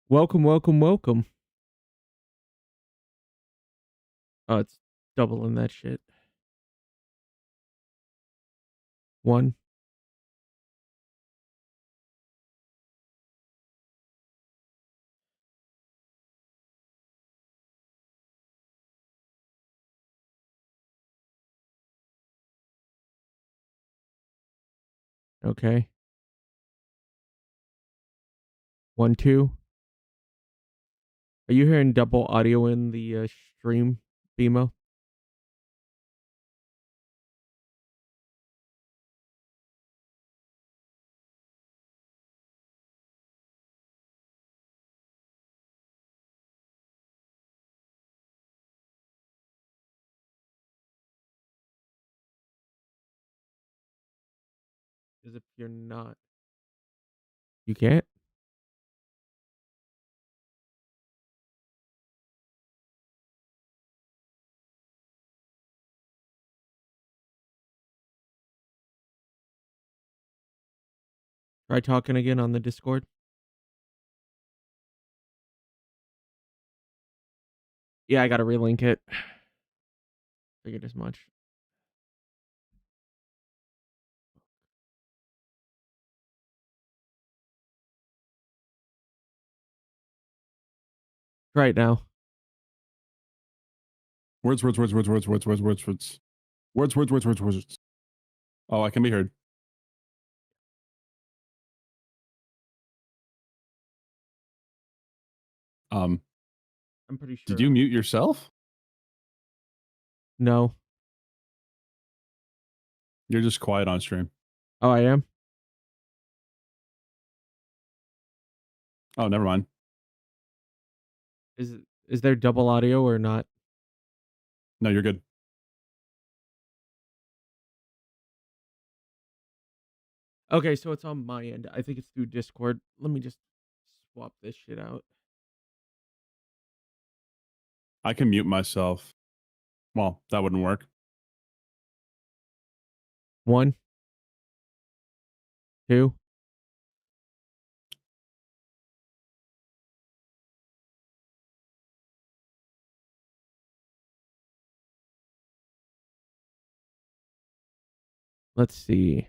Welcome, welcome, welcome. Oh, it's doubling that shit. One. Okay. 1, 2. Are you hearing double audio in the stream, Bmo? Because if you're not, you can't. Try talking again on the Discord. Yeah, I gotta relink it. Figured as much. Try it now. Words. Oh, I can be heard. I'm pretty sure. Did you mute yourself? No. You're just quiet on stream. Oh, I am? Oh, never mind. Is there double audio or not? No, you're good. Okay, so it's on my end. I think it's through Discord. Let me just swap this shit out. I can mute myself. Well, that wouldn't work. 1, 2. Let's see.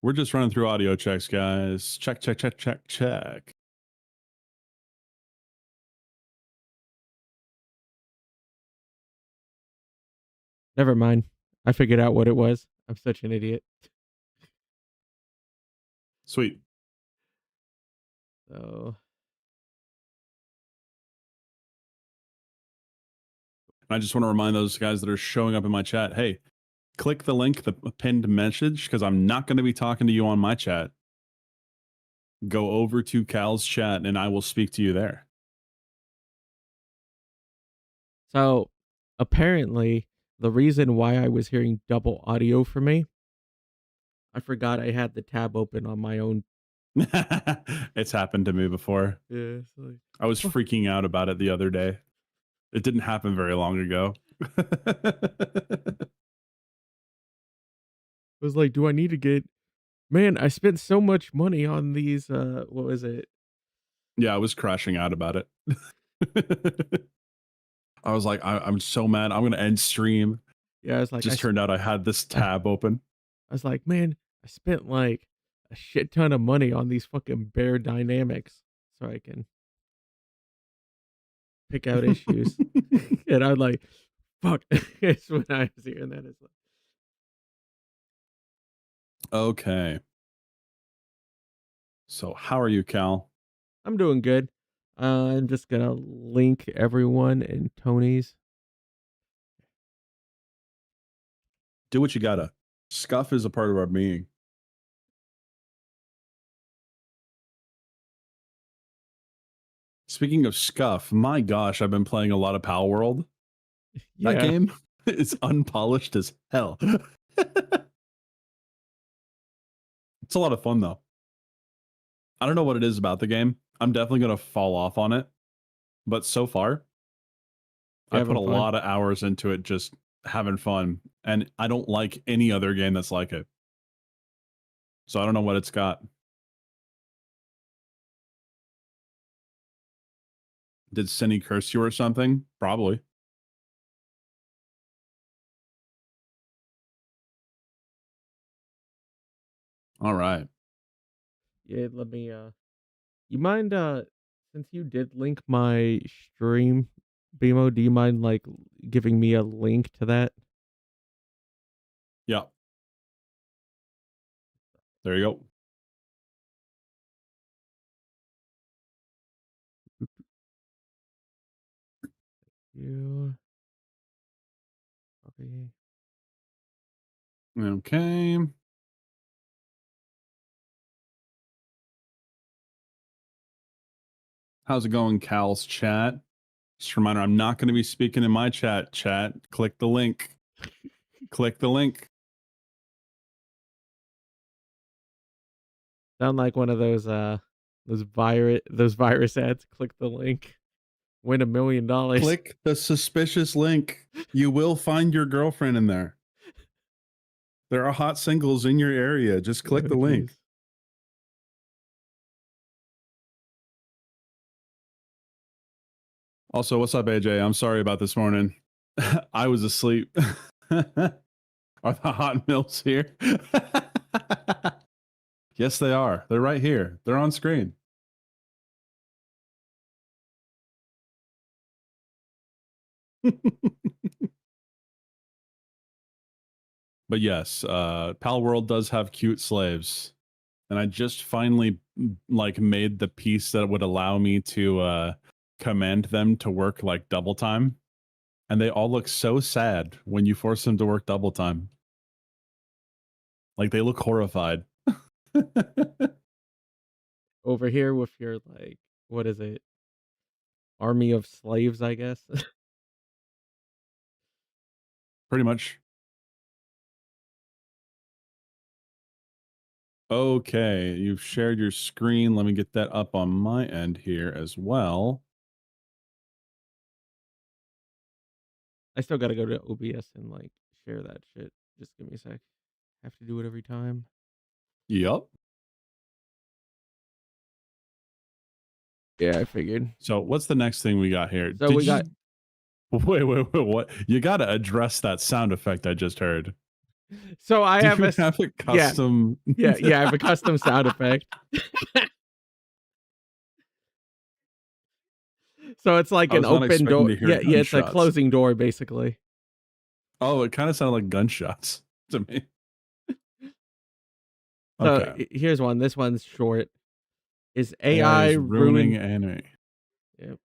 We're just running through audio checks, guys. Check. Never mind. I figured out what it was. I'm such an idiot. Sweet. So I just want to remind those guys that are showing up in my chat, hey, click the link, the pinned message, because I'm not going to be talking to you on my chat. Go over to Cal's chat and I will speak to you there. So apparently the reason why I was hearing double audio for me, I forgot I had the tab open on my own. It's happened to me before. Yeah, like, I was freaking out about it the other day. It didn't happen very long ago. I was like, do I need to get, man, I spent so much money on these what was it? Yeah, I was crashing out about it. I was like, I'm so mad. I'm gonna end stream. Yeah, I was like, Just turned out I had this tab open. I was like, man, I spent like a shit ton of money on these fucking Bear Dynamics so I can pick out issues. And I'm like, fuck. It's when I was hearing that. It's like, Okay. So how are you, Cal? I'm doing good. I'm just gonna link everyone in Tony's. Do what you gotta. Scuff is a part of our being. Speaking of Scuff, my gosh, I've been playing a lot of Pal World. Yeah. That game is unpolished as hell. It's a lot of fun though. I don't know what it is about the game. I'm definitely going to fall off on it. But so far, I put a lot of hours into it just having fun. And I don't like any other game that's like it. So I don't know what it's got. Did Cindy curse you or something? Probably. All right. Yeah, let me, you mind, since you did link my stream, BMO, do you mind, like, giving me a link to that? Yeah. There you go. You copy. Okay. How's it going, Cal's chat? Just a reminder, I'm not going to be speaking in my chat. Chat, click the link. Click the link. Sound like one of those virus ads. Click the link. Win $1 million. Click the suspicious link. You will find your girlfriend in there. There are hot singles in your area. Just click Oh, the link. geez. Also, what's up, AJ? I'm sorry about this morning. I was asleep. Are the hot mills here? Yes, they are. They're right here. They're on screen. But yes, Pal World does have cute slaves. And I just finally like made the piece that would allow me to command them to work like double time. And they all look so sad when you force them to work double time. Like they look horrified. Over here with your, like, what is it? Army of slaves, I guess. Pretty much. Okay, you've shared your screen. Let me get that up on my end here as well. I still gotta go to OBS and, like, share that shit. Just give me a sec. Have to do it every time. Yup. Yeah, I figured. So what's the next thing we got here? So we got. Wait, what? You got to address that sound effect I just heard. So I Do have you have a custom? Yeah, I have a custom sound effect. So it's like I an was not open expecting door. to hear Yeah, it's a gunshots. closing door, basically. Oh, it kind of sounded like gunshots to me. So Okay. here's one. This one's short. Is AI AI is ruining ruining? anime. Yep.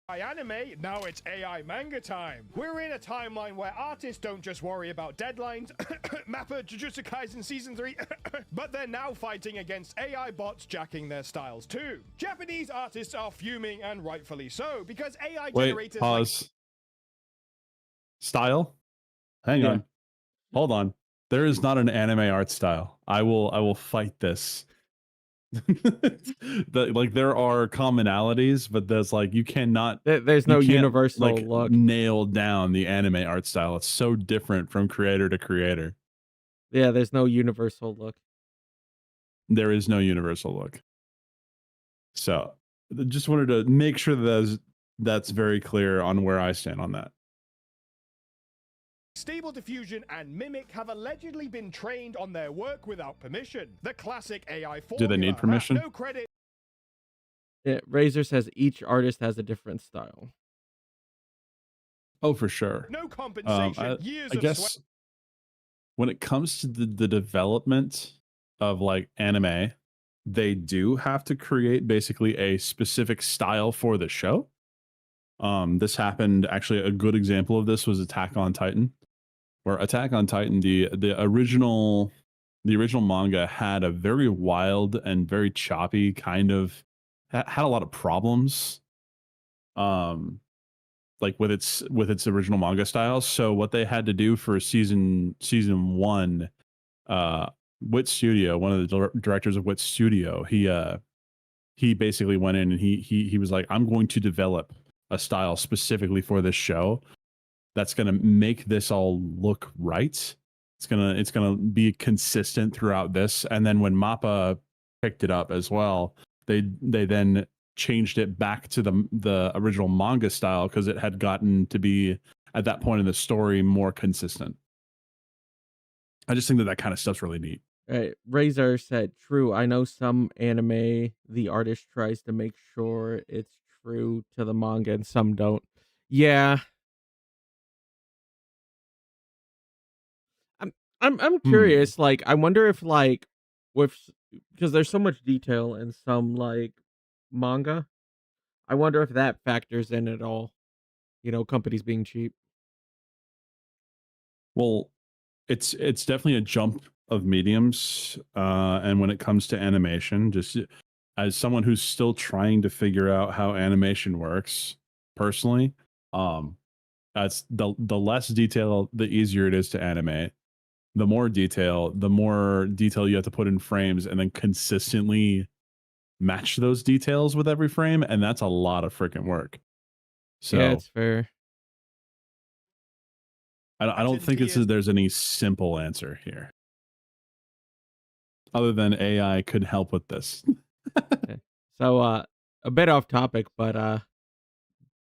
Anime, now it's AI manga time. We're in a timeline where artists don't just worry about deadlines, Mappa Jujutsu Kaisen Season 3, but they're now fighting against AI bots jacking their styles too. Japanese artists are fuming, and rightfully so, because AI generators Pause. Style? Hang on. Hold on. There is not an anime art style. I will fight this. Like there are commonalities, but there's like you cannot. There's no universal like look. nail down the anime art style. It's so different from creator to creator. Yeah, there's no universal look. There is no universal look. So just wanted to make sure that's very clear on where I stand on that. Stable Diffusion and Mimic have allegedly been trained on their work without permission. The classic AI formula. Do they need permission? No credit. Yeah, Razor says each artist has a different style. Oh, for sure. No compensation. I guess when it comes to the development of like anime, they do have to create basically a specific style for the show. This happened actually. A good example of this was Attack on Titan, where Attack on Titan, the original manga had a very wild and very choppy kind of had a lot of problems. Like with its original manga style. So what they had to do for season 1, Wit Studio, one of the directors of Wit Studio, he basically went in and he was like, I'm going to develop a style specifically for this show that's going to make this all look right. It's going to be consistent throughout this. And then when Mappa picked it up as well, they then changed it back to the original manga style because it had gotten to be at that point in the story more consistent. I just think that kind of stuff's really neat. Right. Razor said, "True. I know some anime, the artist tries to make sure it's true to the manga, and some don't." Yeah, I'm I'm Hmm. curious. Like, I wonder if like because there's so much detail in some like manga. I wonder if that factors in at all. Companies being cheap. Well, it's definitely a jump of mediums, and when it comes to animation, just as someone who's still trying to figure out how animation works, personally, um, that's the less detail, the easier it is to animate. The more detail you have to put in frames, and then consistently match those details with every frame, and that's a lot of freaking work. Yeah, So it's fair. I don't think there's any simple answer here, other than AI could help with this. Yeah. So, a bit off topic, but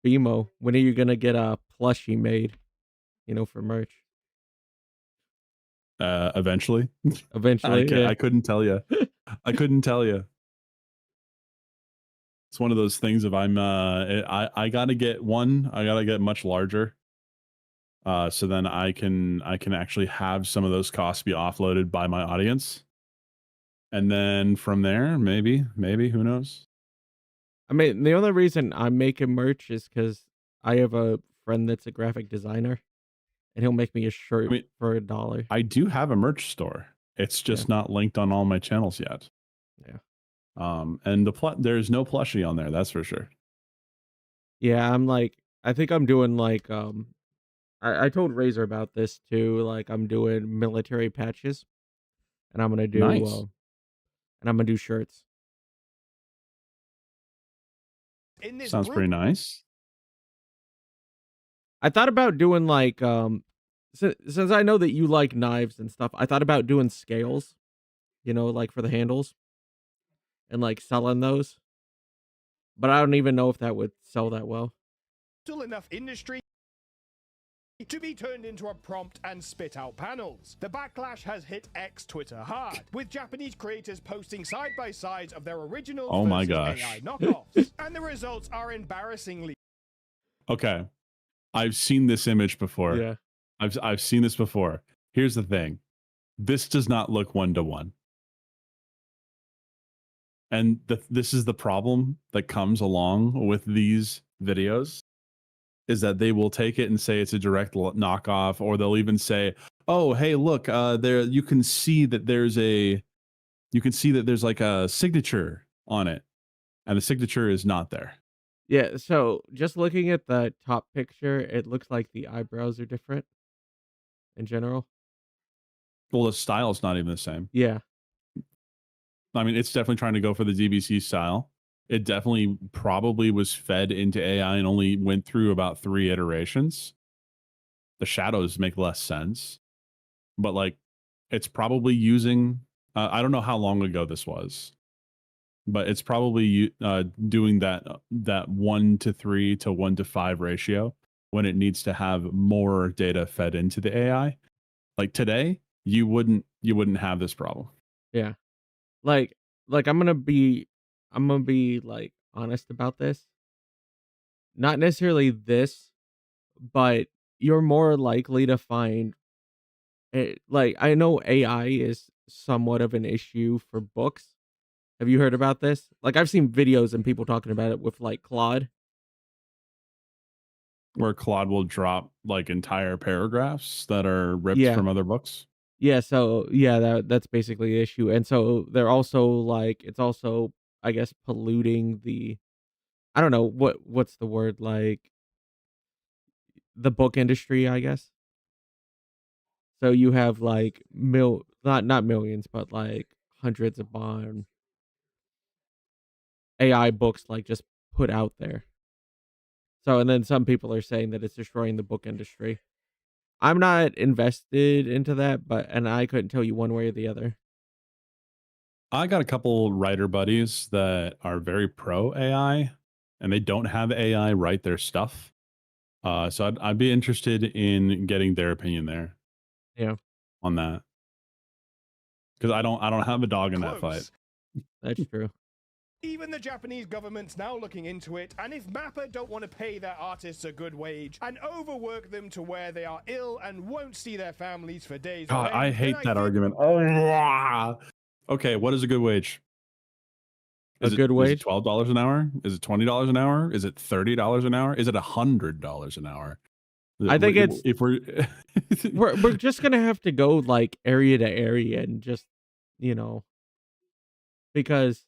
BMO, when are you gonna get a plushie made? For merch Eventually, eventually. Yeah. I couldn't tell you. I couldn't tell you. It's one of those things. If I gotta get one. I gotta get much larger. So then I can actually have some of those costs be offloaded by my audience, and then from there, maybe who knows? I mean, the only reason I'm making merch is because I have a friend that's a graphic designer, and he'll make me a I shirt mean, for $1. I do have a merch store. It's Yeah, just not linked on all my channels yet. yeah, And there's no plushie on there. That's for sure. yeah. I think I'm doing like I told Razor about this too. Like, I'm doing military patches, and Nice. I'm gonna do shirts. In this Sounds group, pretty nice. I thought about doing like since I know that you like knives and stuff, I thought about doing scales, like for the handles and like selling those. But I don't even know if that would sell that well. still enough industry to be turned into a prompt and spit out panels. The backlash has hit X Twitter hard, with Japanese creators posting side-by-sides of their originals Oh my versus gosh. AI knockoffs. And the results are embarrassingly Okay. I've seen this image before. Yeah. I've seen this before. Here's the thing. This does not look one to one. And this is the problem that comes along with these videos, is that they will take it and say it's a direct knockoff, or they'll even say, "Oh, hey, look, there you can see that there's like a signature on it, and the signature is not there." Yeah, so just looking at the top picture, it looks like the eyebrows are different in general. Well, the style's not even the same. Yeah. I mean, it's definitely trying to go for the DBC style. It definitely probably was fed into AI and only went through about 3 iterations. The shadows make less sense, but like it's probably using I don't know how long ago this was, but it's probably doing that 1 to 3 to 1 to 5 ratio when it needs to have more data fed into the AI. Like today, you wouldn't have this problem. Yeah. Like like I'm gonna be like honest about this. Not necessarily this, but you're more likely to find like I know AI is somewhat of an issue for books. Have you heard about this? Like, I've seen videos and people talking about it with like Claude. Where Claude will drop like entire paragraphs that are ripped Yeah. from other books. Yeah, so yeah, that's basically the issue. And so they're also like it's also, I guess, polluting the I don't know what's the word, like the book industry, I guess. So you have like not millions, but like hundreds of AI books like just put out there. So and then some people are saying that it's destroying the book industry. I'm not invested into that, but and I couldn't tell you one way or the other. I got a couple writer buddies that are very pro AI, and they don't have AI write their stuff. So I'd be interested in getting their opinion there Yeah, on that because I don't have a dog in that fight. Close. that's true. Even the Japanese government's now looking into it, and if Mappa don't want to pay their artists a good wage and overwork them to where they are ill and won't see their families for days, God, on I end, hate then that argument. Oh, okay. What is a good wage? A good Is it wage? $12 an hour? Is it $20 an hour? Is it $30 an hour? Is it $100 an hour? I think it's If we're we're just gonna have to go like area to area and just you know because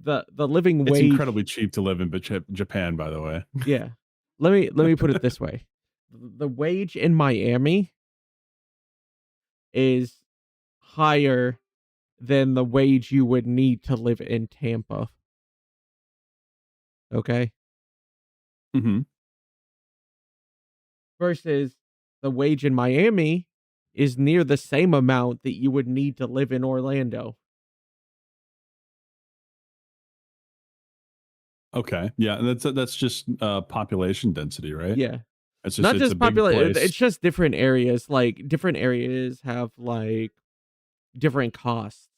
the living it's wage. incredibly cheap to live in Japan, by the way. Yeah, let me put it this way: the wage in Miami is higher than the wage you would need to live in Tampa. Okay, hmm versus the wage in Miami is near the same amount that you would need to live in Orlando. Okay, yeah, and that's just population density, right? Yeah. It's Not a just big populate place. it's just different areas, like, different areas have, like, different costs,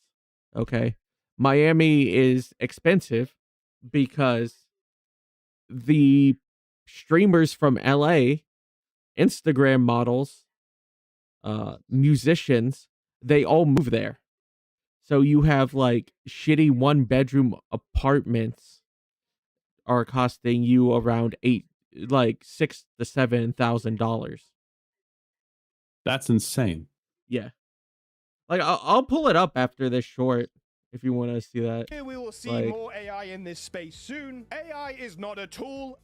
okay? Miami is expensive because the streamers from LA, Instagram models, musicians, they all move there. So you have, like, shitty one-bedroom apartments are costing you around 6 to $7,000. That's insane. Yeah. Like, I'll pull it up after this short if you wanna see that. Here we will see Like more AI in this space soon. AI is not a tool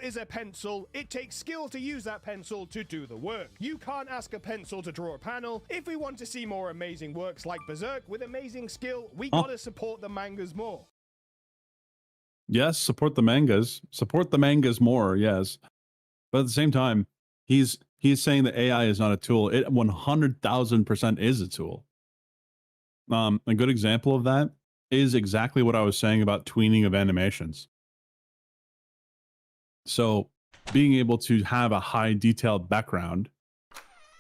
is a pencil. It takes skill to use that pencil to do the work. You can't ask a pencil to draw a panel. If we want to see more amazing works like Berserk with amazing skill, we gotta support the mangas more. Yes, support the mangas. Support the mangas more, yes. But at the same time, he's saying that AI is not a tool. It 100,000% is a tool. A good example of that is exactly what I was saying about tweening of animations. So being able to have a high detailed background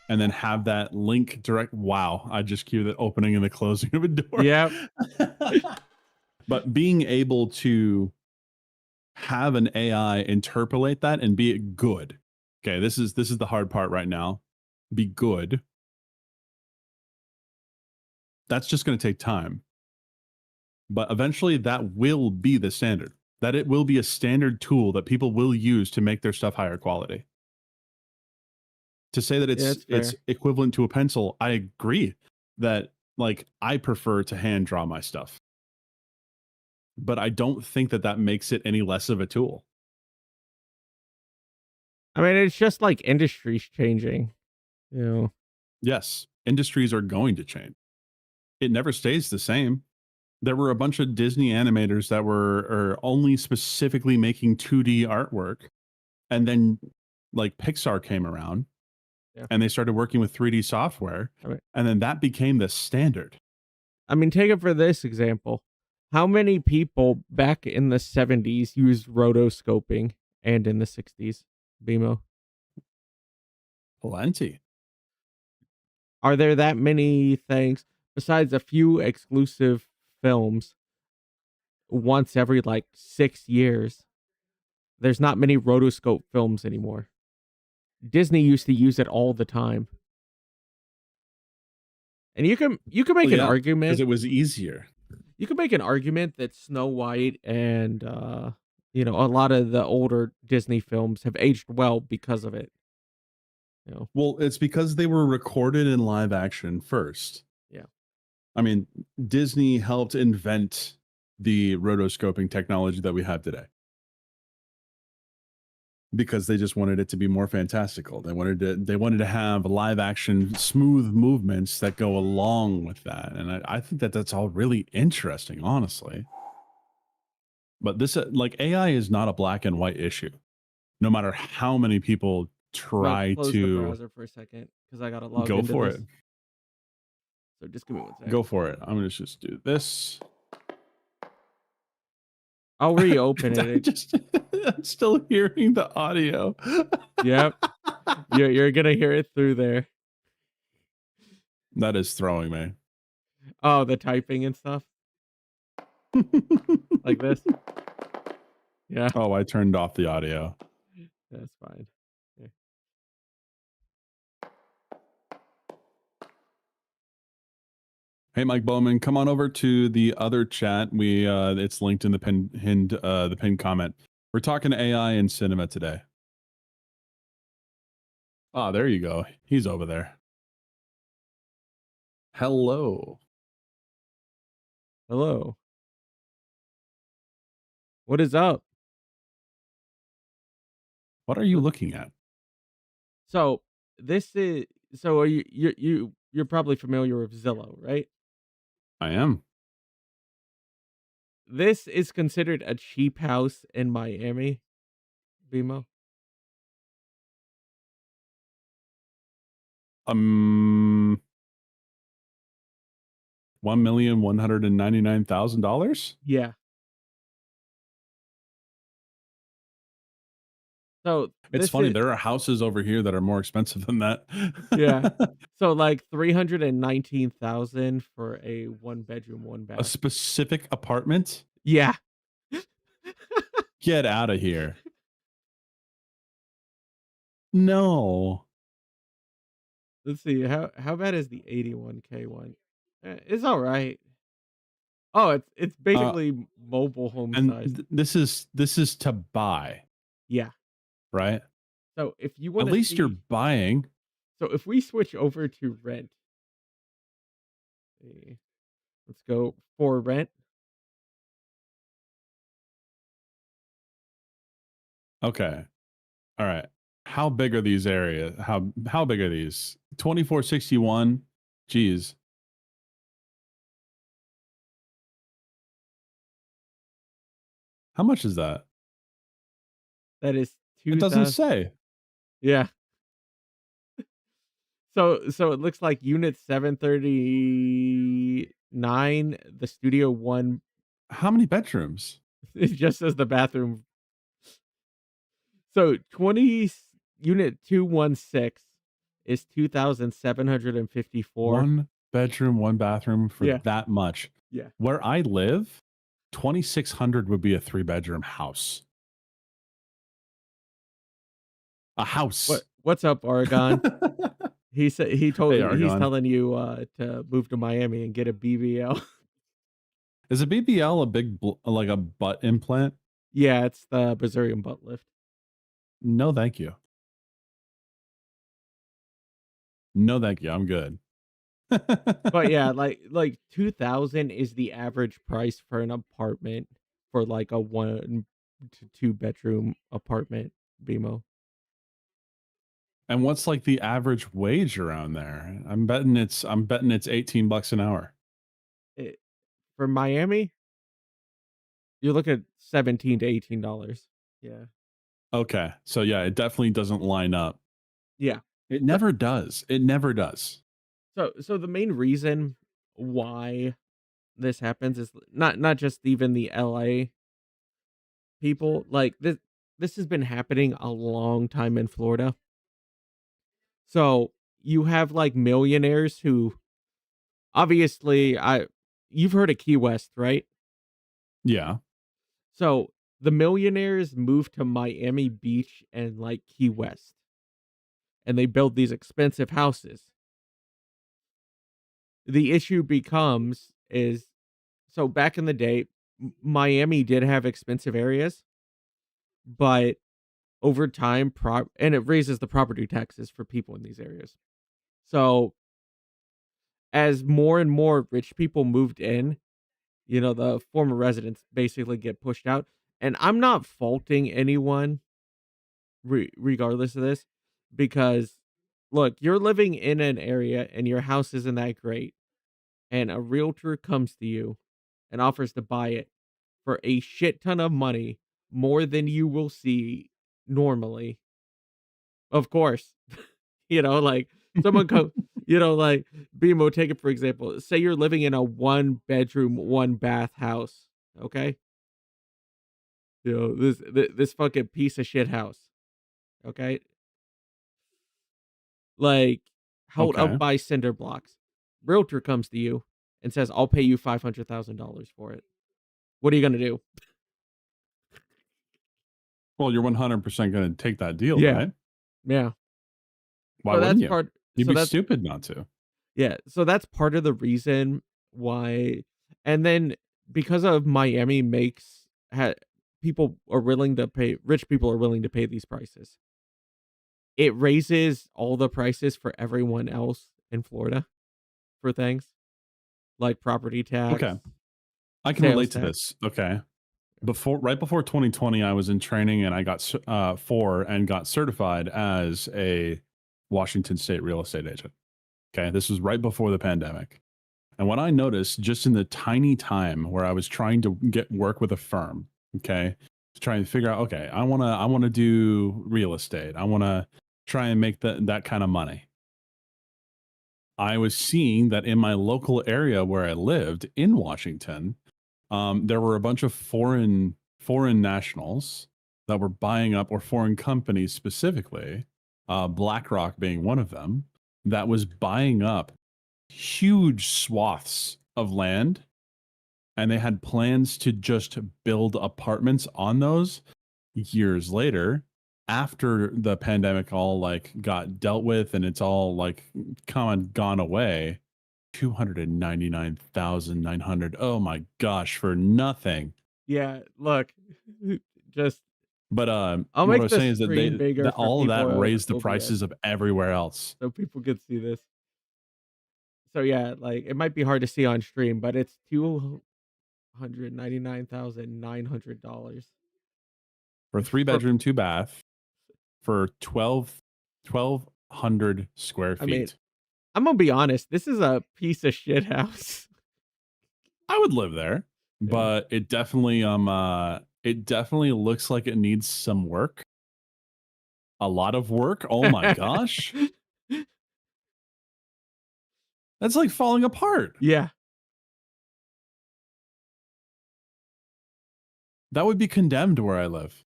and then have that link direct. Wow, I just cued the opening and the closing of a door. Yep. But being able to have an AI interpolate that and be good. Okay, this is the hard part right now. Be good. That's just going to take time. But eventually that will be the standard. That it will be a standard tool that people will use to make their stuff higher quality. To say that Yeah, it's equivalent to a pencil, I agree that like I prefer to hand draw my stuff. But I don't think that makes it any less of a tool. I mean, it's just like industries changing, you know? Yes, industries are going to change. It never stays the same. There were a bunch of Disney animators that were only specifically making 2D artwork. And then like Pixar came around and they started working with 3D software. And then that became the standard. I mean, take it for this example. How many people back in the 70s used rotoscoping and in the 60s, BMO? Plenty. Are there that many things besides a few exclusive films once every like 6 years? There's not many rotoscope films anymore. Disney used to use it all the time. And you can make an argument because it was easier. You can make an argument that Snow White and a lot of the older Disney films have aged well because of it. Well, it's because they were recorded in live action first. Yeah. I mean, Disney helped invent the rotoscoping technology that we have today. Because they just wanted it to be more fantastical. They wanted to have live action smooth movements that go along with that. And I think that's all really interesting, honestly. But this like AI is not a black and white issue. No matter how many people try close to the browser for a second because I gotta log go into for this. it. So just give me 1 second. Go for it. I'm gonna just do this. I'll reopen it. I'm still hearing the audio. Yep. You're gonna hear it through there. That is throwing me. Oh, the typing and stuff? Like this? Yeah, Oh, I turned off the audio. that's fine. Yeah. Hey, Mike Bowman, come on over to the other chat. It's linked in the pinned comment. We're talking AI and cinema today. Ah, there you go. He's over there. Hello. Hello. What is up? What are you looking at? So are you're probably familiar with Zillow, right? I am. This is considered a cheap house in Miami, Bmo. 1,199,000. Yeah. So It's funny. There are houses over here that are more expensive than that. Yeah. So like 319,000 for a 1-bedroom, 1-bath. A specific apartment? Yeah. Get out of here. No. Let's see. How bad is the 81K one? It's all right. Oh, it's basically mobile home size. This is to buy. Yeah. Right? So if you want at least you're buying. So if we switch over to rent, let's go for rent. Okay. All right. How big are these areas? How big are these? 2461. Geez. How much is that? That is It doesn't say. Yeah. So it looks like unit 739, the studio 1. How many bedrooms? It just says the bathroom. So unit 216 is 2,754. 1 bedroom, 1 bathroom for Yeah. that much. Yeah. Where I live, 2,600 would be a 3-bedroom house. A house. What's up, Oregon? He said he told Hey, me he's Oregon. telling you to move to Miami and get a BBL. Is a BBL a big like a butt implant? Yeah, it's the Brazilian butt lift. No, thank you. No, thank you. I'm good. But yeah, like 2,000 is the average price for an apartment for like a 1 to 2 bedroom apartment, Bmo. And what's like the average wage around there? I'm betting it's $18 an hour. For Miami, you look at $17 to $18. Yeah. Okay. So yeah, it definitely doesn't line up. Yeah. It never does. It never does. So the main reason why this happens is not just even the LA people. Like this has been happening a long time in Florida. So you have like millionaires who obviously you've heard of Key West, right? Yeah. So the millionaires move to Miami Beach and like Key West. And they build these expensive houses. The issue becomes is so back in the day, Miami did have expensive areas, but over time, and it raises the property taxes for people in these areas. So as more and more rich people moved in, the former residents basically get pushed out. And I'm not faulting anyone regardless of this, because look, you're living in an area and your house isn't that great, and a realtor comes to you and offers to buy it for a shit ton of money, more than you will see normally. Of course, like Someone come, like BMO, take it for example. Say you're living in a 1-bedroom, 1-bath house, okay? This fucking piece of shit house, okay? Like, held up Okay. by cinder blocks. Realtor comes to you and says, "I'll pay you $500,000 for it." What are you gonna do? Well, you're 100% going to take that deal, Yeah, right? yeah. Why So wouldn't that's you? part. You'd So be that's stupid not to. Yeah. So that's part of the reason why. And then because of Miami makes people are willing to pay. Rich people are willing to pay these prices. It raises all the prices for everyone else in Florida for things like property tax, Okay. I can sales relate to tax. this. Okay. Right before 2020, I was in training and I got got certified as a Washington State real estate agent. Okay, this was right before the pandemic. And what I noticed just in the tiny time where I was trying to get work with a firm, okay, to try and figure out, okay, I wanna do real estate. I wanna try and make that kind of money. I was seeing that in my local area where I lived in Washington, there were a bunch of foreign nationals that were buying up, or foreign companies specifically, BlackRock being one of them, that was buying up huge swaths of land, and they had plans to just build apartments on those years later after the pandemic all like got dealt with and it's all like kind of gone away. 299,900. Oh my gosh, for nothing. Yeah. Look, just But I'll what I make was the saying is that screen bigger that for all of that people at raised the OBS prices of everywhere else. so people can see this. So yeah, like it might be hard to see on stream, but it's $299,900 For a three for. bedroom, two bath for 1,200 square I mean, feet. I'm gonna be honest. This is a piece of shit house. I would live there, Yeah. but it definitely looks like it needs some work. A lot of work. Oh my gosh. That's like falling apart. Yeah. That would be condemned where I live.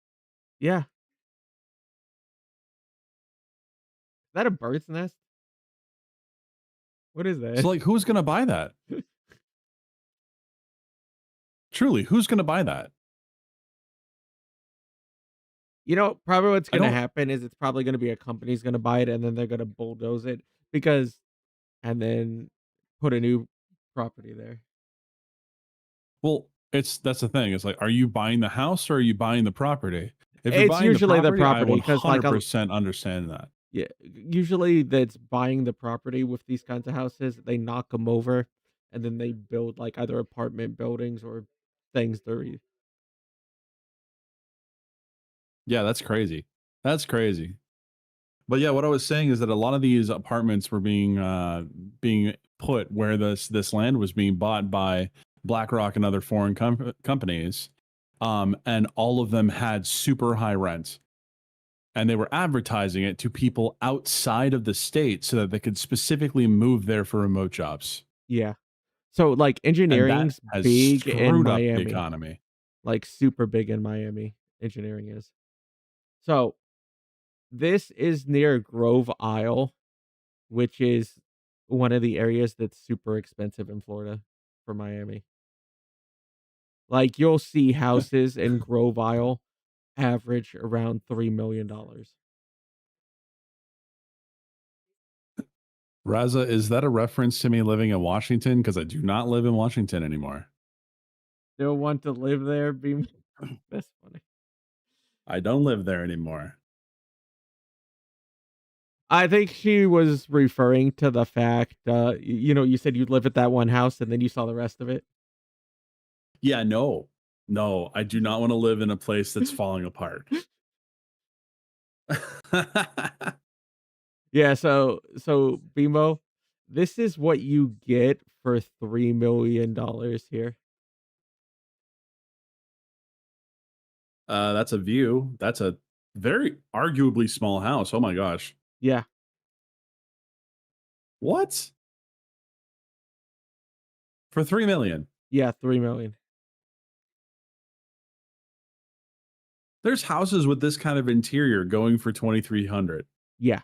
Yeah. Is that a bird's nest? What is So that? like who's going to buy that? Truly, who's going to buy that? Probably what's I gonna don't happen is it's probably gonna be a company's gonna buy it and then they're gonna bulldoze it because and then put a new property there. well, that's the thing. It's like, are you buying the house or are you buying the property? If you're It's buying the usually the property, I property because like a 100% understand that. yeah, usually that's buying the property with these kinds of houses. They knock them over, and then they build like either apartment buildings or things. Yeah, that's crazy. That's crazy. But yeah, what I was saying is that a lot of these apartments were being put where this land was being bought by BlackRock and other foreign companies, and all of them had super high rent, and they were advertising it to people outside of the state so that they could specifically move there for remote jobs, Yeah. So like and that engineering's has big in screwed up the Miami, economy. like super big in Miami. Engineering is. So this is near Grove Isle, which is one of the areas that's super expensive in Florida for Miami. Like you'll see houses in Grove Isle average around $3 million. Raza, is that a reference to me living in Washington? Because I do not live in Washington anymore. Still want to live there? Be That's funny. I don't live there anymore. I think she was referring to the fact, you said you live at that one house and then you saw the rest of it. Yeah, no. No, I do not want to live in a place that's falling apart. Yeah, so Bimo, this is what you get for $3 million here. That's a view. That's a very arguably small house. Oh my gosh. Yeah. What? For 3 million? Yeah, 3 million. There's houses with this kind of interior going for 2,300 Yeah.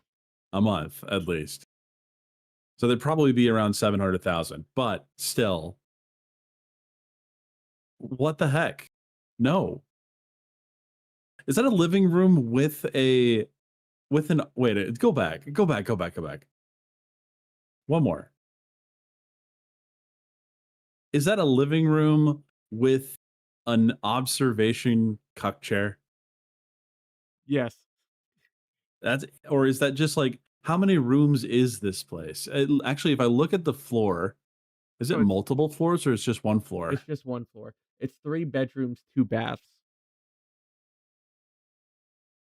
a month at least. So they'd probably be around 700,000, but still. What the heck? No. Is that a living room with an wait, go back. One more. Is that a living room with an observation cuck chair? Yes. Or is that just like, how many rooms is this place? Actually, if I look at the floor, is it So multiple floors or it's just one floor? it's just 1 floor. It's 3 bedrooms, 2 baths.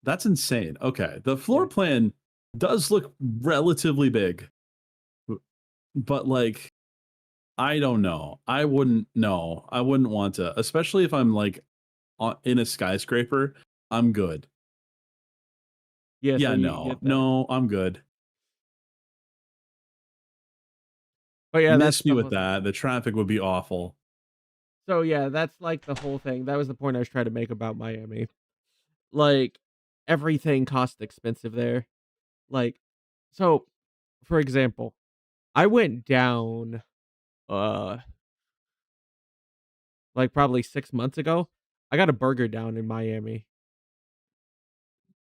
That's insane. Okay. The floor Yeah. plan does look relatively big, but like, I don't know. I wouldn't know. I wouldn't want to, especially if I'm like in a skyscraper. I'm good. Yeah, so Yeah, you no, get that. no, I'm good. But yeah, that's Miss me the with whole thing. that. The traffic would be awful. So yeah, that's like the whole thing. That was the point I was trying to make about Miami. Like, everything costs expensive there. Like, so for example, I went down uh like probably 6 months ago. I got a burger down in Miami.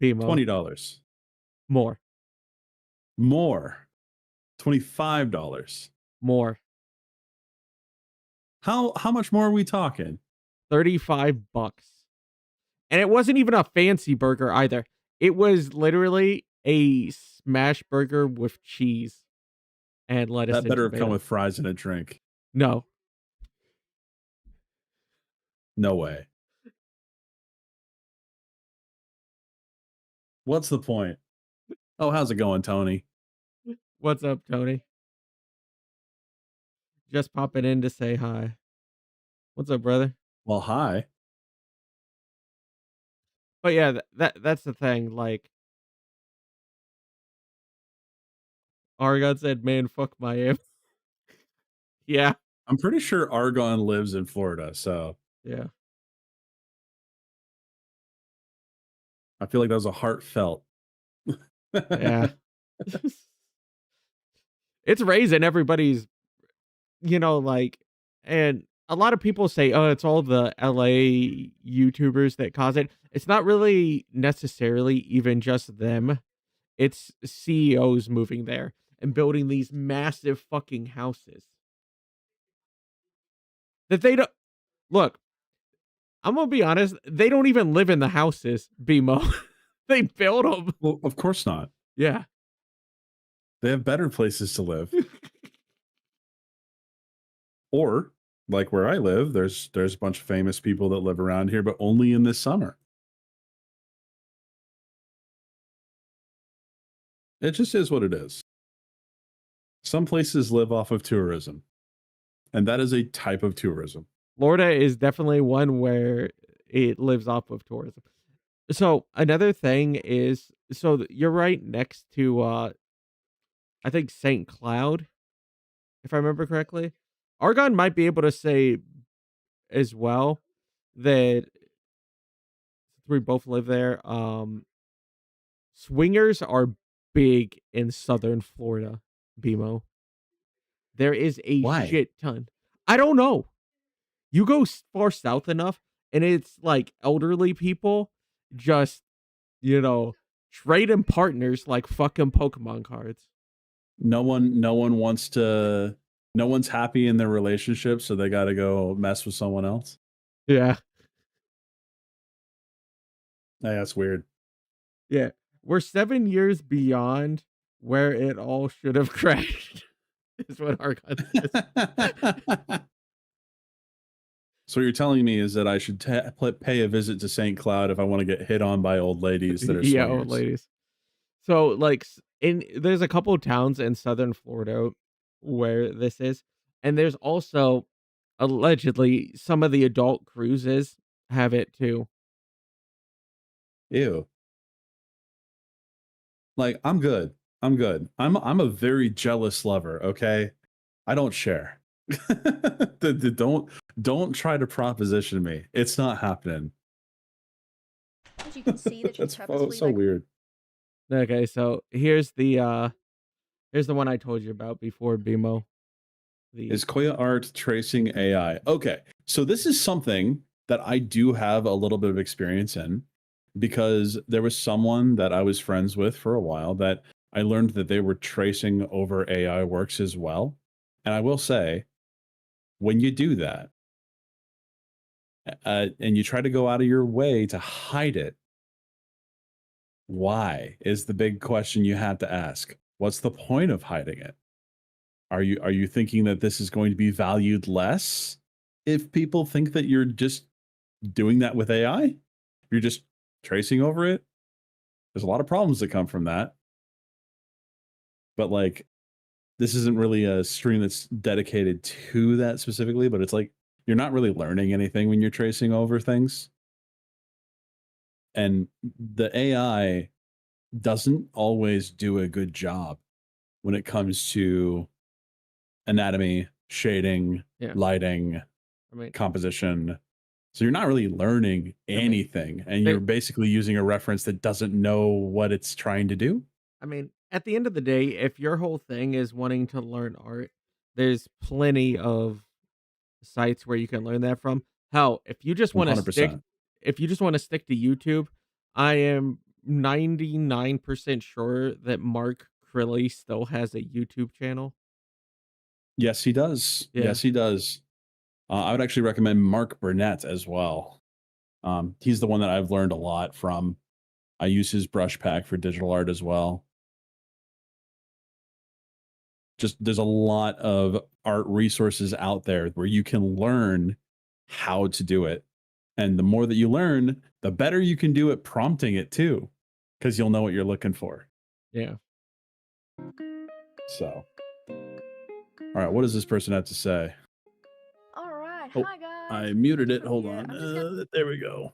BMO. $20 More. more. $25. More. How much more are we talking? $35. And it wasn't even a fancy burger either. It was literally a smash burger with cheese and lettuce That and better have come tomato. with fries and a drink. No. No way. What's the point? Oh, how's it going, Tony? What's up, Tony? Just popping in to say hi. What's up, brother? Well, hi. But yeah, that's the thing. Like, Argon said, "Man, fuck Miami." Yeah, I'm pretty sure Argon lives in Florida, so yeah, I feel like that was a heartfelt. yeah. It's raising everybody's, like, and a lot of people say, "Oh, it's all the LA YouTubers that cause it." It's not really necessarily even just them. It's CEOs moving there and building these massive fucking houses that they don't look. I'm gonna be honest, they don't even live in the houses, BMO. They build them. Well, of course not. Yeah. They have better places to live. Or like where I live, there's a bunch of famous people that live around here, but only in the summer. It just is what it is. Some places live off of tourism, and that is a type of tourism. Florida is definitely one where it lives off of tourism. So another thing is, you're right next to, I think St. Cloud, if I remember correctly. Argon might be able to say as well that since we both live there, swingers are big in Southern Florida, BMO. There is a Why? shit ton. I don't know. You go far south enough, and it's like elderly people just, trading partners like fucking Pokemon cards. No one wants to. No one's happy in their relationship, so they got to go mess with someone else. Yeah. Hey, that's weird. Yeah. We're 7 years beyond where it all should have crashed, is what Argon says. So what you're telling me is that I should pay a visit to St. Cloud if I want to get hit on by old ladies that are Yeah, swingers. old ladies. So, like, there's a couple of towns in Southern Florida where this is, and there's also allegedly some of the adult cruises have it too. Ew. Like, I'm good. I'm good. I'm a very jealous lover, okay? I don't share. Don't try to proposition me. It's not happening. You can see that she's That's purposefully so like weird. Okay, so here's the one I told you about before, Bmo. Is Koya art tracing AI? Okay, so this is something that I do have a little bit of experience in, because there was someone that I was friends with for a while that I learned that they were tracing over AI works as well. And I will say, when you do that, and you try to go out of your way to hide it, why is the big question you have to ask. What's the point of hiding it? Are you thinking that this is going to be valued less if people think that you're just doing that with AI? You're just tracing over it? There's a lot of problems that come from that. But like, this isn't really a stream that's dedicated to that specifically, but it's like you're not really learning anything when you're tracing over things. And the AI doesn't always do a good job when it comes to anatomy, shading, Yeah. lighting, I mean, composition. So you're not really learning anything, and they- you're basically using a reference that doesn't know what it's trying to do. I mean, at the end of the day, if your whole thing is wanting to learn art, there's plenty of sites where you can learn that from. Hell, if you just want to stick 100%. to YouTube, I am 99% sure that Mark Crilly still has a YouTube channel. Yes, he does. Yeah. Yes, he does. I would actually recommend Mark Burnett as well. He's the one that I've learned a lot from. I use his brush pack for digital art as well. Just there's a lot of art resources out there where you can learn how to do it. And the more that you learn, the better you can do at prompting it too, because you'll know what you're looking for. Yeah. So, all right, what does this person have to say? all right, Oh, hi guys. I muted it. From Hold here, on. I'm just gonna There we go.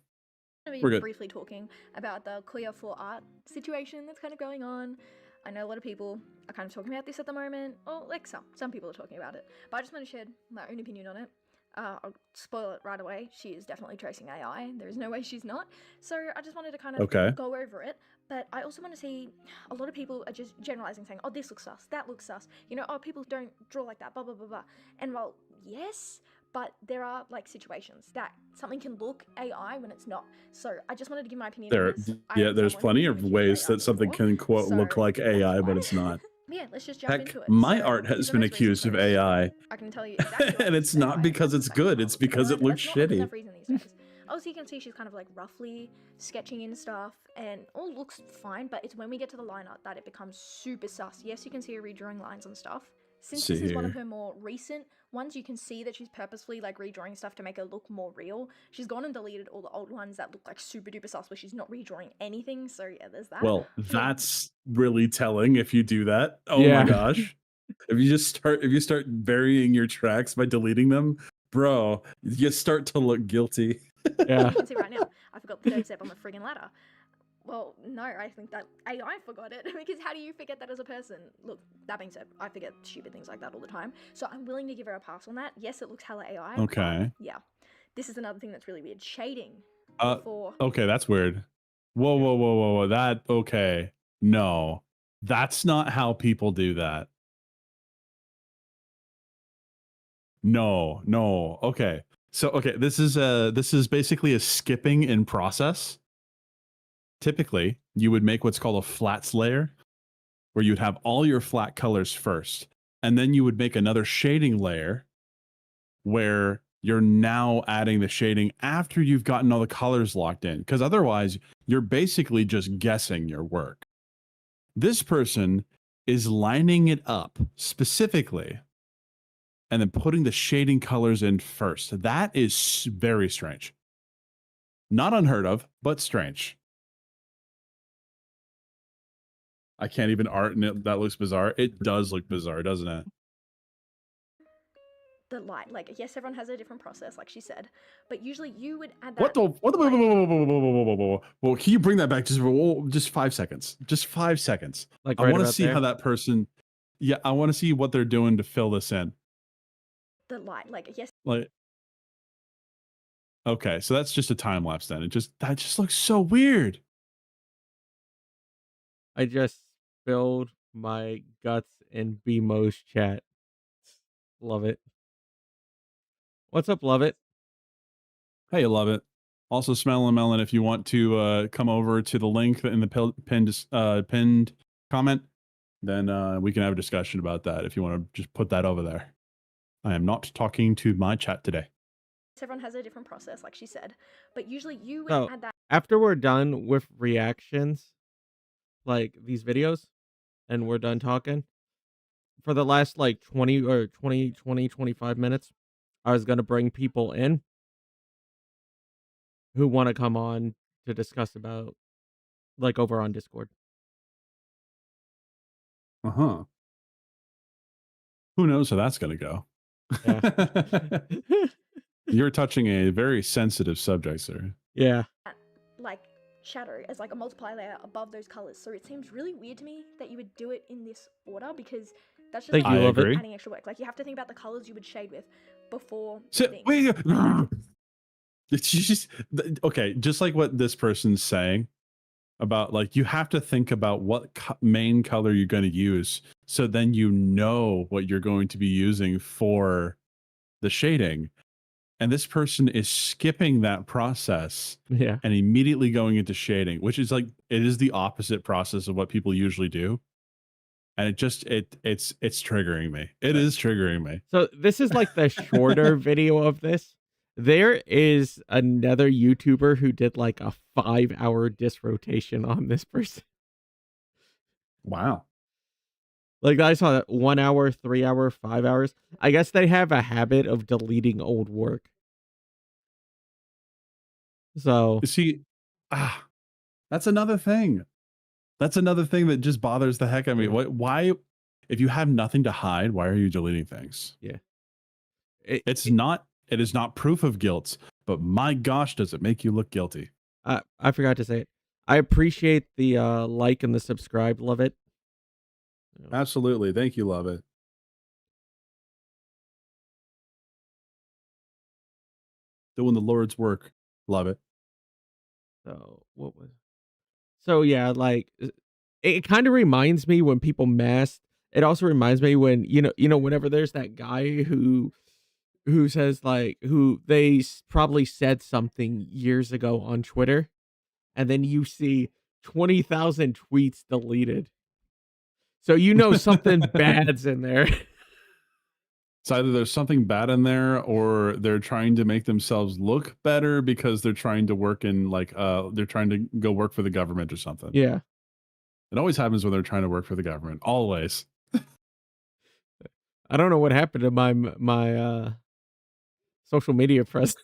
be We're good. briefly talking about the queer for art situation that's kind of going on. I know a lot of people are kind of talking about this at the moment, or like some people are talking about it, but I just want to share my own opinion on it. I'll spoil it right away. She is definitely tracing AI. There is no way she's not. So I just wanted to kind of go over it. But I also want to see a lot of people are just generalizing, saying, "Oh, this looks sus. That looks sus." You know, "Oh, people don't draw like that." Blah blah blah blah. And well, yes, but there are like situations that something can look AI when it's not. So I just wanted to give my opinion on this. There's plenty of ways that something can quote look like AI, but it's not. Yeah, let's just jump into it. My So, art has here's the been most recent accused of post. AI. I can tell you exactly what And it it's is not AI, because it's that's the good, fact. it's because it But looks that's not shitty. enough reason these days. Also, you can see she's kind of like roughly sketching in stuff, and all looks fine, but it's when we get to the line art that it becomes super sus. Yes, you can see her redrawing lines and stuff. Since this is one of her more recent ones, you can see that she's purposefully like redrawing stuff to make her look more real. She's gone and deleted all the old ones that look like super duper sus, where she's not redrawing anything. So yeah, there's that. Well, that's really telling if you do that. Oh Yeah. my gosh. If you start burying your tracks by deleting them, bro, you start to look guilty. Yeah. You can see right now, I forgot the third step on the friggin' ladder. Well, no, I think that AI forgot it, because how do you forget that as a person? Look, that being said, I forget stupid things like that all the time, so I'm willing to give her a pass on that. Yes, it looks hella AI. Okay. Yeah. This is another thing that's really weird. Shading. Okay, that's weird. Whoa. That, okay. No. That's not how people do that. No. Okay. So, okay, this is basically a skipping in process. Typically, you would make what's called a flats layer, where you'd have all your flat colors first, and then you would make another shading layer where you're now adding the shading after you've gotten all the colors locked in, because otherwise you're basically just guessing your work. This person is lining it up specifically and then putting the shading colors in first. That is very strange. Not unheard of, but strange. I can't even art, and that looks bizarre. It does look bizarre, doesn't it? the light. Like, yes, everyone has a different process, like she said, but usually you would add What that. the? What the? light- Well, can you bring that back just 5 seconds? Just 5 seconds. Like I right want to about see how there. that person. Yeah, I want to see what they're doing to fill this in. The light. Like, yes. Like, okay, so that's just a time lapse. Then that just looks so weird. I just spilled my guts in Bmo's chat. Love it. What's up, love it? Hey, love it. Also, Smell and Melon, if you want to come over to the link in the pinned comment, then we can have a discussion about that if you want to just put that over there. I am not talking to my chat today. Everyone has a different process, like she said, but usually you would So add that. after we're done with reactions, like these videos, and we're done talking, for the last like 25 minutes, I was going to bring people in who want to come on to discuss about, like, over on Discord. Uh-huh. Who knows how that's going to go? Yeah. You're touching a very sensitive subject, sir. Yeah. Like shadow as like a multiply layer above those colors. So it seems really weird to me that you would do it in this order, because that's just Thank like you, love it. agree. adding extra work. Like, you have to think about the colors you would shade with before So, things. wait, it's just okay. Just like what this person's saying about, like, you have to think about what main color you're going to use, so then you know what you're going to be using for the shading. And this person is skipping that process Yeah. and immediately going into shading, which is like, it is the opposite process of what people usually do. And it's triggering me. It is triggering me. So this is like the shorter video of this. There is another YouTuber who did like a 5-hour disrotation on this person. Wow. Like, I saw that 1 hour, 3 hour, 5 hours. I guess they have a habit of deleting old work. So You see, that's another thing. That's another thing that just bothers the heck out of me. Yeah. Why, if you have nothing to hide, why are you deleting things? Yeah. It is not proof of guilt, but my gosh, does it make you look guilty? I forgot to say it. I appreciate the like and the subscribe. Love it. Absolutely. Thank you, love it. Doing the Lord's work. Love it. So what was? So yeah, like it kind of reminds me when people mask. It also reminds me when whenever there's that guy who says, like, who they probably said something years ago on Twitter, and then you see 20,000 tweets deleted. So something bad's in there. It's either there's something bad in there, or they're trying to make themselves look better because they're trying to work in, like, they're trying to go work for the government or something. Yeah. It always happens when they're trying to work for the government. Always. I don't know what happened to my social media presence.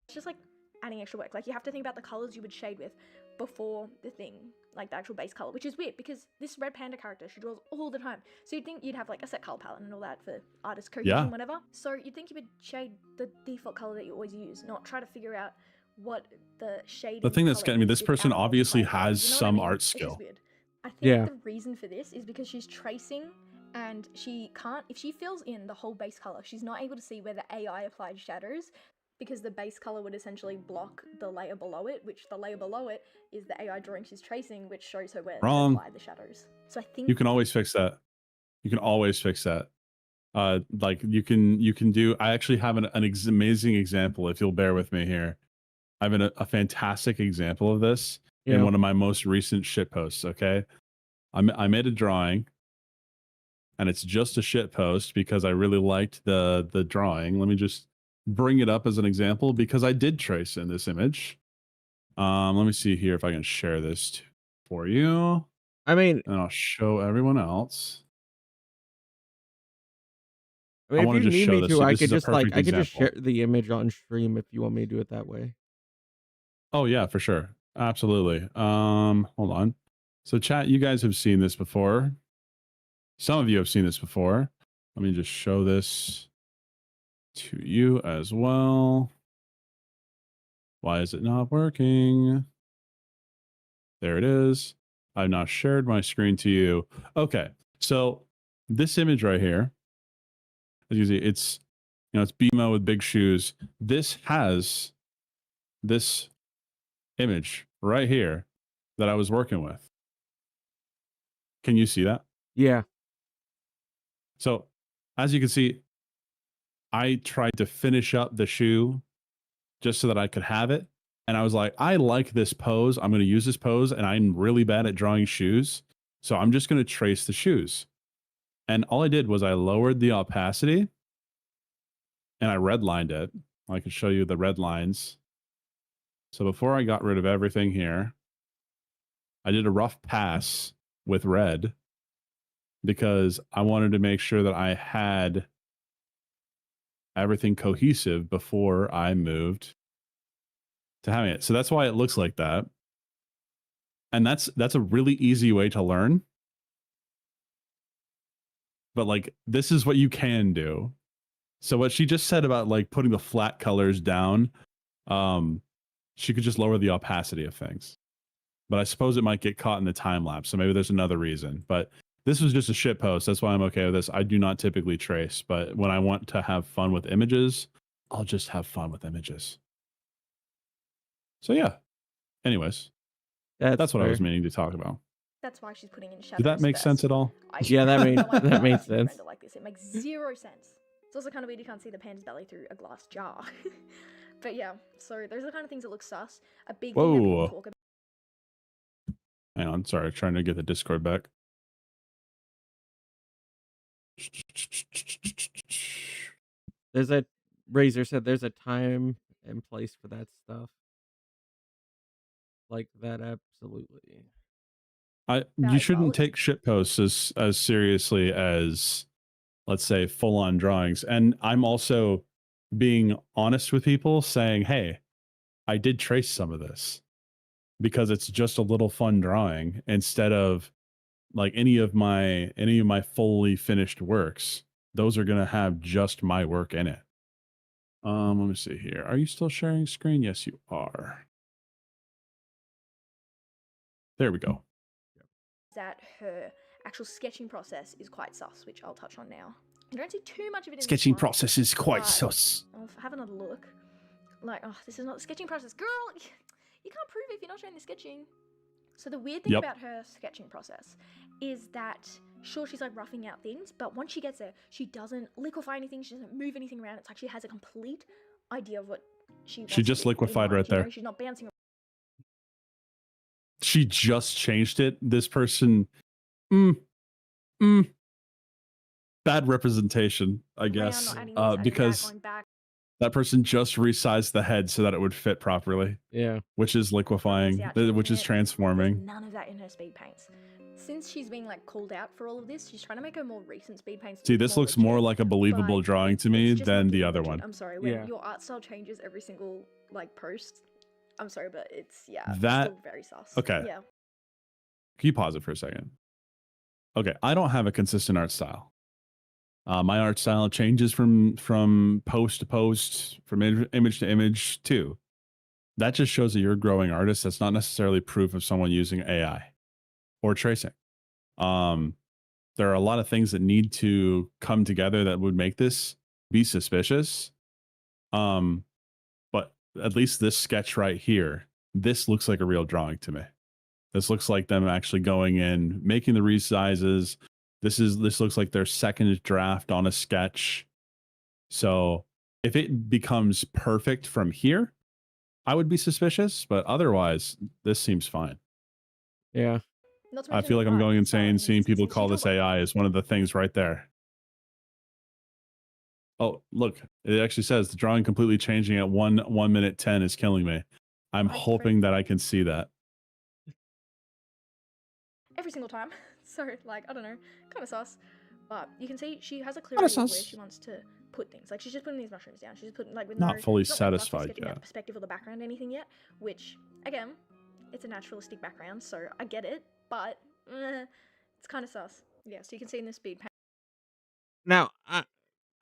It's just like adding extra work. Like, you have to think about the colors you would shade with before the thing, like the actual base color, which is weird because this red panda character, she draws all the time. So you'd think you'd have like a set color palette and all that for artist cohesion, Yeah. whatever. So you'd think you would shade the default color that you always use, not try to figure out what the shade. The thing that's getting me, this without person obviously multiplying has colors. You know what I some mean? art It's just skill. weird. I think Yeah. the reason for this is because she's tracing, and she can't, if she fills in the whole base color, she's not able to see where the AI applied shadows, because the base color would essentially block the layer below it, which the layer below it is the AI drawing she's tracing, which shows her where Wrong. to apply the shadows. So I think You can always fix that. You can always fix that. Like, you can do. I actually have an amazing example. If you'll bear with me here, I have a fantastic example of this in one of my most recent shit posts. Okay, I made a drawing, and it's just a shit post because I really liked the drawing. Let me just bring it up as an example because I did trace in this image. Let me see here if I can share this for you. I mean, And I'll show everyone else. I mean, wanna if you just need show me this to, to you. I This could is a just like perfect I could just example. share the image on stream if you want me to do it that way. Oh yeah, for sure. Absolutely. Hold on. So chat, you guys have seen this before. Some of you have seen this before. Let me just show this. to you as well. Why is it not working? There it is. I've now shared my screen to you. Okay, so this image right here, as you see, it's it's Bmo with big shoes. This has this image right here that I was working with. Can you see that? Yeah. So as you can see, I tried to finish up the shoe just so that I could have it. And I was like, I like this pose. I'm going to use this pose. And I'm really bad at drawing shoes. So I'm just going to trace the shoes. And all I did was I lowered the opacity and I redlined it. I can show you the red lines. So before I got rid of everything here, I did a rough pass with red because I wanted to make sure that I had everything cohesive before I moved to having it. So that's why it looks like that. And that's a really easy way to learn. But like, this is what you can do. So what she just said about like putting the flat colors down, she could just lower the opacity of things. But I suppose it might get caught in the time lapse. So maybe there's another reason. But this was just a shit post. That's why I'm okay with this. I do not typically trace, but when I want to have fun with images, I'll just have fun with images. So yeah. Anyways, that's what I was meaning to talk about. That's why she's putting in shadows. Did that make sense at all? Yeah, that made sense. Like this. It makes zero sense. It's also kind of weird you can't see the panda's belly through a glass jar. But yeah, so those are the kind of things that look sus. A big thing that people talk about. Hang on, sorry, trying to get the Discord back. Razor said there's a time and place for that stuff. Like that, absolutely. You shouldn't take shit posts as seriously as, let's say, full-on drawings. And I'm also being honest with people, saying, hey, I did trace some of this because it's just a little fun drawing instead of like any of my fully finished works. Those are going to have just my work in it. Let me see here. Are you still sharing screen? Yes, you are. There we go. That her actual sketching process is quite sus, which I'll touch on now. I don't see too much of it in sketching this one, process is quite sus. I'll have another look. Like, oh, this is not the sketching process. Girl, you can't prove it if you're not showing the sketching. So the weird thing about her sketching process is that, sure, she's like roughing out things, but once she gets there, she doesn't liquefy anything, she doesn't move anything around. It's like she has a complete idea of what she wants. She just liquefied right there. She's not bouncing around. She just changed it. This person, bad representation, I guess, because that person just resized the head so that it would fit properly. Yeah, which is liquefying, which is transforming. None of that in her speed paints. Since she's being like called out for all of this, she's trying to make her more recent speed paints. See, this looks more like a believable drawing to me than the other one. I'm sorry, when your art style changes every single like post. I'm sorry, but it's that still very sus. Okay. Yeah. Can you pause it for a second? Okay, I don't have a consistent art style. My art style changes from post to post, from image to image too. That just shows that you're a growing artist. That's not necessarily proof of someone using AI or tracing. There are a lot of things that need to come together that would make this be suspicious. But at least this sketch right here, this looks like a real drawing to me. This looks like them actually going in, making the resizes. This looks like their second draft on a sketch. So if it becomes perfect from here, I would be suspicious, but otherwise, this seems fine. Yeah. I feel like I'm going insane seeing people call this AI is one of the things right there. Oh, look, it actually says the drawing completely changing at 1 minute 10 is killing me. I'm hoping that I can see that. Every single time. So, like, I don't know, kind of sus. But you can see she has a clear idea of where she wants to put things. Like, she's just putting these mushrooms down. She's just putting, like, with not fully satisfied yet. The perspective or the background, anything yet. Which, again, it's a naturalistic background, so I get it. But it's kind of sus. Yeah, so you can see in the speed paint. Now,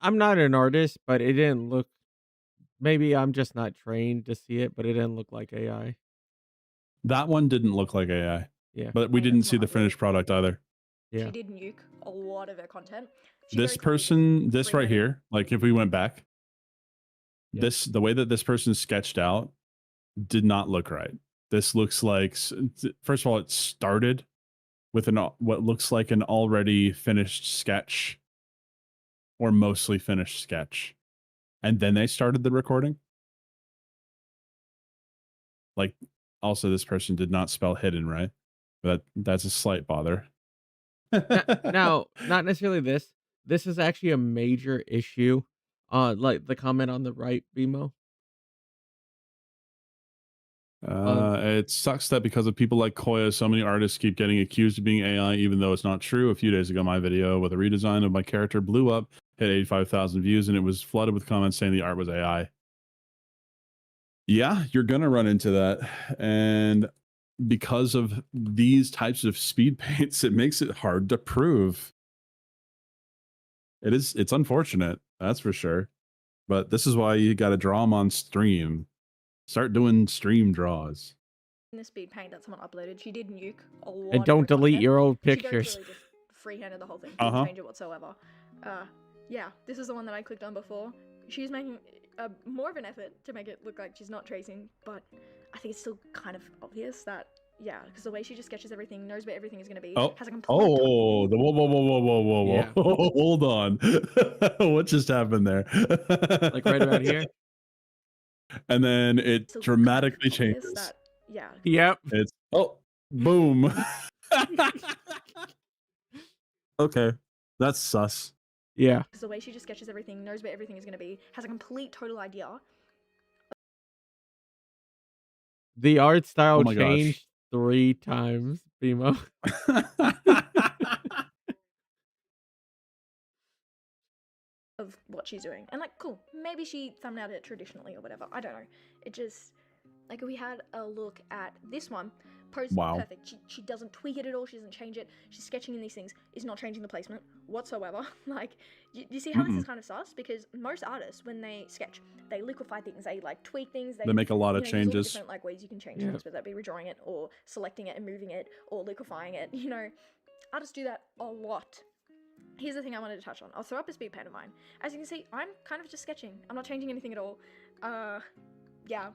I'm not an artist, but it didn't look. Maybe I'm just not trained to see it, but it didn't look like AI. That one didn't look like AI, Yeah, but we Thing didn't that's see not the finished uploaded. product either. yeah. She did nuke a lot of her content. She This very clearly just person, this right free-handed. here, like if we went back, Yeah. this the way that this person sketched out did not look right. This looks like, first of all, it started with what looks like an already finished sketch or mostly finished sketch, and then they started the recording. Like, also, this person did not spell hidden right, but that's a slight bother. Now, not necessarily this. This is actually a major issue. Like the comment on the right, Bmo. It sucks that because of people like Koya, so many artists keep getting accused of being AI, even though it's not true. A few days ago, my video with a redesign of my character blew up, hit 85,000 views, and it was flooded with comments saying the art was AI. Yeah, you're going to run into that. And because of these types of speed paints, it makes it hard to prove. It's unfortunate, that's for sure. But this is why you got to draw them on stream. Start doing stream draws. In the speed paint that someone uploaded, she did nuke a lot. And don't of her delete content. your old She very pictures. clearly just free-handed the whole thing. Didn't change it whatsoever. Yeah, this is the one that I clicked on before. She's making more of an effort to make it look like she's not tracing, but I think it's still kind of obvious that, yeah, because the way she just sketches everything, knows where everything is going to be, has a complete... whoa, Yeah. hold on. What just happened there? Like right about here. And then it still dramatically kind of obvious changes. that, yeah. Yep. It's boom. Okay, that's sus. Yeah. Because the way she just sketches everything, knows where everything is going to be, has a complete total idea. The art style Oh my gosh. changed 3 times, Bmo. Of what she's doing. And like, cool, maybe she thumbnailed it traditionally or whatever. I don't know. It just, like, we had a look at this one. Pose perfect. She doesn't tweak it at all. She doesn't change it. She's sketching in these things. Is not changing the placement whatsoever. Like, you see how this is kind of sus? Because most artists, when they sketch, they liquefy things. They like tweak things. They make a lot of use all the changes. different like ways you can change things, whether that be redrawing it or selecting it and moving it or liquefying it. You know, artists do that a lot. Here's the thing I wanted to touch on. I'll throw up a speed paint of mine. As you can see, I'm kind of just sketching. I'm not changing anything at all. Yeah.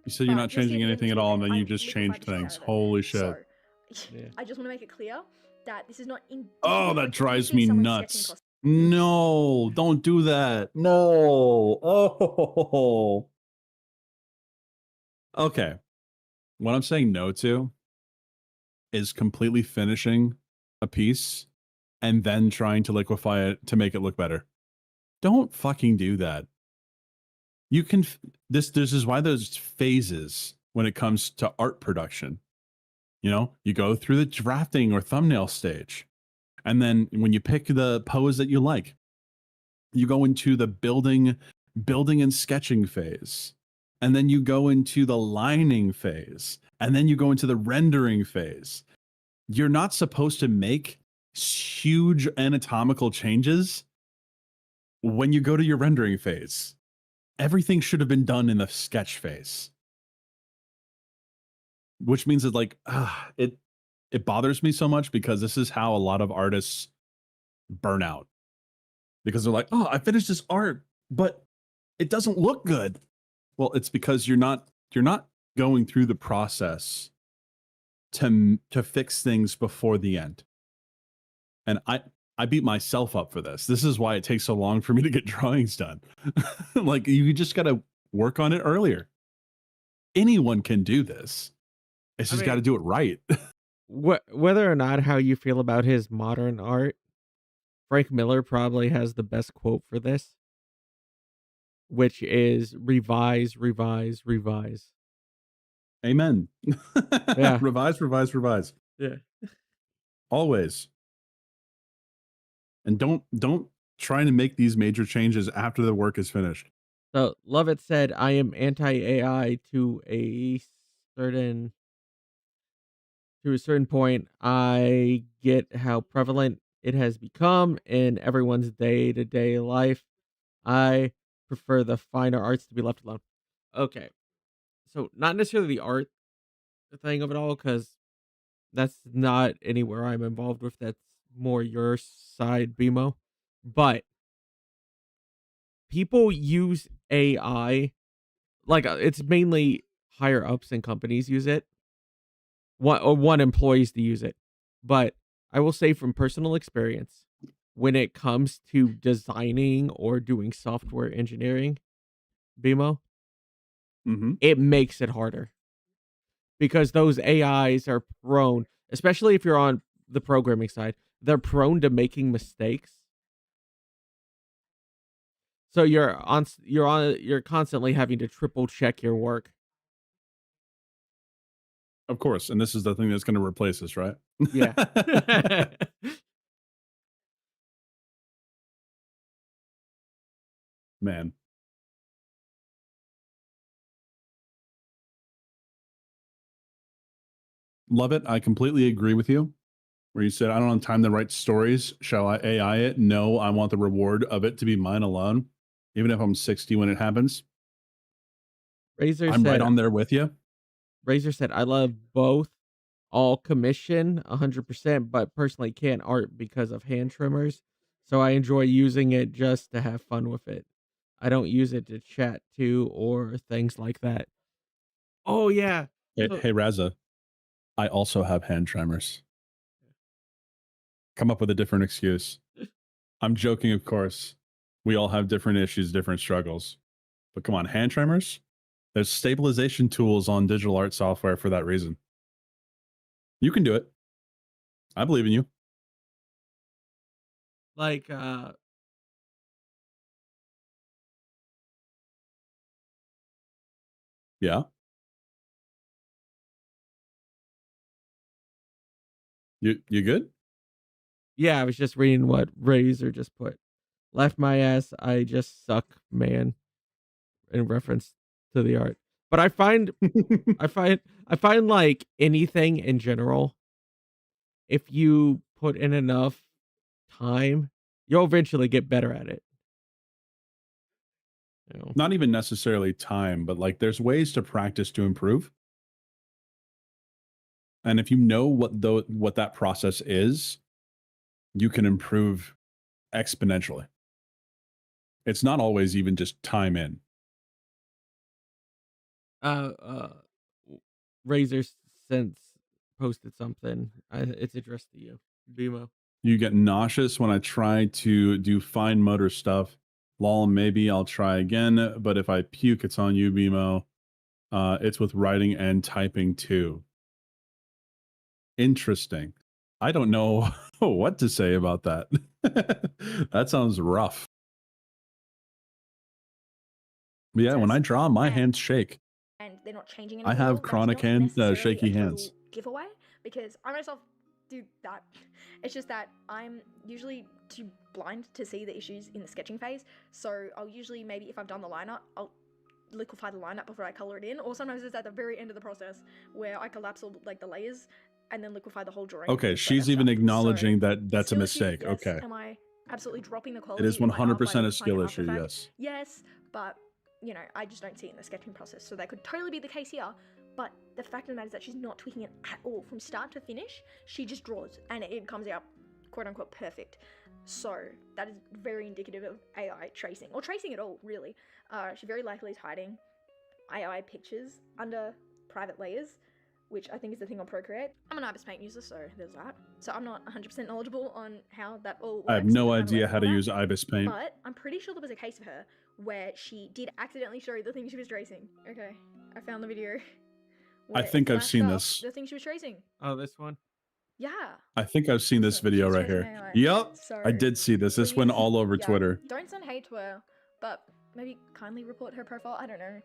You said you're not changing anything at all, and then you just changed things. Holy shit. So, I just want to make it clear that this is not in... Oh, that drives me nuts. No, don't do that. No. Oh. Okay. What I'm saying no to is completely finishing a piece and then trying to liquefy it to make it look better. Don't fucking do that. You can, this is why there's phases when it comes to art production. You know, you go through the drafting or thumbnail stage. And then when you pick the pose that you like, you go into the building and sketching phase. And then you go into the lining phase. And then you go into the rendering phase. You're not supposed to make huge anatomical changes when you go to your rendering phase. Everything should have been done in the sketch phase. Which means that, like, it bothers me so much because this is how a lot of artists burn out. Because they're like, oh, I finished this art, but it doesn't look good. Well, it's because you're not going through the process to fix things before the end. And I beat myself up for this. This is why it takes so long for me to get drawings done. Like, you just got to work on it earlier. Anyone can do this. It's just got to do it right. Whether or not how you feel about his modern art, Frank Miller probably has the best quote for this, which is revise, revise, revise. Amen. Yeah. Revise, revise, revise. Yeah. Always. And don't try to make these major changes after the work is finished. So Lovett said, I am anti-AI to a certain point. I get how prevalent it has become in everyone's day-to-day life. I prefer the finer arts to be left alone. Okay, so not necessarily the art thing of it all, because that's not anywhere I'm involved with. That's more your side, BMO. But people use AI like it's mainly higher ups in companies use it. One employees to use it. But I will say from personal experience, when it comes to designing or doing software engineering, BMO, Mm-hmm. it makes it harder because those AIs are prone, especially if you're on the programming side, they're prone to making mistakes. So you're constantly having to triple check your work. Of course, and this is the thing that's going to replace us, right? Yeah. Man. Love it. I completely agree with you. Where you said, I don't have time to write stories. Shall I AI it? No, I want the reward of it to be mine alone. Even if I'm 60 when it happens. Razor I'm right said on there with you. Razor said I love both. All commission 100%, but personally can't art because of hand trimmers. So I enjoy using it just to have fun with it. I don't use it to chat to or things like that. Oh yeah. Hey, So- hey Raza, I also have hand tremors. Come up with a different excuse. I'm joking, of course. We all have different issues, different struggles. But come on, hand tremors? There's stabilization tools on digital art software for that reason. You can do it. I believe in you. like Yeah. You good? yeah, I was just reading what Razor just put. Left my ass, I just suck, man, in reference to the art. But I find like anything in general, if you put in enough time, you'll eventually get better at it. You know? Not even necessarily time, but like there's ways to practice to improve. And if you know what that process is, you can improve exponentially. It's not always even just time in. Uh, uh, Razor since posted something. It's addressed to you, BMO. You get nauseous when I try to do fine motor stuff. Lol, maybe I'll try again, but if I puke, it's on you, BMO. It's with writing and typing too. Interesting. I don't know what to say about that. That sounds rough. But yeah, when I draw, my hands shake. And they're not changing I anything. have That's chronic not necessarily shaky a total hands. giveaway because I myself do that. It's just that I'm usually too blind to see the issues in the sketching phase. So I'll usually maybe if I've done the lineup, I'll liquefy the lineup before I color it in, or sometimes it's at the very end of the process where I collapse all like the layers and then liquefy the whole drawing. Okay, she's even acknowledging that that's a mistake. Issue, yes. Okay. Am I absolutely dropping the It quality? is in my art by 100% a liquefying skill it after issue, the fact? yes. Yes, but you know, I just don't see it in the sketching process. So that could totally be the case here. But the fact of the matter is that she's not tweaking it at all. From start to finish, she just draws and it comes out quote unquote perfect. So that is very indicative of AI tracing, or tracing at all, really. She very likely is hiding AI pictures under private layers, which I think is the thing on Procreate. I'm an Ibis Paint user, so there's that. So I'm not 100% knowledgeable on how that all works. I have no idea how to use Ibis Paint. But I'm pretty sure there was a case of her where she did accidentally show the thing she was tracing. Okay, I found the video. I think I've seen this. The thing she was tracing. Oh, this one? Yeah. I think I've seen this video right here. Yep, So I did see this. This went all over Twitter. Don't send hate to her, but maybe kindly report her profile. I don't know.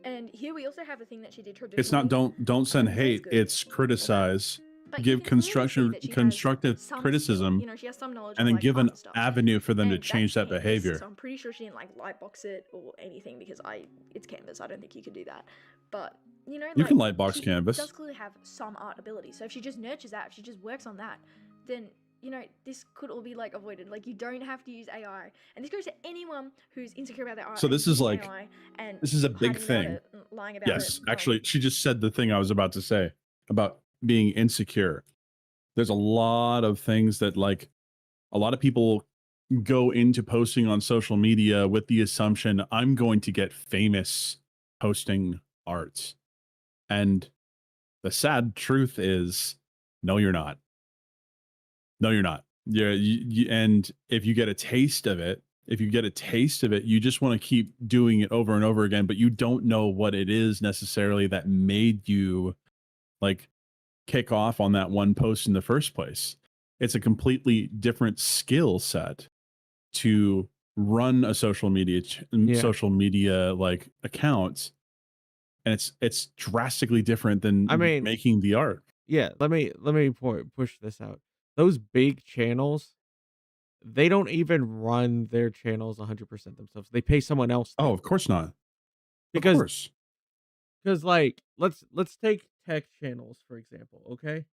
And here we also have the thing that she did traditionally. It's not don't send hate. It's criticize. Give constructive criticism, you know, she has some knowledge and then give an stuff. avenue for them to And change that that's behavior. So I'm pretty sure she didn't like lightbox it or anything because it's canvas. I don't think you could do that. But you know, You like, can lightbox she canvas. does clearly have some art ability. So if she just nurtures that, if she just works on that, then you know, this could all be like avoided. Like, you don't have to use AI, and this goes to anyone who's insecure about their art. So and this is using like AI and this is a big hiding about thing. it, lying about it. Yes, actually, she just said the thing I was about to say about being insecure. There's a lot of things that, like, a lot of people go into posting on social media with the assumption I'm going to get famous posting art. And the sad truth is, no, you're not. No, you're not. And if you get a taste of it, you just want to keep doing it over and over again, but you don't know what it is necessarily that made you like kick off on that one post in the first place. It's a completely different skill set to run a social media like account, and it's drastically different than I mean, making the art. yeah, let me push this out. Those big channels, they don't even run their channels 100% themselves. They pay someone else to Oh, do of it. course not. Of Because course. like let's take tech channels for example, okay?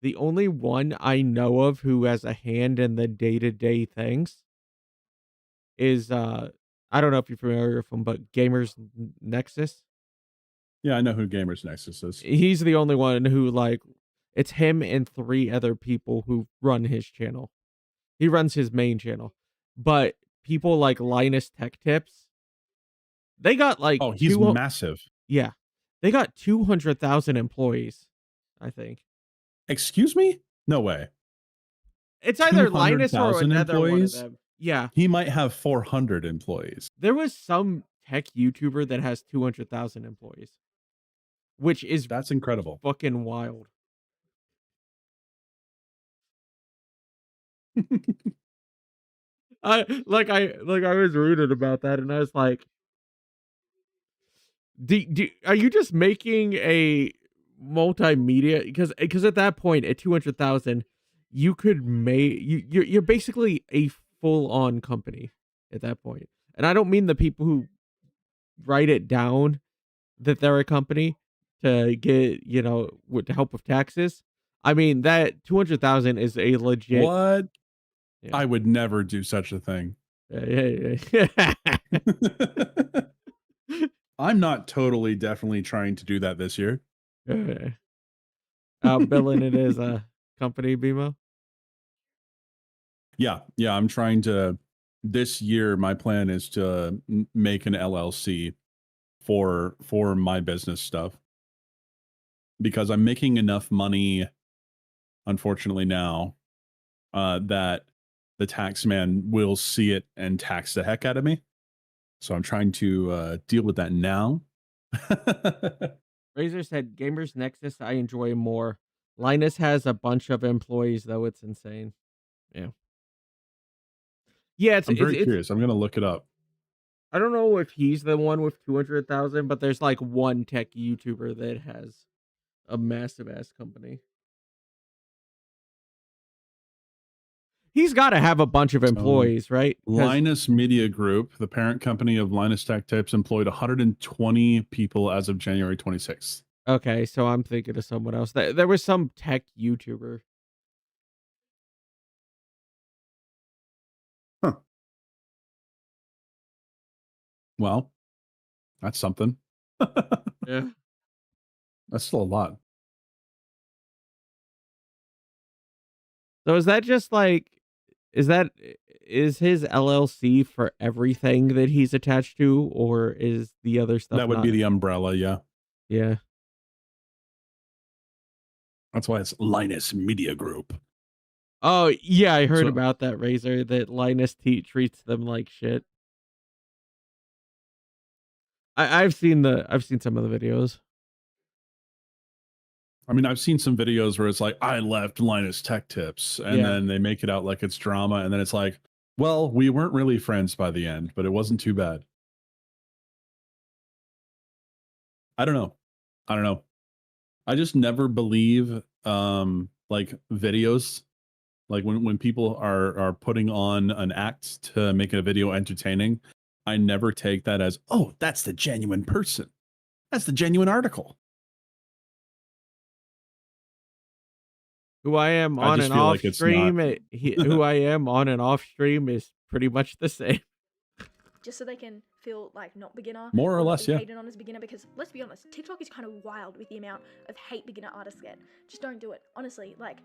The only one I know of who has a hand in the day-to-day things is I don't know if you're familiar with him, but Nexus. Yeah, I know who Gamers Nexus is. He's the only one who, like, it's him and 3 other people who run his channel. He runs his main channel. But people like Linus Tech Tips, they got like Oh, he's massive. yeah. They got 200,000 employees, I think. Excuse me? No way. It's either Linus or 200,000 another one of employees? them. Yeah. He might have 400 employees. There was some tech YouTuber that has 200,000 employees, which is That's incredible. fucking wild. I was reading about that, and I was like, are you just making a multimedia? Because at that point, at 200,000, you could make you're basically a full on company at that point. And I don't mean the people who write it down that they're a company to get, you know, with help with taxes. I mean that 200,000 is a legit. What? Yeah. I would never do such a thing. Yeah. I'm not definitely trying to do that this year. Billing it as a company, Bmo. Yeah, I'm trying to. This year, my plan is to make an LLC for my business stuff, because I'm making enough money, unfortunately now, that the tax man will see it and tax the heck out of me. So I'm trying to deal with that now. Razor said, Gamers Nexus, I enjoy more. Linus has a bunch of employees, though. It's insane. Yeah. Yeah, I'm very curious. I'm going to look it up. I don't know if he's the one with 200,000, but there's like one tech YouTuber that has a massive ass company. He's got to have a bunch of employees, right? Linus Media Group, the parent company of Linus Tech Tips, employed 120 people as of January 26th. Okay, so I'm thinking of someone else. There was some tech YouTuber. Huh. Well, that's something. Yeah. That's still a lot. So is that just like, is his LLC for everything that he's attached to, or is the other stuff? That would be the umbrella, yeah. Yeah. That's why it's Linus Media Group. Oh, yeah, I heard about that, Razor, that Linus treats them like shit. I've seen some of the videos. I mean, I've seen some videos where it's like, I left Linus Tech Tips, and then they make it out like it's drama, and then it's like, well, we weren't really friends by the end, but it wasn't too bad. I don't know. I just never believe like videos, like when people are putting on an act to make a video entertaining, I never take that as, oh, that's the genuine person. That's the genuine article. Who I am I on just and feel off like it's not. stream, who I am on and off stream is pretty much the same. Just so they can feel like not beginner More or not less, be yeah. hated on as beginner, because let's be honest, TikTok is kind of wild with the amount of hate beginner artists get. Just don't do it. Honestly, like,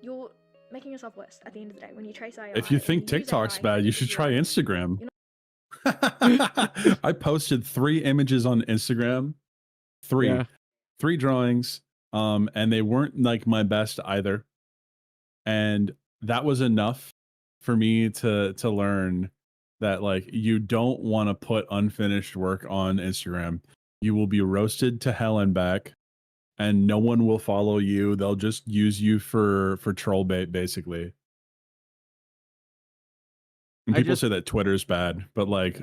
you're making yourself worse at the end of the day when you trace AI. If you and think use TikTok's AI bad, you because should try you're Instagram. you're I posted 3 images on Instagram. 3. Yeah. 3 drawings. And they weren't like my best either. And that was enough for me to learn that like you don't want to put unfinished work on Instagram. You will be roasted to hell and back, and no one will follow you. They'll just use you for troll bait, basically. And I people just say that Twitter's bad, but like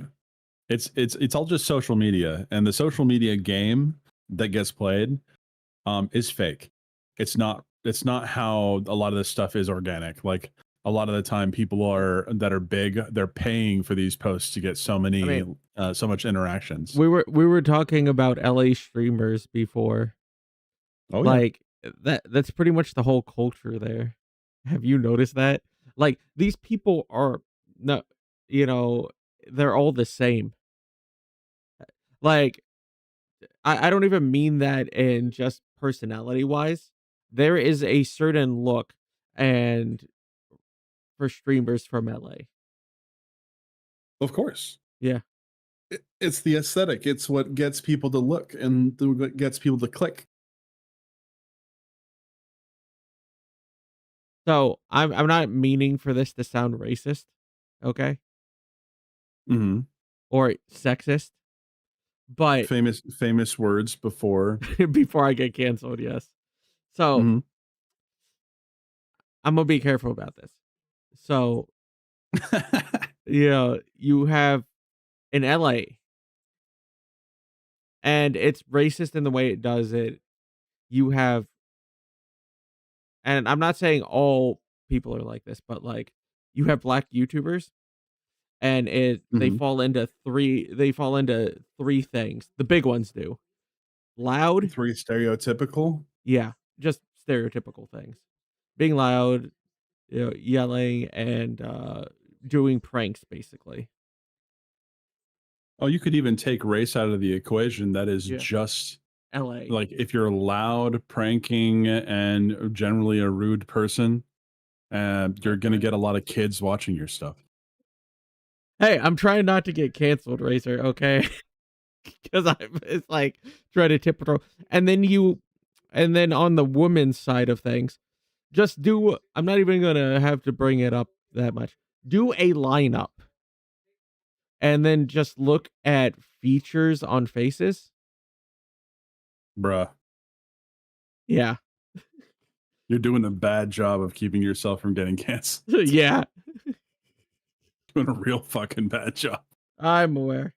it's all just social media, and the social media game that gets played is fake. It's not how a lot of this stuff is organic. Like a lot of the time people that are big, they're paying for these posts to get so many I mean, so much interactions. we were talking about LA streamers before. Oh yeah. Like that's pretty much the whole culture there. Have you noticed that? Like these people are no, you know, they're all the same. Like I don't even mean that in just personality wise. There is a certain look and for streamers from LA. Of course. Yeah. It's the aesthetic. It's what gets people to look and what gets people to click. So I'm not meaning for this to sound racist, okay? Mm-hmm. Or sexist, but Famous words before. before I get canceled, yes. So Mhm. I'm gonna be careful about this. So you have in LA, and it's racist in the way it does it. You have, and I'm not saying all people are like this, but like you have black YouTubers, and Mhm. they fall into 3 things. The big ones do. Loud, 3 stereotypical. yeah, just stereotypical things. Being loud, yelling, and doing pranks basically. Oh, you could even take race out of the equation. That is Yeah. just LA. like if you're loud, pranking, and generally a rude person, you're gonna get a lot of kids watching your stuff. Hey, I'm trying not to get canceled, Razor, okay? Because it's like trying to tip it. And then on the woman's side of things, just do. I'm not even gonna have to bring it up that much. Do a lineup, and then just look at features on faces. Bruh, Yeah, you're doing a bad job of keeping yourself from getting canceled. yeah, Doing a real fucking bad job. I'm aware.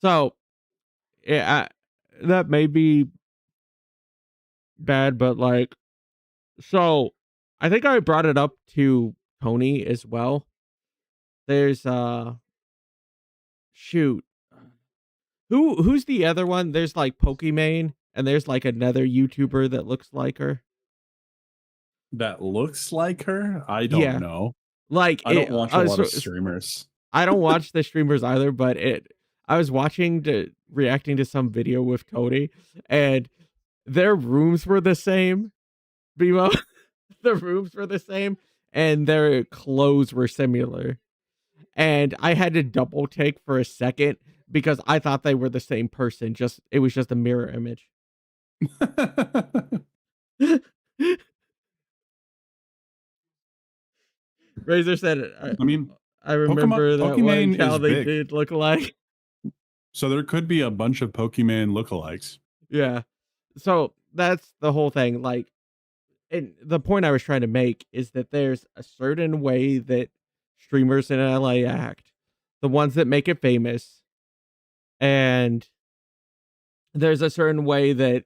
So, yeah, that may be bad, but like, so I think I brought it up to Tony as well. There's shoot. Who's the other one? There's like Pokimane, and there's like another YouTuber that looks like her. That looks like her? I don't Yeah. know. Like I don't watch a lot of streamers. I don't watch the streamers either, but I was reacting to some video with Cody, and their rooms were the same. Bmo, the rooms were the same, and their clothes were similar. And I had to double take for a second because I thought they were the same person. It was just a mirror image. Razor said, I mean, I remember that Pokimane how is they big. did look alike. So there could be a bunch of Pokimane lookalikes. Yeah. So that's the whole thing. Like, and the point I was trying to make is that there's a certain way that streamers in LA act, the ones that make it famous, and there's a certain way that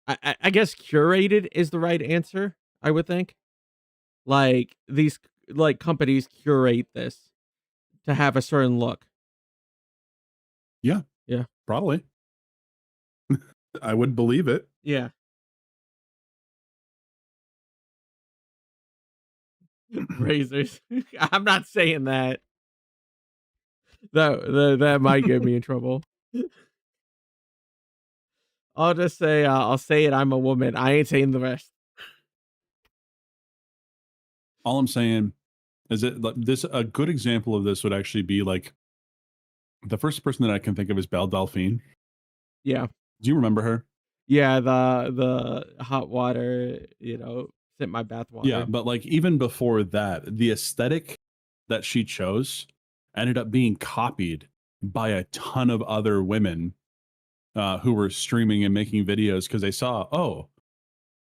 I guess curated is the right answer, I would think. Like these companies curate this to have a certain look. Yeah. Yeah. Probably. I would believe it. Yeah. Razors. I'm not saying that. That might get me in trouble. I'll just say, I'll say it. I'm a woman. I ain't saying the rest. All I'm saying is that this a good example of this would actually be like the first person that I can think of is Belle Delphine. Yeah. Do you remember her? Yeah, the hot water, sip my bath Yeah, water. but like even before that, the aesthetic that she chose ended up being copied by a ton of other women who were streaming and making videos because they saw, oh,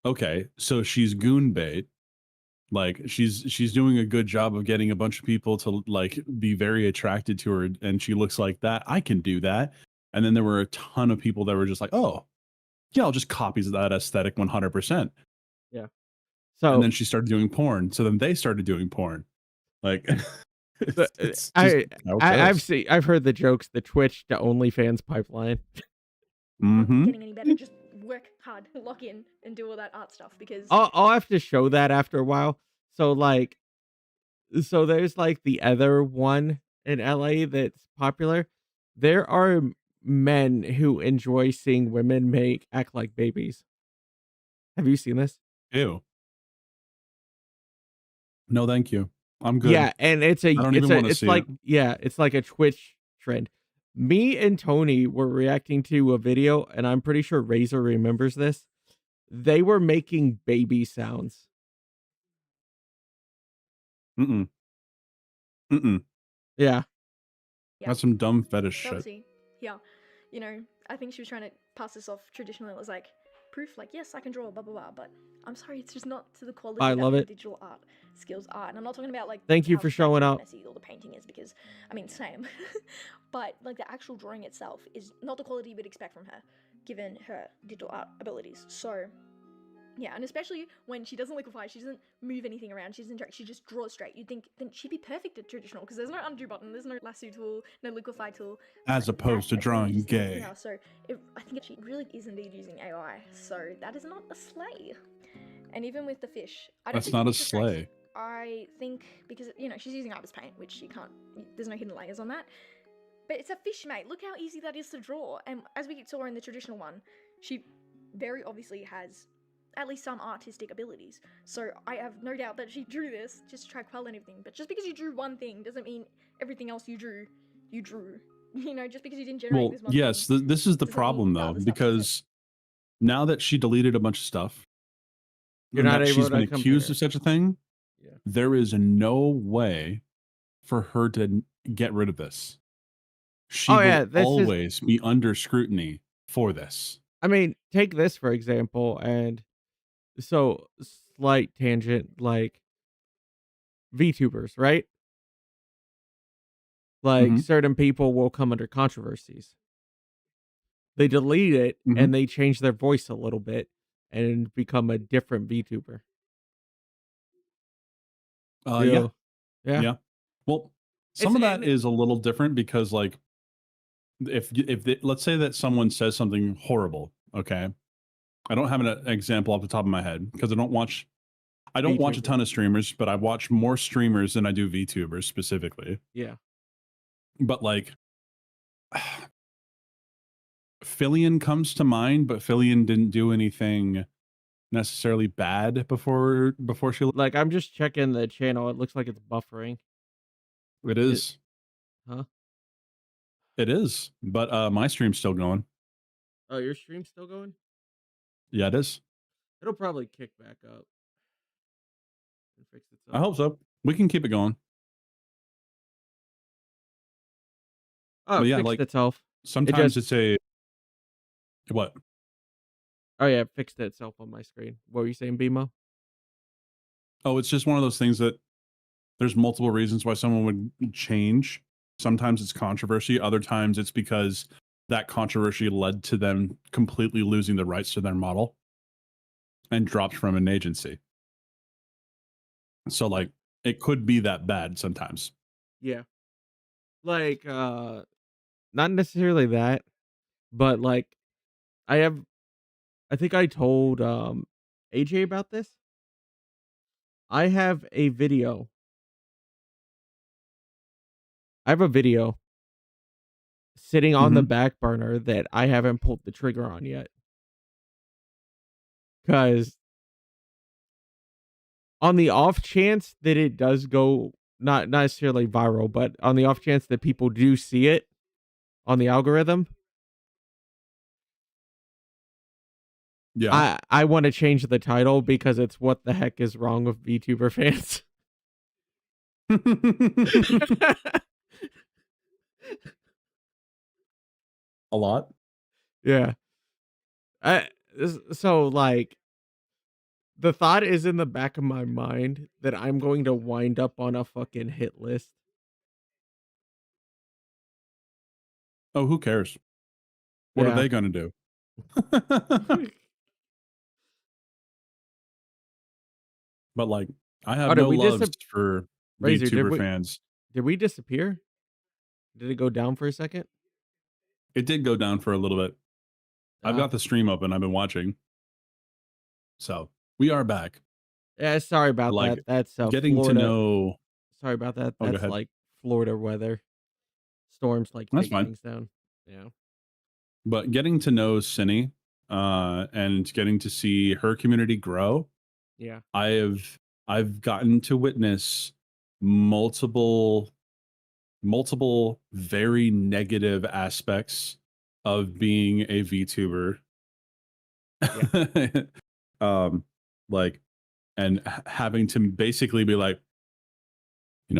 okay, so she's goon bait. Like she's doing a good job of getting a bunch of people to like be very attracted to her, and she looks like that. I can do that. And then there were a ton of people that were just like, oh, yeah, I'll just copy that aesthetic 100%. Yeah. And So then she started doing porn. So then they started doing porn. Like the, it's just how it goes. I've heard the jokes, the Twitch to OnlyFans pipeline. Mm-hmm. Getting any better, just work hard, lock in, and do all that art stuff because I'll have to show that after a while. So there's like the other one in LA that's popular. There are men who enjoy seeing women act like babies. Have you seen this? Ew. No, thank you. I'm good. Yeah, and I don't even want to see it. it's like a Twitch trend. Me and Tony were reacting to a video, and I'm pretty sure Razor remembers this. They were making baby sounds. Mm-mm. Mm-mm. Yeah. yeah. That's some dumb fetish So shit. obviously, yeah, I think she was trying to pass this off traditionally. It was like proof, like yes, I can draw, blah blah blah. But I'm sorry, it's just not to the quality I that love her it. digital art skills are. And I'm not talking about like Thank you how for showing scratchy and up. messy all the painting is, because I mean same, but like the actual drawing itself is not the quality you would expect from her, given her digital art abilities. So. Yeah, and especially when she doesn't liquefy, she doesn't move anything around, she doesn't interact, she just draws straight. You'd think then she'd be perfect at traditional, because there's no undo button, there's no lasso tool, no liquefy tool. As opposed to drawing gay. Yeah, so I think she really is indeed using AI, so that is not a slay. And even with the fish, I don't That's think not a it's straight. slay. I think because she's using Ibis paint, which you can't. There's no hidden layers on that. But it's a fish, mate. Look how easy that is to draw. And as we saw in the traditional one, she very obviously has at least some artistic abilities. So I have no doubt that she drew this just to try quell anything. But just because you drew one thing doesn't mean everything else you drew. Just because you didn't generate this one yes, thing. this is the doesn't problem mean the though, other stuff because now that she deleted a bunch of stuff, You're and not that able she's to been accused compare. of such a thing, Yeah. there is no way for her to get rid of this. She will always be under scrutiny for this. I mean, take this for example, and so slight tangent, like VTubers, right? Like certain people will come under controversies. They delete it and they change their voice a little bit and become a different VTuber. Yeah. Well, some of that is a little different because, like, let's say that someone says something horrible. Okay, I don't have an example off the top of my head because I don't watch a ton of streamers, but I watch more streamers than I do VTubers specifically. Yeah. But like, Fillion comes to mind, but Fillion didn't do anything necessarily bad before she. Like, I'm just checking the channel. It looks like it's buffering. It is. Huh? It is. But my stream's still going. Oh, your stream's still going? Yeah, it is. It'll probably kick back up and fix itself. I hope so. We can keep it going. Oh, but it yeah, fixed like itself. sometimes it's a what? Oh yeah, it fixed itself on my screen. What were you saying, Bmo? Oh, it's just one of those things that there's multiple reasons why someone would change. Sometimes it's controversy. Other times it's because that controversy led to them completely losing the rights to their model and dropped from an agency. So like it could be that bad sometimes. Yeah. Like not necessarily that, but like I have I think I told AJ about this. I have a video. I have a video sitting on the Mhm. back burner that I haven't pulled the trigger on yet. Cuz on the off chance that it does go not necessarily viral, but on the off chance that people do see it on the algorithm, Yeah. I want to change the title because it's what the heck is wrong with VTuber fans. A lot? Yeah. I so like the thought is in the back of my mind that I'm going to wind up on a fucking hit list. Oh, who cares? What are Yeah. they gonna do? But, like, I have Oh, did no we loves for Razor, VTuber fans. did we disappear? Did it go down for a second? It did go down for a little bit. I've Uh, got the stream open, I've been watching. So, we are back. yeah, sorry about Like, that. That's getting to Florida. know Sorry about that. Oh, go That's ahead. like Florida weather. Storms like That's take fine. things down. Yeah. But getting to know Cindy, and getting to see her community grow, Yeah. I've gotten to witness multiple very negative aspects of being a VTuber. Yeah. um, like, and having to basically be like,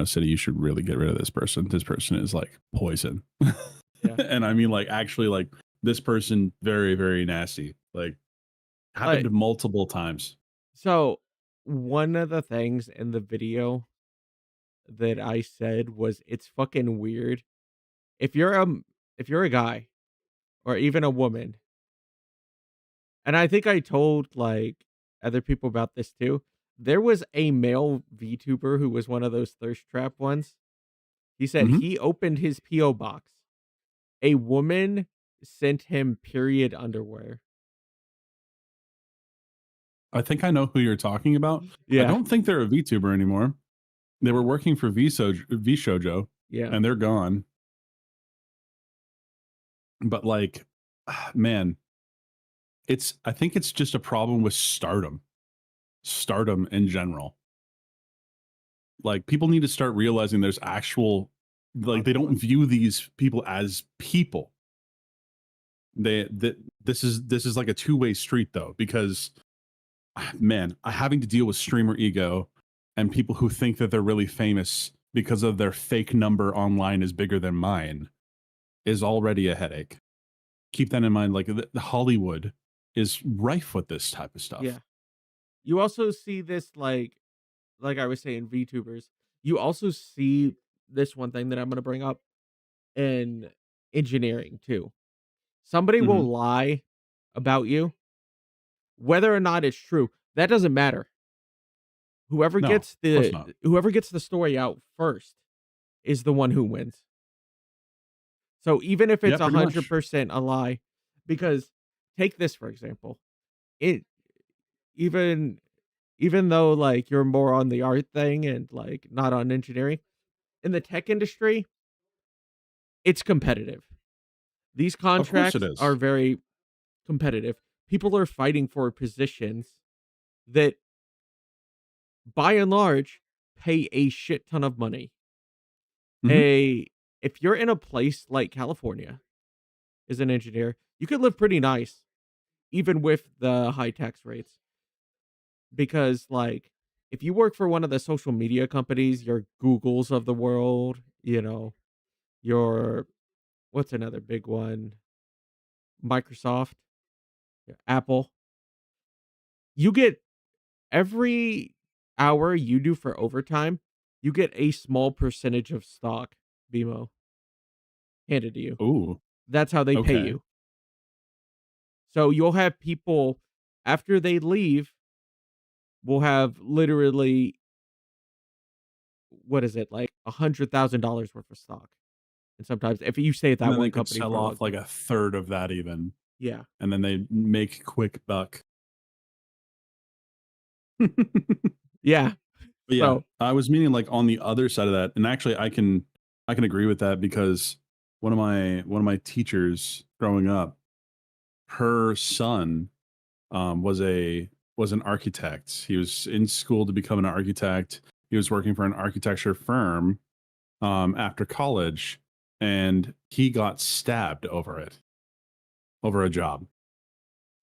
City, you should really get rid of this person. This person is like poison. Yeah. And I mean, like, actually, like, this person, very, very nasty. Like, happened Like, multiple times. so one of the things in the video that I said was it's fucking weird. If you're if you're a guy or even a woman, and I think I told like other people about this too. There was a male VTuber who was one of those thirst trap ones. He said Mhm. he opened his PO box. A woman sent him period underwear. I think I know who you're talking about. I Yeah. don't think they're a VTuber anymore. They were working for VShojo, Yeah. and they're gone. But, like, man, I think it's just a problem with stardom in general. Like, people need to start realizing there's actual, like, they don't view these people as people. This is like a two-way street though, because man, having to deal with streamer ego and people who think that they're really famous because of their fake number online is bigger than mine is already a headache. Keep that in mind. Like, the Hollywood is rife with this type of stuff. Yeah. You also see this like I was saying, VTubers. You also see this one thing that I'm gonna bring up in engineering too. Somebody will Mhm. lie about you, whether or not it's true. That doesn't matter. No, of course not. Whoever gets the story out first is the one who wins. So even if Yeah, it's pretty much. 100% a lie, because take this for example, it even even though like you're more on the art thing and like not on engineering, in the tech industry, it's competitive. These Of course it contracts are is. very competitive. People are fighting for positions that by and large pay a shit ton of money. Mhm. A If you're in a place like California as an engineer, you could live pretty nice even with the high tax rates. Because like if you work for one of the social media companies, your Googles of the world, your what's another big one? Microsoft, Apple. You get every hour you do for overtime, you get a small percentage of stock, BMO, handed to you. Ooh, That's how they pay okay. you. So you'll have people after they leave will have literally what is it like $100,000 worth of stock, and sometimes if you stay at And that then they one could company sell for a long off like time, a third of that even. Yeah. and then they make quick buck. Yeah. But yeah, So I was meaning like on the other side of that, and actually I can agree with that because one of my teachers growing up, her son was an architect. He was in school to become an architect. He was working for an architecture firm after college, and he got stabbed over it, over a job.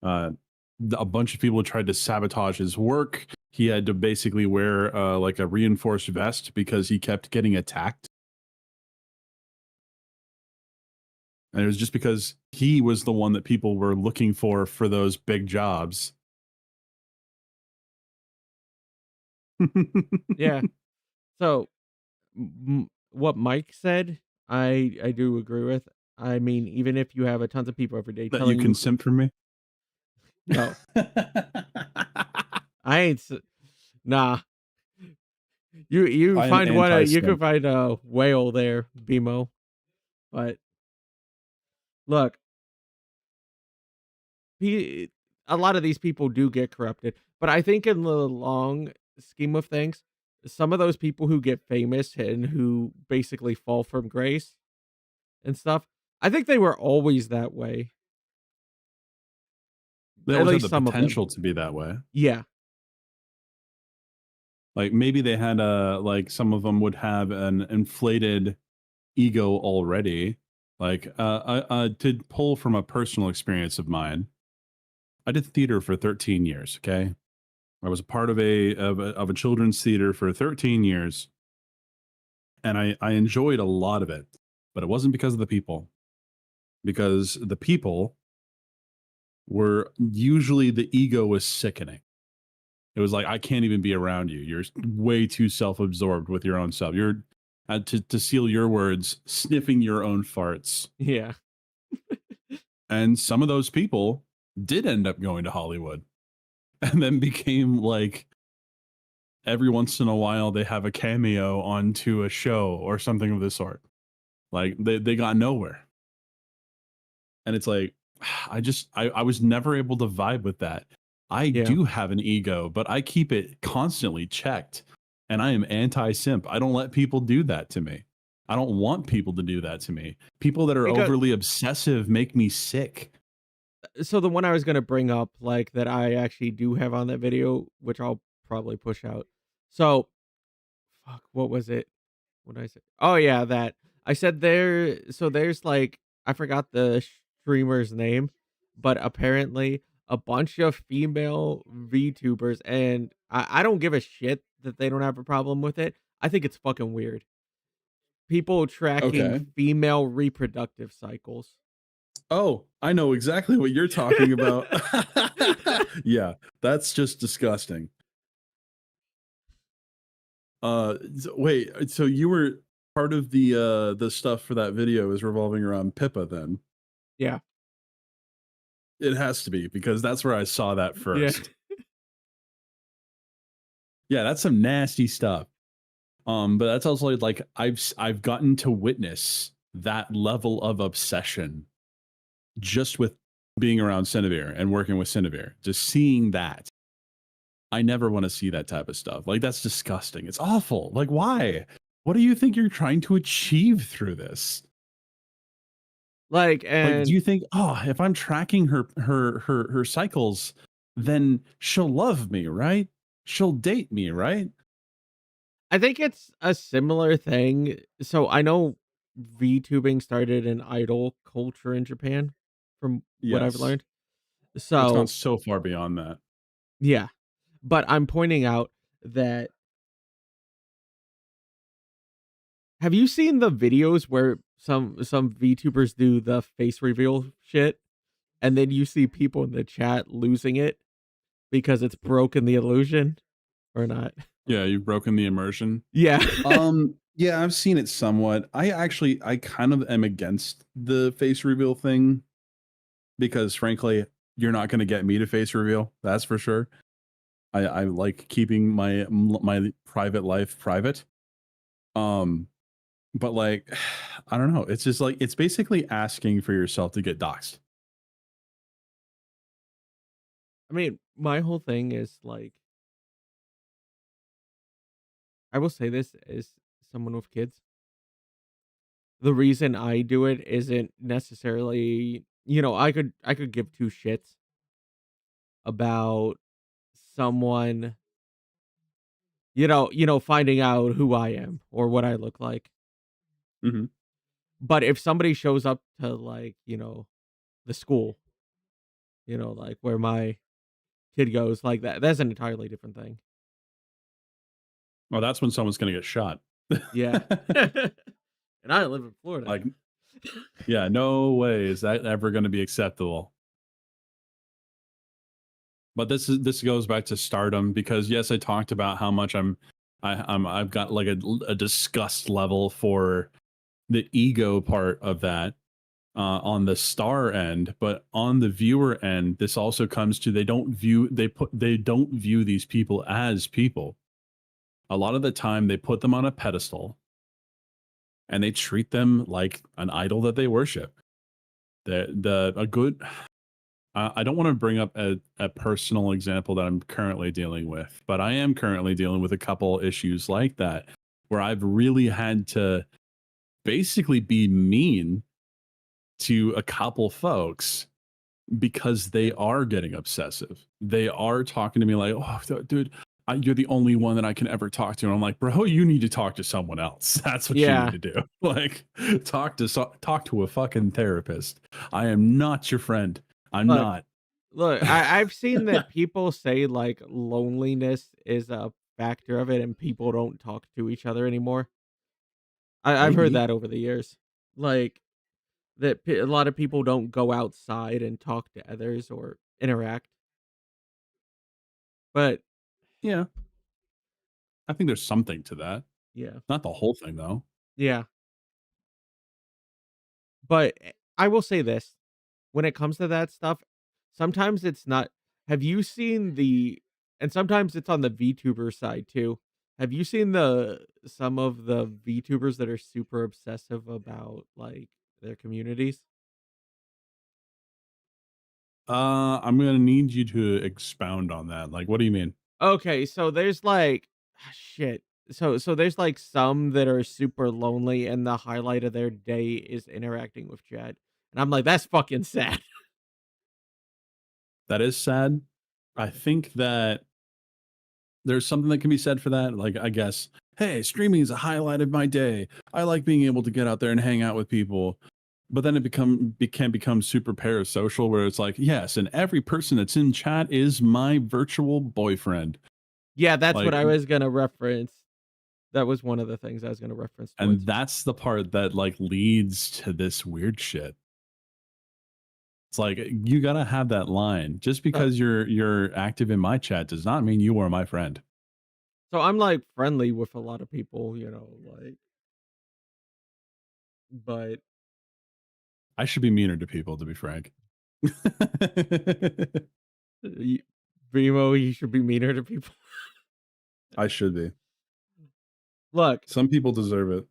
Uh, a bunch of people tried to sabotage his work. He had to basically wear like a reinforced vest because he kept getting attacked. And it was just because he was the one that people were looking for those big jobs. yeah. So what Mike said, I do agree with. I mean, even if you have a tons of people every day That you telling can you, simp for me. no, I ain't. Nah, you I am find one. anti You could simp. find a whale there, Bmo. But look, he, a lot of these people do get corrupted. But I think in the long scheme of things, some of those people who get famous and who basically fall from grace and stuff, I think they were always that way. They At always have least the some of them. potential to be that way. Yeah. Like maybe they had a like some of them would have an inflated ego already. Like to pull from a personal experience of mine, I did theater for 13 years. Okay, I was a part of a children's theater for 13 years, and I enjoyed a lot of it, but it wasn't because of the people. Because the people were usually the ego was sickening. It was like I can't even be around you. You're way too self-absorbed with your own self. You're to seal your words, sniffing your own farts. Yeah. And some of those people did end up going to Hollywood and then became like every once in a while they have a cameo onto a show or something of this sort. Like they got nowhere. And it's like I was never able to vibe with that. I Yeah. do have an ego, but I keep it constantly checked. And I am anti-simp. I don't let people do that to me. I don't want people to do that to me. People that are Because overly obsessive make me sick. so the one I was gonna bring up, like that I actually do have on that video, which I'll probably push out. So fuck, what was it? What did I say? Oh yeah, that. I said there's like I forgot the streamer's name, but apparently a bunch of female VTubers, and I don't give a shit that they don't have a problem with it. I think it's fucking weird. People tracking Okay. female reproductive cycles. Oh, I know exactly what you're talking about. Yeah, that's just disgusting. Wait, so you were part of the stuff for that video is revolving around Pippa then? Yeah. It has to be because that's where I saw that Yeah. first. Yeah, that's some nasty stuff. But that's also like I've gotten to witness that level of obsession just with being around Cinevere and working with Cinevere. Just seeing that. I never want to see that type of stuff. Like that's disgusting. It's awful. Like why? What do you think you're trying to achieve through this? Like, Like, do and you think, oh, if I'm tracking her cycles, then she'll love me, right? She'll date me, right? I think it's a similar thing. So I know VTubing started an idol culture in Japan, from what I've Yes. learned. It's gone So so far beyond that. yeah, but I'm pointing out that have you seen the videos where some VTubers do the face reveal shit, and then you see people in the chat losing it because it's broken the illusion or not? Yeah, you've broken the immersion. Yeah. Yeah, I've seen it somewhat. I kind of am against the face reveal thing because frankly, you're not going to get me to face reveal. That's for sure. I like keeping my private life private. Um, but like, I don't know. It's just like it's basically asking for yourself to get doxxed. I mean, my whole thing is like, I will say this as someone with kids. The reason I do it isn't necessarily, I could give two shits about someone, finding out who I am or what I look like. Mhm. But if somebody shows up to like, the school, like where my kid goes, like that's an entirely different thing. Well, that's when someone's gonna get shot. Yeah. And I live in Florida. Like, yeah, no way is that ever gonna be acceptable. But this goes back to stardom because yes, I talked about how much I've got like a disgust level for the ego part of that on the star end, but on the viewer end, this also comes to they don't view these people as people. A lot of the time, they put them on a pedestal and they treat them like an idol that they worship. The a good I don't want to bring up a personal example that I'm currently dealing with, but I am currently dealing with a couple issues like that where I've really had to basically be mean to a couple folks because they are getting obsessive. They are talking to me like, "Oh, dude, you're the only one that I can ever talk to." And I'm like, "Bro, you need to talk to someone else. That's what you need Yeah. to do. Like, talk to a fucking therapist. I am not your friend. I'm Look, not." I've seen that people say like loneliness is a factor of it and people don't talk to each other anymore. I've heard Maybe. that over the years. Like that a lot of people don't go outside and talk to others or interact. But Yeah, I think there's something to that. yeah. Not the whole thing though. Yeah. But I will say this, when it comes to that stuff, sometimes it's not. Have you seen the and sometimes it's on the VTuber side too. Have you seen the some of the VTubers that are super obsessive about like their communities? I'm gonna need you to expound on that. Like, what do you mean? Okay, so there's like shit. So there's like some that are super lonely and the highlight of their day is interacting with chat. And I'm like, that's fucking sad. That is sad. I think that there's something that can be said for that. Like, I guess, hey, streaming is a highlight of my day. I like being able to get out there and hang out with people. But then can become super parasocial, where it's like, yes, and every person that's in chat is my virtual boyfriend. Yeah, that's what Like, I was gonna reference. That was one of the things I was gonna reference and towards. that's the part that like leads to this weird shit. It's like you gotta have that line. Just So because you're active in my chat does not mean you are my friend. so I'm, like, friendly with a lot of people, like but I should be meaner to people, to be frank. y Bmo, you should be meaner to people. I should be. Look, Some people deserve it.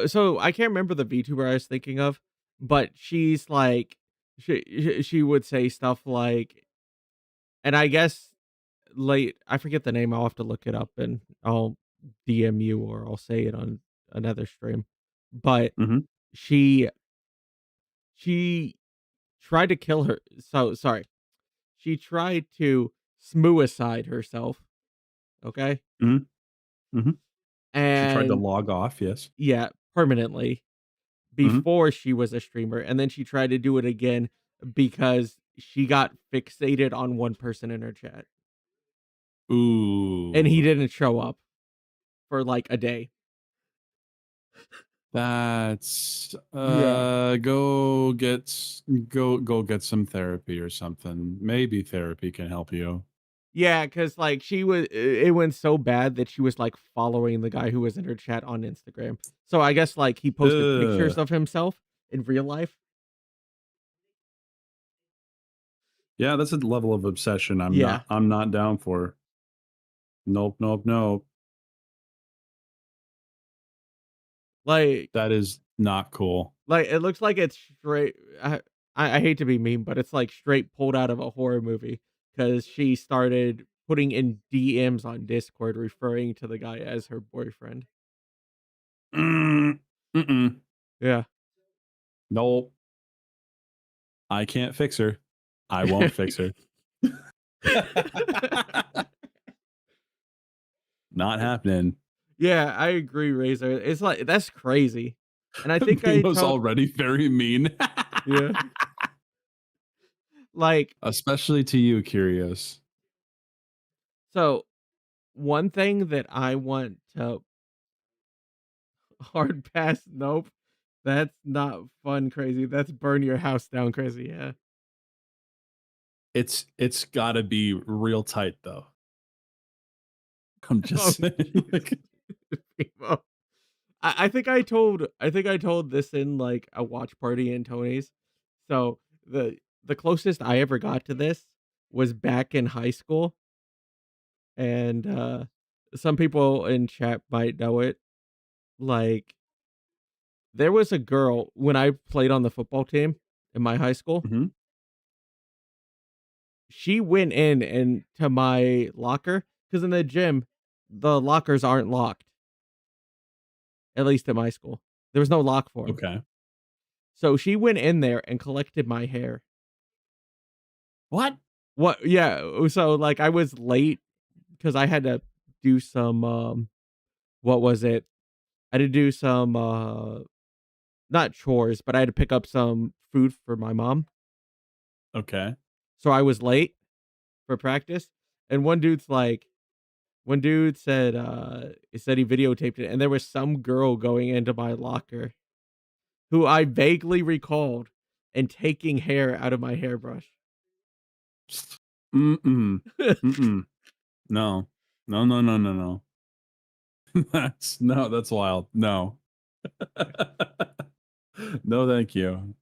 so I can't remember the VTuber I was thinking of, but she's like she would say stuff like and I guess late I forget the name, I'll have to look it up and I'll DM you or I'll say it on another stream, but Mhm. she she tried to kill her so sorry. She tried to smooicide herself, okay? Mhm. Mhm. She tried to And log off, yes. yeah, permanently Mhm. before she was a streamer, and then she tried to do it again because she got fixated on one person in her chat, and he Ooh. didn't show up for, like, a day. That's Yeah. go get some therapy or something. Maybe therapy can help you. Yeah, because like, it went so bad that she was, like, following the guy who was in her chat on Instagram. So I guess, like, he posted pictures Ugh. of himself in real life. Yeah, that's a level of obsession Yeah. I'm not down for. Nope, nope, nope. Like That is not cool. it looks like it's straight I hate to be mean, but it's, like, straight pulled out of a horror movie. because she started putting in DMs on Discord referring to the guy as her boyfriend. Mm-mm. Yeah. Nope. I can't fix her. I won't fix her. Not happening. Yeah, I agree, Razor. It's like that's crazy. And I think I Bmo's told already very mean. yeah. Like Especially to you, Curious. so one thing that I want to hard pass, nope. That's not fun crazy. That's burn your house down crazy, yeah. It's gotta be real tight though. I'm just saying. Like, Bmo. I think I told this in like a watch party in Tony's. So the closest I ever got to this was back in high school. And some people in chat might know it. Like there was a girl when I played on the football team in my high school. mhm. She went in and to my locker because in the gym, the lockers aren't locked. At least at my school, there was no lock for them. Okay. So she went in there and collected my hair. What? What? Yeah. So like I was late because I had to do some. What was it? I had to do some not chores, but I had to pick up some food for my mom. Okay. So I was late for practice, and one dude said he said he videotaped it, and there was some girl going into my locker who I vaguely recalled and taking hair out of my hairbrush. Mm-mm. Mm-mm. No. No, no, no, no, no. That's wild. No. No, thank you.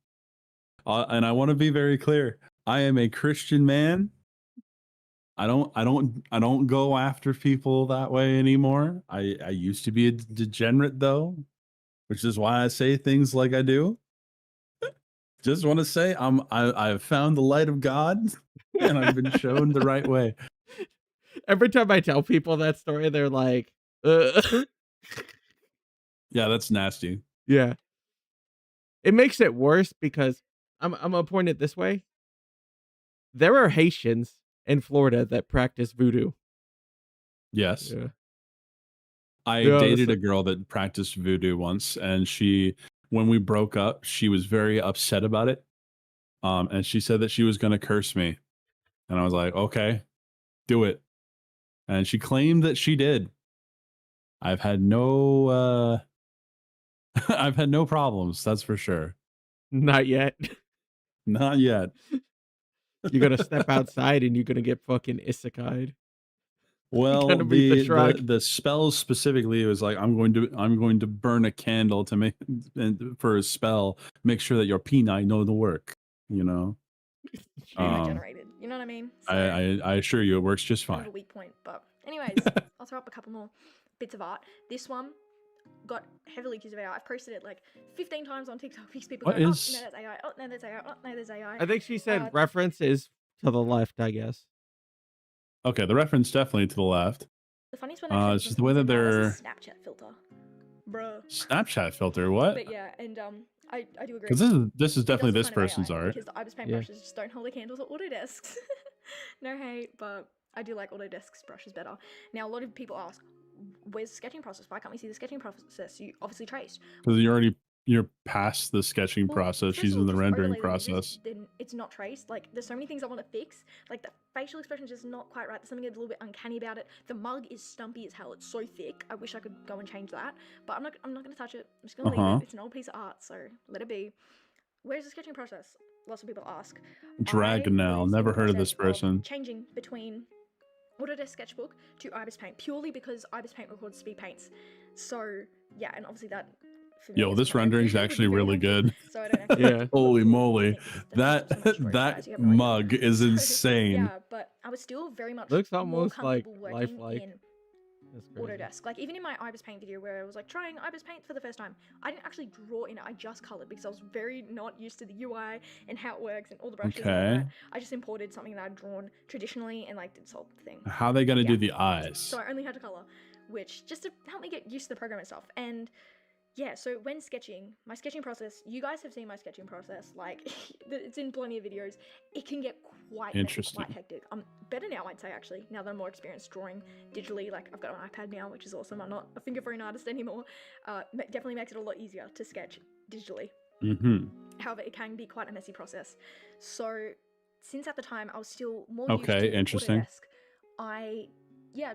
And I want to be very clear. I am a Christian man. I don't go after people that way anymore. I used to be a degenerate though, which is why I say things like I do. Just want to say I've found the light of God and I've been shown the right way. Every time I tell people that story, they're like, Yeah, that's nasty. yeah. It makes it worse because I'm gonna point it this way. There are Haitians in Florida that practice voodoo. Yes. Yeah. I Yeah, dated a girl that practiced voodoo once, and when we broke up, she was very upset about it. And she said that she was going to curse me. And I was like, okay, do it. And she claimed that she did. I've had no I've had no problems, that's for sure. Not yet. Not yet. You're gonna step outside and you're gonna get fucking isekai'd. Well, Gonna beat the truck. the spell specifically was like I'm going to burn a candle to make for a spell, make sure that your penai know the work, you know. Generated. You know what I mean? So, I assure you it works just kind of fine. a weak point, but anyways, I'll throw up a couple more bits of art. This one got heavily accused of AI. I've posted it like 15 times on TikTok because people What go, is- oh, no, that's AI. Oh, no, that's AI. Oh, no, that's AI. I think she said reference is to the left, I guess. Okay, the reference definitely to the left. The funniest one It's just the way that they're Snapchat filter. Bruh. Snapchat filter. What? But yeah, and I do agree. Because this is It definitely does this kind of person's AI, art. Because the Ibis paint Yeah. brushes just don't hold the candles or Autodesks. No hate, but I do like Autodesk's brushes better. Now, a lot of people ask, where's the sketching process? Why can't we see the sketching process? You obviously traced. Because you're past the sketching process. first She's of all, in the just rendering overlay the images, process. then it's not traced. Like, there's so many things I want to fix. Like, the facial expression is just not quite right. There's something a little bit uncanny about it. The mug is stumpy as hell. It's so thick. I wish I could go and change that, but I'm not going to touch it. I'm just going to leave it. It's an old piece of art, so let it be. Where's the sketching process? Lots of people ask. Dragonel. was in Never the heard of this process person. Changing between Autodesk Sketchbook to Ibis Paint purely because Ibis Paint records speed paints. So yeah, and obviously that. For me Yo, is this fine. rendering's Would be actually very really helpful. good. So I don't actually Yeah. Holy moly. think there's so much storage, guys, you That have no idea. mug is So, insane. yeah, but I was still very much Looks more almost like comfortable working lifelike. in That's crazy. Autodesk. Like even in my Ibis Paint video where I was like trying Ibis Paint for the first time, I didn't actually draw in it. I just colored because I was very not used to the UI and how it works and all the brushes and all Okay. that. I just imported something that I'd drawn traditionally and like did this whole thing. How are they gonna Yeah. do the eyes? So I only had to color, which just to help me get used to the program and stuff. And yeah, so when sketching, my sketching process, you guys have seen my sketching process, like it's in plenty of videos. It can get quite messy, Interesting. quite hectic. Better now, I'd say, actually, now that I'm more experienced drawing digitally. Like I've got an iPad now, which is awesome. I'm not a finger phone artist anymore. Definitely makes it a lot easier to sketch digitally. Mm-hmm. However, it can be quite a messy process. So since at the time I was still more used Okay, to interesting. Autodesk, I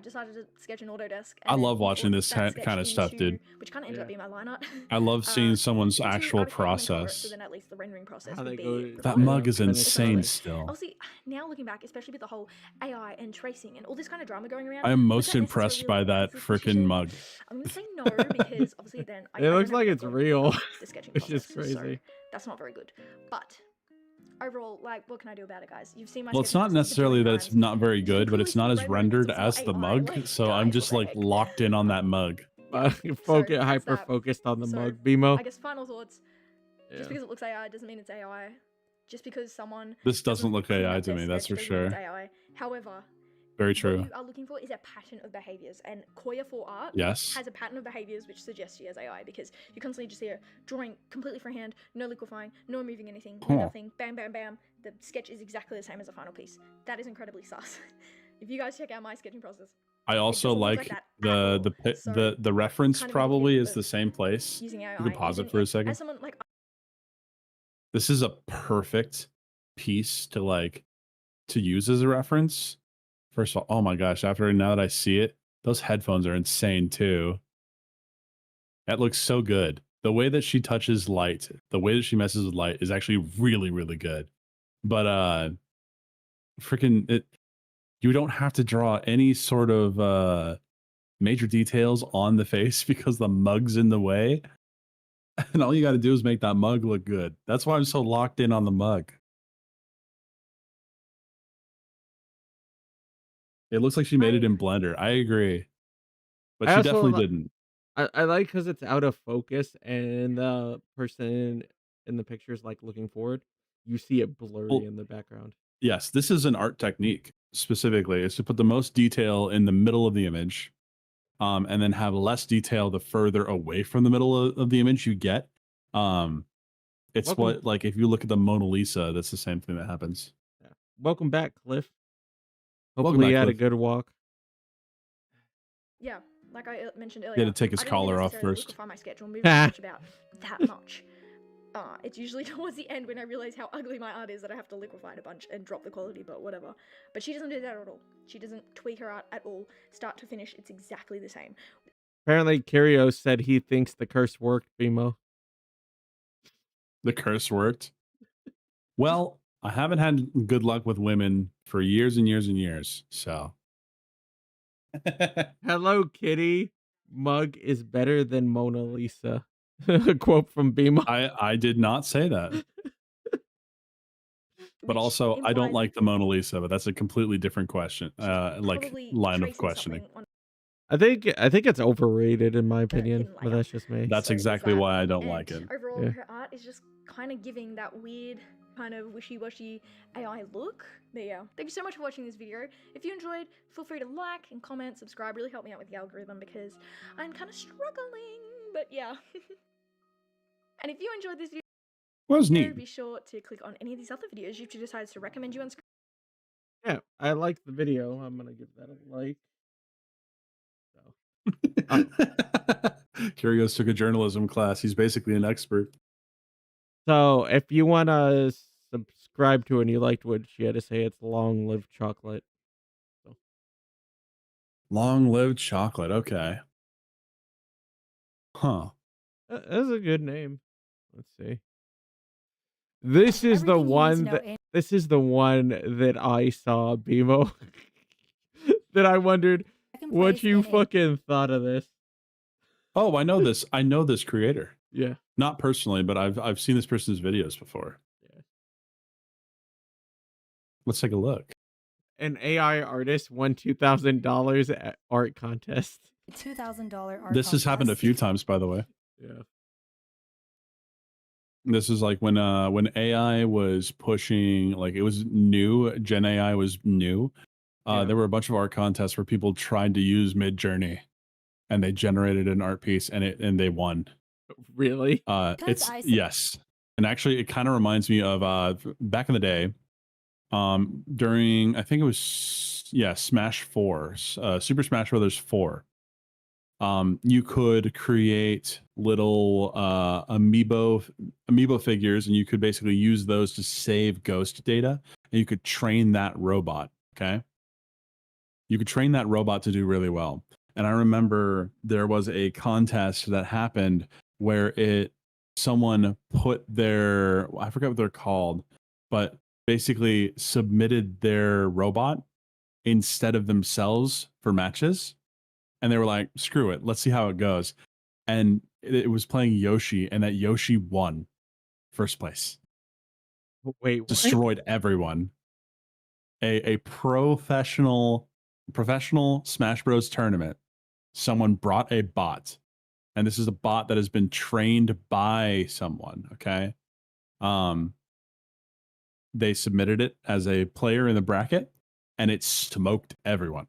decided to sketch in Autodesk. I And love then watching import this that sketch kind of stuff, into- dude. Which kind of ended up being my line art. I love seeing someone's into actual Ibis Paint and then color it, process. so then at least the rendering process How would they be go- That required. mug is Yeah, insane exactly. still. Obviously, now looking back, especially with the whole AI and tracing and all this kind of drama going around, I am was most that impressed necessarily by that wisely freaking positioned? mug. I'm gonna say no because obviously then I It looks don't like have it's a record real. of the sketching It's process, just crazy. so that's not very good. But overall, like, what can I do about it, guys? You've seen my Well, it's sketching not process a necessarily bajillion that it's times. not very You can good, but clearly it's see not the as rendering rendered because it's as not the AI, mug. like, So I'm guys, just what the like heck? locked in on that mug. Yeah, Focus, that's hyper that. focused on the So, mug, Bmo. I guess final thoughts. Yeah. Just because it looks AI doesn't mean it's AI. Just because someone This doesn't look clean AI up to their me, that's sketch for doesn't mean sure. it's AI. However, Very what true. you are looking for is a pattern of behaviors, and Koya for art Yes. has a pattern of behaviors which suggests she has AI because you constantly just see her drawing completely freehand, no liquefying, no moving anything, no Huh. nothing, bam, bam, bam. The sketch is exactly the same as the final piece. That is incredibly sus. If you guys check out my sketching process, I also doesn't look like like that at all. the reference kind of probably indicative is the of same place. using AI. You can pause it even for a if- second. As someone like This is a perfect piece to use as a reference. First of all, oh my gosh, now that I see it, those headphones are insane too. That looks so good. The way that she touches light, the way that she messes with light is actually really, really good. But freaking it, you don't have to draw any sort of major details on the face because the mug's in the way. And all you got to do is make that mug look good. That's why I'm so locked in on the mug. It looks like she made it in Blender. I agree. But I she also definitely didn't. I like because it's out of focus and the person in the picture is like looking forward. You see it blurry Well, in the background. Yes, this is an art technique specifically. It's to put the most detail in the middle of the image, and then have less detail the further away from the middle of the image you get. It's Welcome- what, like, if you look at the Mona Lisa, that's the same thing that happens. Yeah. Welcome back, Cliff. Welcome Hopefully you back, had a Cliff. good walk. Yeah, like I mentioned He earlier, had to take his I didn't collar off necessarily first. liquefy my sketch or move my sketch about that much. It's usually towards the end when I realize how ugly my art is that I have to liquefy it a bunch and drop the quality, but whatever. But she doesn't do that at all. She doesn't tweak her art at all. Start to finish, it's exactly the same. Apparently, Curio said he thinks the curse worked, Bmo. The curse worked. Well, I haven't had good luck with women for years and years and years, so. Hello, Kitty. Mug is better than Mona Lisa. A quote from Bmo. I did not say that. But Which also, I don't implies like the Mona Lisa, but that's a completely different question, she's like probably line of tracing questioning. something on I think it's overrated in my opinion, hidden but layer. that's just me. That's So there's exactly that. why I don't And like it. Overall, Yeah. her art is just kind of giving that weird, kind of wishy-washy AI look. But yeah, thank you so much for watching this video. If you enjoyed, feel free to like and comment, subscribe. Really help me out with the algorithm because I'm kind of struggling. But yeah. And if you enjoyed this video, Well, it was neat. be sure to click on any of these other videos YouTube decides to recommend you on screen. Yeah, I liked the video. I'm gonna give that a like. Curio's took a journalism class. He's basically an expert. So if you wanna subscribe to it and you liked what she had to say, it's Long Live Chocolate. Long live chocolate. Okay. Huh. That's a good name. Let's see. This is the Everything you need to one know that in- this is the one that I saw, Bmo. That I wondered Second what place you in fucking thought of this. Oh, I know this. I know this creator. Yeah. Not personally, but I've seen this person's videos before. Yeah. Let's take a look. An AI artist won $2,000 at art contest. $2,000 art This has happened a contest. few times, by the way. Yeah. This is like when AI was pushing, like it was new, Gen AI was new. Yeah. There were a bunch of art contests where people tried to use Mid Journey, and they generated an art piece, and they won. Really? It's yes, and actually, it kind of reminds me of back in the day, during I think it was Smash 4, Super Smash Brothers 4. You could create little amiibo figures, and you could basically use those to save ghost data, and you could train that robot. Okay, you could train that robot to do really well. And I remember there was a contest that happened where someone put their, I forget what they're called, but basically submitted their robot instead of themselves for matches. And they were like, screw it, let's see how it goes. And it was playing Yoshi, and that Yoshi won first place. Wait, what? Destroyed everyone. A professional Smash Bros tournament. Someone brought a bot, and this is a bot that has been trained by someone. Okay. They submitted it as a player in the bracket, and it smoked everyone.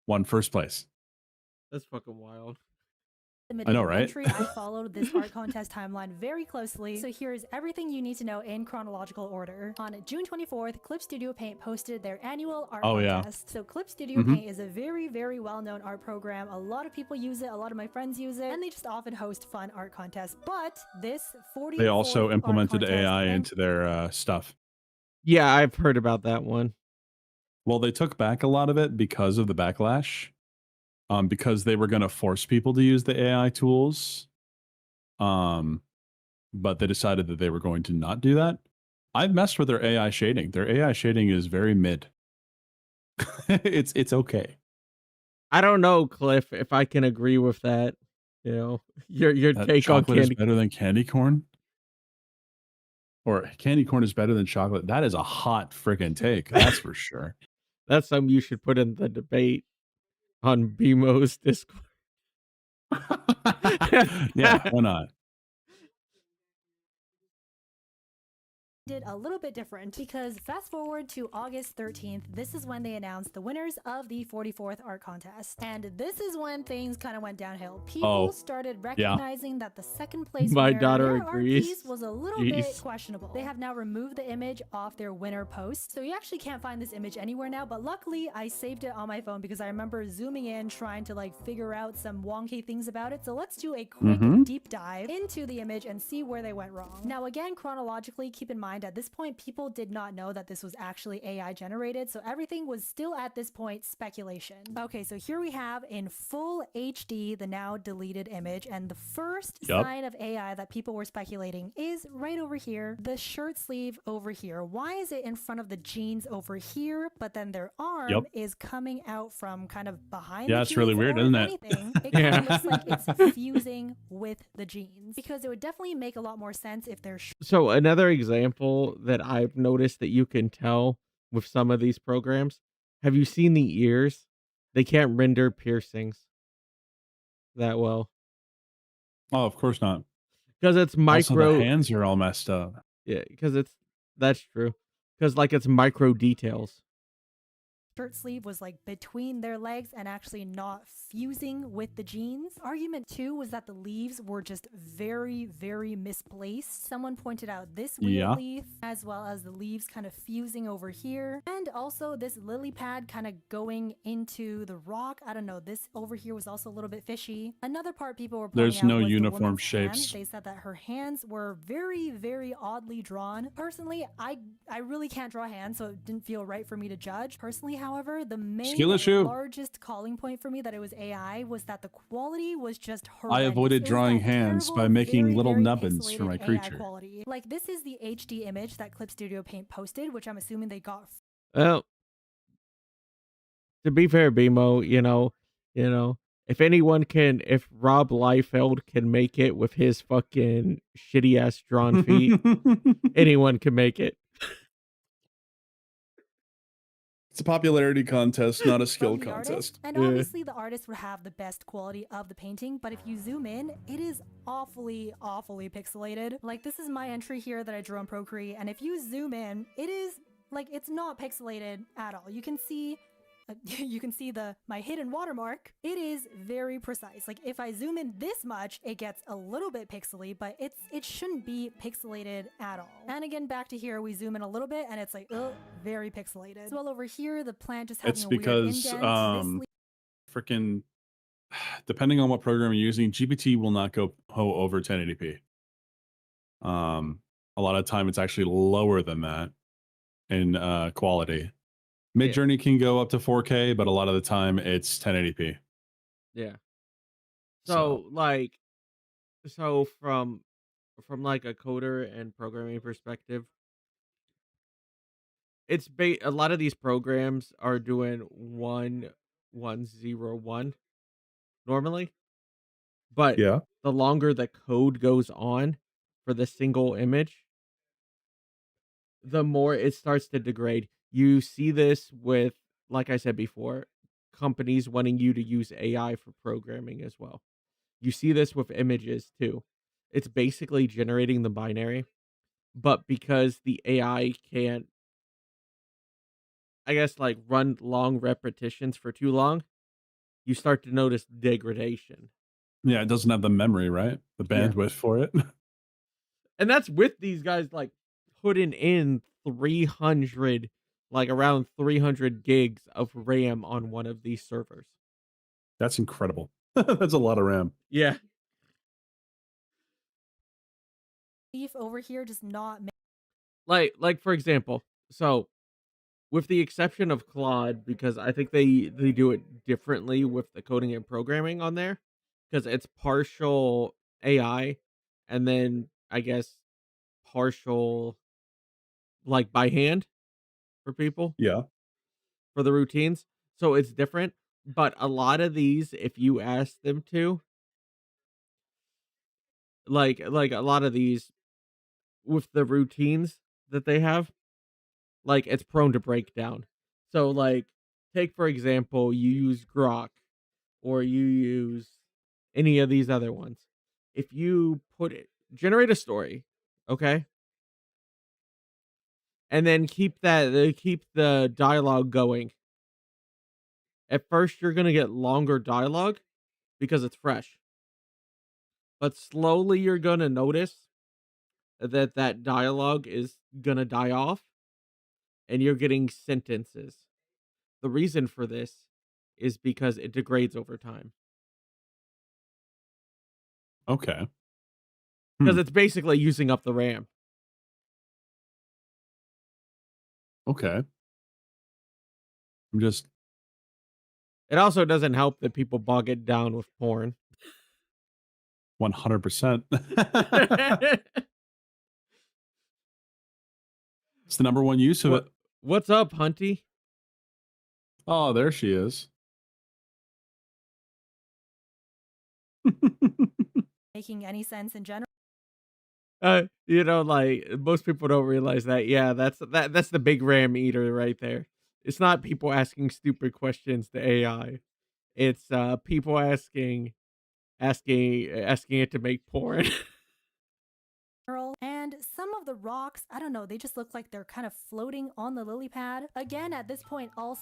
Won first place. That's fucking wild. I know, right? Entry, I followed this art contest timeline very closely, so here's everything you need to know in chronological order. On June 24th, Clip Studio Paint posted their annual art contest. So Clip Studio Paint is a very, very well-known art program. A lot of people use it, a lot of my friends use it, and they just often host fun art contests. But this 40 They also implemented AI into their stuff. Yeah, I've heard about that one. Well, they took back a lot of it because of the backlash. Because they were going to force people to use the AI tools. But they decided that they were going to not do that. I've messed with their AI shading. Their AI shading is very mid. It's okay. I don't know, Cliff, if I can agree with that. You know, your That take on chocolate is candy. better than candy corn? Or candy corn is better than chocolate? That is a hot freaking take. That's for sure. That's something you should put in the debate on BMO's Discord. Yeah, why not? Did a little bit different because fast forward to August 13th, this is when they announced the winners of the 44th art contest. And this is when things kind of went downhill. People started recognizing that the second place My winner, daughter their art agrees. piece was a little bit questionable. They have now removed the image off their winner post. So you actually can't find this image anywhere now, but luckily I saved it on my phone because I remember zooming in trying to like figure out some wonky things about it. So let's do a quick deep dive into the image and see where they went wrong. Now again, chronologically, keep in mind at this point, people did not know that this was actually AI generated, so everything was still at this point speculation. Okay, so here we have in full HD the now deleted image, and the first sign of AI that people were speculating is right over here, the shirt sleeve over here. Why is it in front of the jeans over here, but then their arm is coming out from kind of behind the jeans? It's really weird, isn't it? It kind of looks like it's fusing with the jeans, because it would definitely make a lot more sense if they're So another example that I've noticed that you can tell with some of these programs, have you seen the ears? They can't render piercings that well. Oh, of course not. Because it's micro. Also, the hands are all messed up. Yeah, because that's true. Because like it's micro details. Shirt sleeve was like between their legs and actually not fusing with the jeans. Argument 2 was that the leaves were just very, very misplaced. Someone pointed out this weird leaf, as well as the leaves kind of fusing over here, and also this lily pad kind of going into the rock. I don't know, this over here was also a little bit fishy. Another part people were pointing There's out no was uniform the woman's shapes. hands. They said that her hands were very, very oddly drawn. Personally, I really can't draw hands, so it didn't feel right for me to judge. Personally, however, the main largest calling point for me that it was AI was that the quality was just horrendous. I avoided drawing hands by making little nubbins for my creature. Quality. Like this is the HD image that Clip Studio Paint posted, which I'm assuming they got. Well, to be fair, BMO, you know, if Rob Liefeld can make it with his fucking shitty ass drawn feet, anyone can make it. It's a popularity contest, not a skill from the artist. contest. And Yeah. obviously the artist would have the best quality of the painting, but if you zoom in, it is awfully pixelated. Like, this is my entry here that I drew on Procreate, and if you zoom in, it is like, it's not pixelated at all. You can see my hidden watermark. It is very precise. Like, if I zoom in this much, it gets a little bit pixely, but it shouldn't be pixelated at all. And again, back to here, we zoom in a little bit and it's like, ugh, very pixelated. As well, over here, the plant just having It's a weird because indent. freaking depending on what program you're using, GPT will not go over 1080p. A lot of time it's actually lower than that in quality. Midjourney can go up to 4K, but a lot of the time it's 1080p. Yeah. So from like a coder and programming perspective, it's a lot of these programs are doing 1101 normally, but Yeah. the longer the code goes on for the single image, the more it starts to degrade. You see this with, like I said before, companies wanting you to use AI for programming as well. You see this with images too. It's basically generating the binary, but because the AI can't, I guess, like run long repetitions for too long, you start to notice degradation. Yeah, it doesn't have the memory, right? The Yeah. bandwidth for it. And that's with these guys like putting in 300, like around 300 gigs of RAM on one of these servers. That's incredible. That's a lot of RAM. Yeah. Leaf over here does not make Like for example, so with the exception of Claude, because I think they do it differently with the coding and programming on there, because it's partial AI, and then I guess partial like by hand for people Yeah. for the routines. So it's different. But a lot of these, if you ask them to, like a lot of these with the routines that they have, like it's prone to breakdown. So like take for example, you use Grok or you use any of these other ones. If you generate a story, okay? And then keep the dialogue going. At first you're going to get longer dialogue because it's fresh. But slowly you're going to notice that dialogue is going to die off and you're getting sentences. The reason for this is because it degrades over time. Okay. Because it's basically using up the RAM. Okay. I'm just It also doesn't help that people bog it down with porn. 100%. It's the number one use of it. What's up, Hunty? Oh, there she is. making any sense in general. You know, like most people don't realize that. Yeah, that's the big RAM eater right there. It's not people asking stupid questions to AI. It's people asking it to make porn. And some of the rocks, I don't know, they just look like they're kind of floating on the lily pad. Again, at this point, all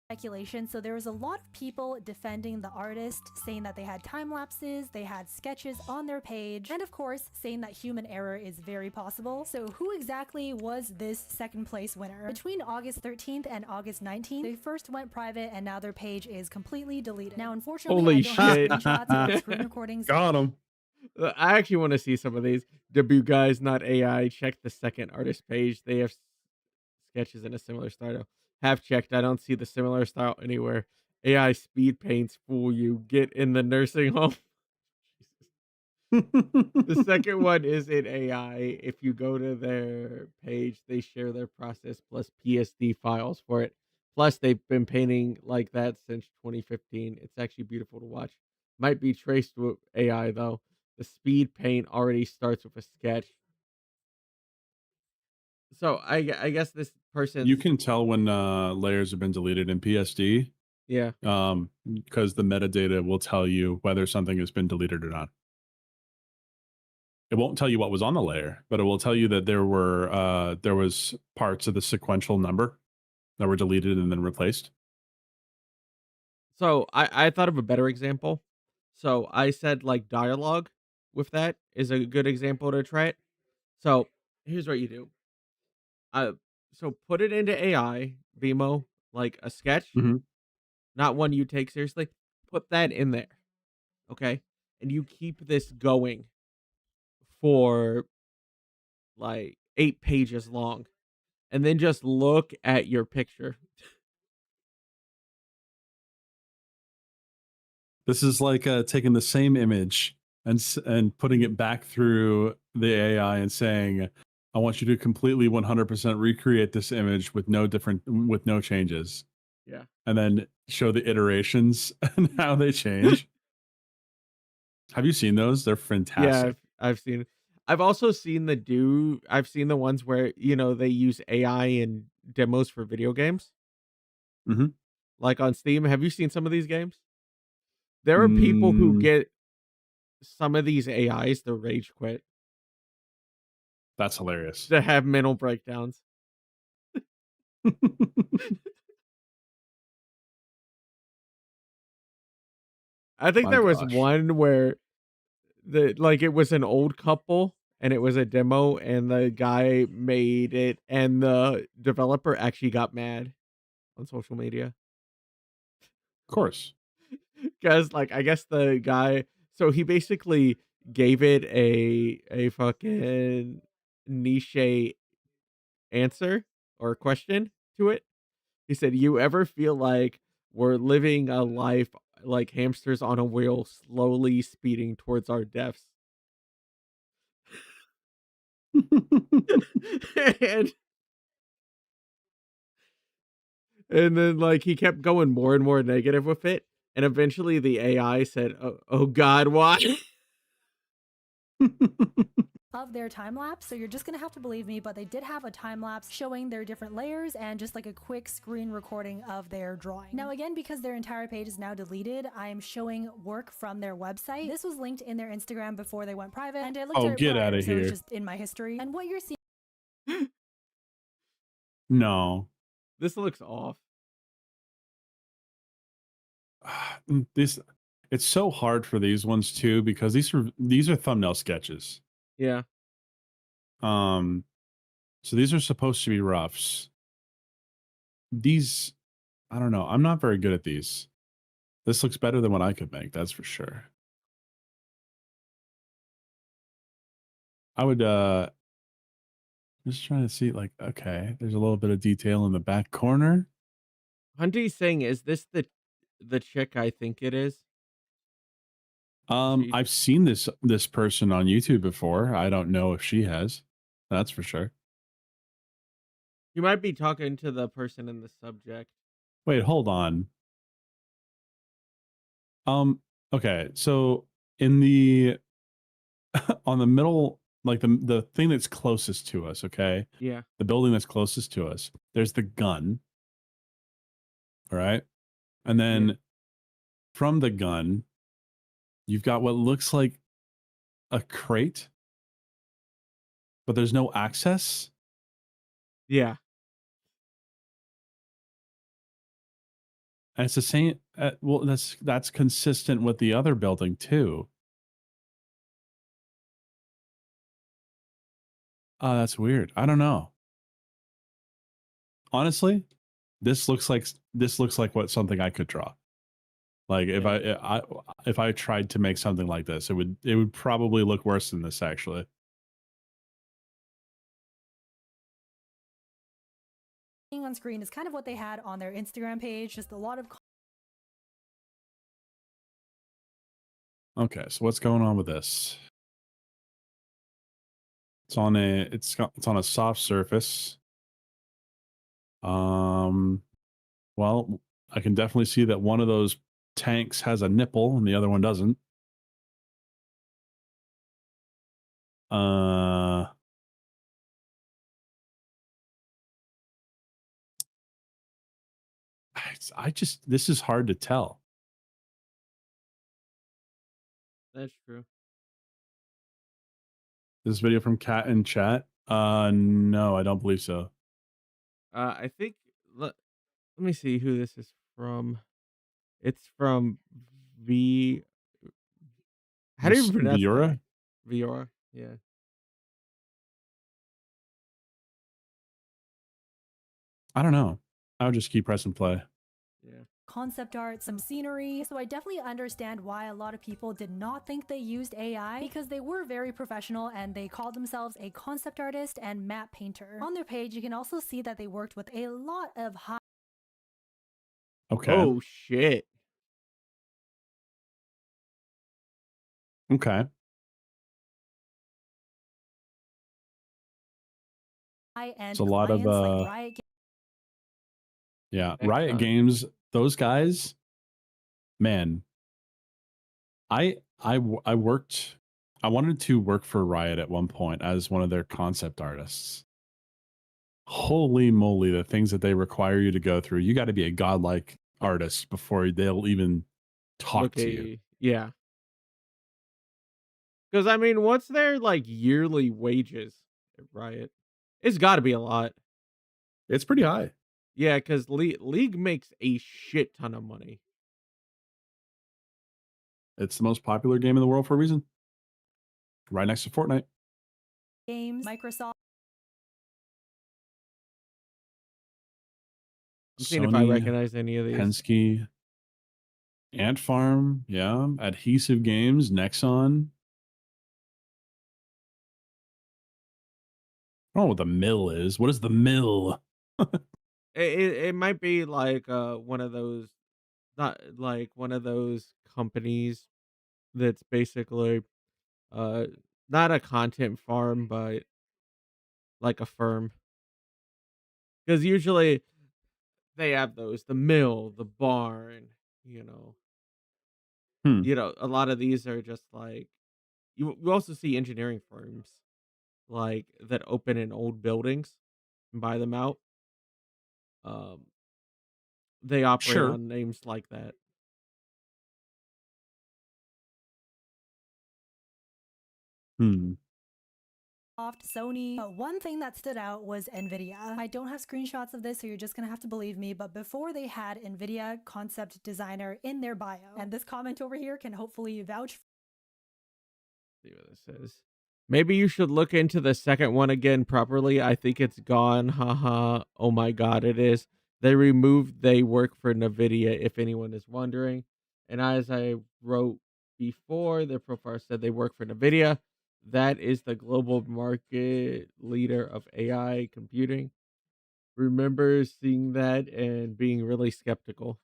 speculation. So there was a lot of people defending the artist, saying that they had time lapses, they had sketches on their page, and of course, saying that human error is very possible. So who exactly was this second place winner? Between August 13th and August 19th, they first went private and now their page is completely deleted. Now, unfortunately, Holy I don't have shit. screenshots or screen recordings. Got him. I actually want to see some of these. W guys, not AI. Check the second artist page. They have sketches in a similar style. Have checked. I don't see the similar style anywhere. AI speed paints fool you. Get in the nursing home. The second one is in AI. If you go to their page, they share their process plus PSD files for it. Plus, they've been painting like that since 2015. It's actually beautiful to watch. Might be traced with AI though. The speed paint already starts with a sketch. So I guess this person's You can tell when layers have been deleted in PSD, yeah. because the metadata will tell you whether something has been deleted or not. It won't tell you what was on the layer, but it will tell you that there was parts of the sequential number that were deleted and then replaced. So I thought of a better example. So I said like dialogue with that is a good example to try it. So here's what you do. Uh, so put it into AI, Bmo, like a sketch, Mhm. not one you take seriously. Put that in there, okay? And you keep this going for like 8 pages long, and then just look at your picture. This is like taking the same image and putting it back through the AI and saying, "I want you to completely 100% recreate this image with no changes," Yeah. and then show the iterations and how they change. Have you seen those? They're Yeah, fantastic. I've seen I've also seen I've seen the ones where, they use AI in demos for video games, Mhm. like on Steam. Have you seen some of these games? There are people who Mm, get some of these AIs to rage quit, that's hilarious. to have mental breakdowns. I think My there was gosh. one where it was an old couple and it was a demo and the guy made it and the developer actually got mad on social media. Of course. 'Cause, I guess the guy so he basically gave it a fucking niche answer or question to it. He said, "You ever feel like we're living a life like hamsters on a wheel, slowly speeding towards our deaths?" And then, he kept going more and more negative with it, and eventually the AI said, "Oh god, why?" Of their time lapse. So you're just gonna have to believe me, but they did have a time lapse showing their different layers and just like a quick screen recording of their drawing. Now again, because their entire page is now deleted, I'm showing work from their website. This was linked in their Instagram before they went private, and I looked Oh, at it get prior, out of so it's here. just in my history. And what you're seeing No. This looks off. This it's so hard for these ones too because these are thumbnail sketches. Yeah. Um so these are supposed to be roughs. These I don't know. I'm not very good at these. This looks better than what I could make, that's for sure. I would just trying to see okay, there's a little bit of detail in the back corner. Hunty's saying, "Is this the chick I think it is?" She I've seen this person on YouTube before. I don't know if she has. That's for sure. You might be talking to the person in the subject. Wait, hold on. Okay, so in the on the middle, like the thing that's closest to us, okay? Yeah. The building that's closest to us, there's the gun, all right? And Yeah. then from the gun, you've got what looks like a crate, but there's no access. Yeah. And it's the same well, that's consistent with the other building too. That's weird. I don't know. Honestly, this looks like what something I could draw. Like if Yeah. if I tried to make something like this, it would probably look worse than this actually. on screen is kind of what they had on their Instagram page, just a lot of Okay, so what's going on with this? It's on a soft surface. Well, I can definitely see that one of those tanks has a nipple and the other one doesn't. Uh this is hard to tell. That's true. This video from Cat in chat? No, I don't believe so. I think let me see who this is from. It's from V. How do you pronounce that Viura? name? Viora. Yeah. I don't know. I would just keep pressing play. Yeah. Concept art, some scenery. So I definitely understand why a lot of people did not think they used AI, because they were very professional and they called themselves a concept artist and map painter. On their page, you can also see that they worked with a lot of high Okay. Oh shit. Okay. end It's a lot of clients like Riot yeah, Next Riot up. Games, those guys, man. I wanted to work for Riot at one point as one of their concept artists. Holy moly, the things that they require you to go through. You got to be a godlike artist before they'll even talk to you. Yeah. Because I mean, what's their like yearly wages at Riot? It's got to be a lot. It's pretty high. Yeah, because League makes a shit ton of money. It's the most popular game in the world for a reason. Right next to Fortnite. Games, Microsoft. I'm seeing if I recognize any of these. Penske, Ant Farm, yeah. Adhesive Games, Nexon. I don't know what the mill is. What is the mill? It might be like one of those, not like one of those companies that's basically not a content farm, but like a firm. Because usually they have those, the mill, the barn, you know. Hmm. You know, a lot of these are just like you also see engineering firms like that open in old buildings and buy them out. Um, they operate Sure. on names like that. Hmm. Sony. But one thing that stood out was Nvidia. I don't have screenshots of this, so you're just gonna have to believe me, but before they had Nvidia concept designer in their bio. And this comment over here can hopefully vouch. See what this says. Maybe you should look into the second one again properly. I think it's gone. Haha. Oh my god, it is. They removed they work for Nvidia, if anyone is wondering. And as I wrote before, their profile said they work for Nvidia. That is the global market leader of AI computing. Remember seeing that and being really skeptical.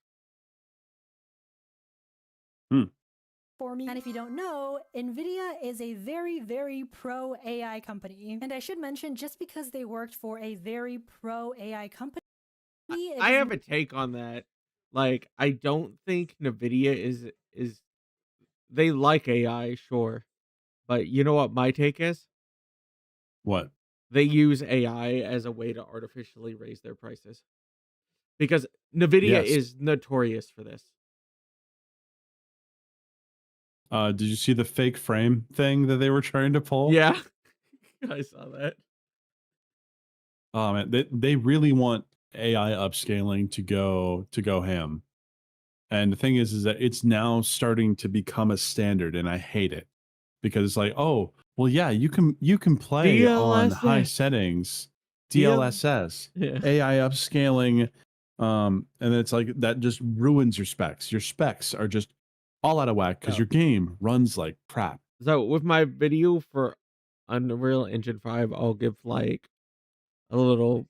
For me. And if you don't know, Nvidia is a very, very pro AI company. And I should mention, just because they worked for a very pro AI company, I have a take on that. Like, I don't think Nvidia is they like AI, sure. But you know what my take is? What? They use AI as a way to artificially raise their prices. Because Nvidia Yes. is notorious for this. Did you see the fake frame thing that they were trying to pull? Yeah. I saw that. Oh man, they really want AI upscaling to go ham. And the thing is that it's now starting to become a standard, and I hate it because it's like, oh, well, yeah, you can play on high DLSS. settings, DL DLSS, Yeah. AI upscaling, and it's like that just ruins your specs. Your specs are just all out of whack because Yeah. your game runs like crap. So with my video for Unreal Engine 5, I'll give like a little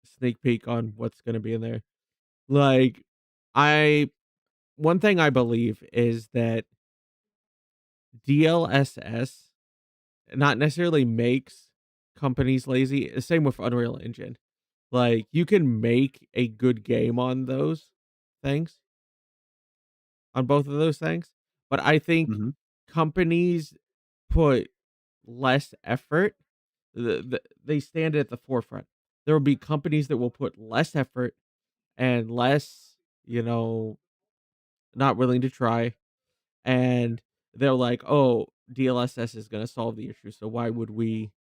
sneak peek on what's going to be in there. Like, one thing I believe is that DLSS not necessarily makes companies lazy. Same with Unreal Engine. Like, you can make a good game on those things, on both of those things. But I think Mhm. companies put less effort. They stand at the forefront. There will be companies that will put less effort and less, not willing to try. And they're like, "Oh, DLSS is going to solve the issue. So why would we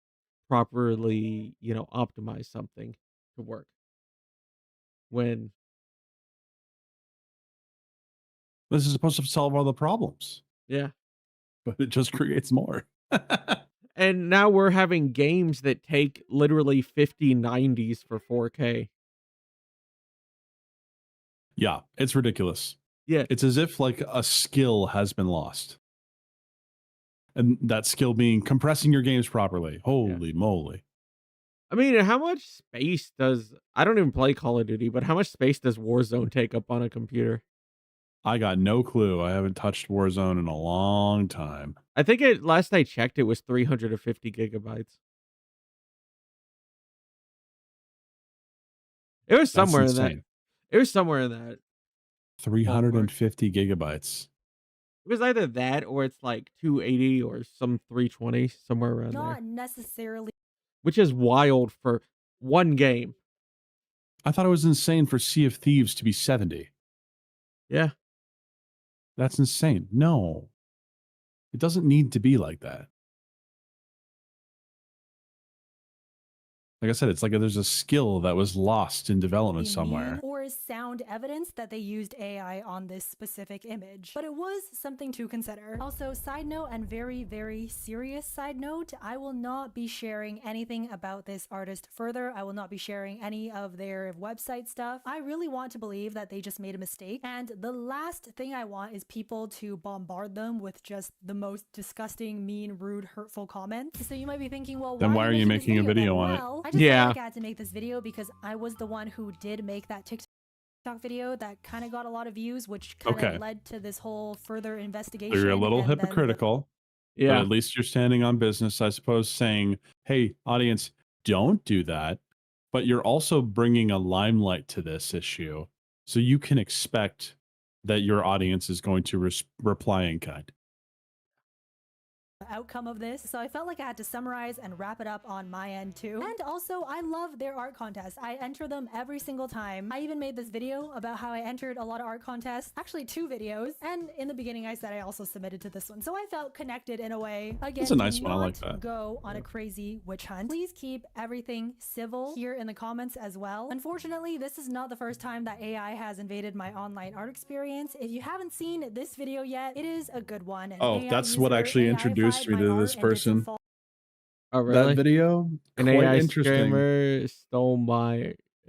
properly, optimize something to work when This is supposed to solve all the problems, yeah." but it just creates more. And now we're having games that take literally 5090s for 4K. Yeah, it's ridiculous. Yeah. It's as if like a skill has been lost. And that skill being compressing your games properly. Holy moly. I mean, how much space does I don't even play Call of Duty, but how much space does Warzone take up on a computer? I got no clue. I haven't touched Warzone in a long time. I think last I checked it was 350 gigabytes. It was That's somewhere in that. insane. It was somewhere in that. 350 gigabytes. It was either that or it's like 280 or some 320, somewhere around there. Not necessarily. Which is wild for one game. I thought it was insane for Sea of Thieves to be 70. Yeah. That's insane. No. It doesn't need to be like that. Like I said, it's like there's a skill that was lost in development somewhere. Or is sound evidence that they used AI on this specific image. But it was something to consider. Also, side note and very, very serious side note, I will not be sharing anything about this artist further. I will not be sharing any of their website stuff. I really want to believe that they just made a mistake. And the last thing I want is people to bombard them with just the most disgusting, mean, rude, hurtful comments. So you might be thinking, well, then why are you making a video on it? I just felt like I had to make this video because I was the one who did make that TikTok video that kind of got a lot of views, which kind of led to this whole further investigation. So you're a little hypocritical. Yeah. But at least you're standing on business, I suppose, saying, hey, audience, don't do that. But you're also bringing a limelight to this issue. So you can expect that your audience is going to reply in kind. Outcome of this, so I felt like I had to summarize and wrap it up on my end too. And also, I love their art contests. I enter them every single time. I even made this video about how I entered a lot of art contests, actually 2 videos, and in the beginning I said I also submitted to this one, so I felt connected in a way. Again, it's a nice one. I like that. Go on a crazy witch hunt. Please keep everything civil here in the comments as well. Unfortunately, this is not the first time that AI has invaded my online art experience. If you haven't seen this video yet, it is a good one. Oh, that's what actually introduced me to this person. Oh, really? That video, an AI streamer stole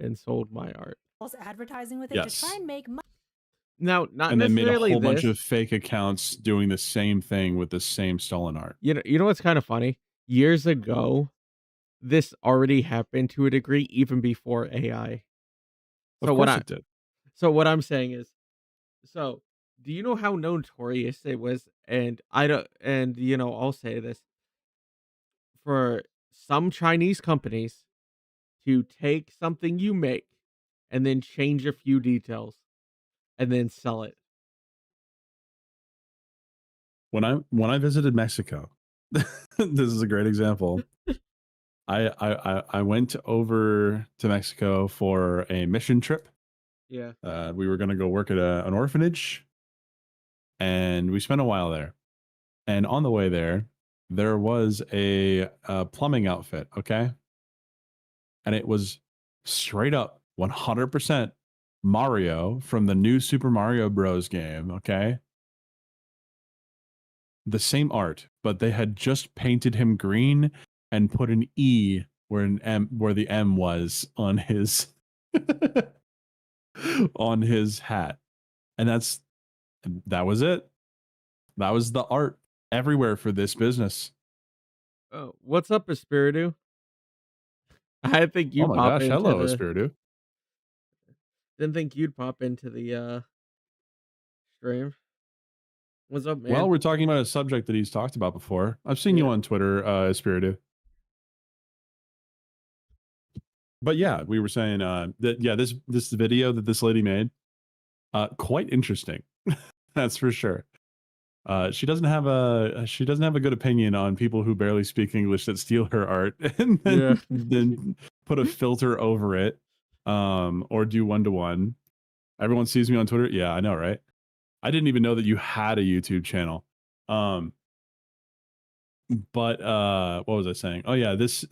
and sold my art. Also advertising with it to try and make money. Now, not and then made a necessarily whole bunch of fake accounts doing the same thing with the same stolen art. You know what's kind of funny? Years ago, this already happened to a degree, even before AI. Of course it did. So what I'm saying is, do you know how notorious it was? And I'll say this, for some Chinese companies to take something you make and then change a few details and then sell it. When I visited Mexico, this is a great example. I went over to Mexico for a mission trip. Yeah. We were going to go work at an orphanage, and we spent a while there. And on the way there was a plumbing outfit, okay? And it was straight up 100% Mario from the new Super Mario Bros. Game, okay? The same art, but they had just painted him green and put an E where the M was on his on his hat. And that was it. That was the art everywhere for this business. Oh, what's up, Espiritu? I think you pop into hello, Espiritu. Didn't think you'd pop into the stream. What's up, man? Well, we're talking about a subject that he's talked about before. I've seen you on Twitter, Espiritu. But yeah, we were saying that this video that this lady made, quite interesting. That's for sure. She doesn't have a good opinion on people who barely speak English that steal her art and then put a filter over it or do 1-to-1. Everyone sees me on Twitter. Yeah, I know, right? I didn't even know that you had a YouTube channel. But what was I saying? Oh yeah, this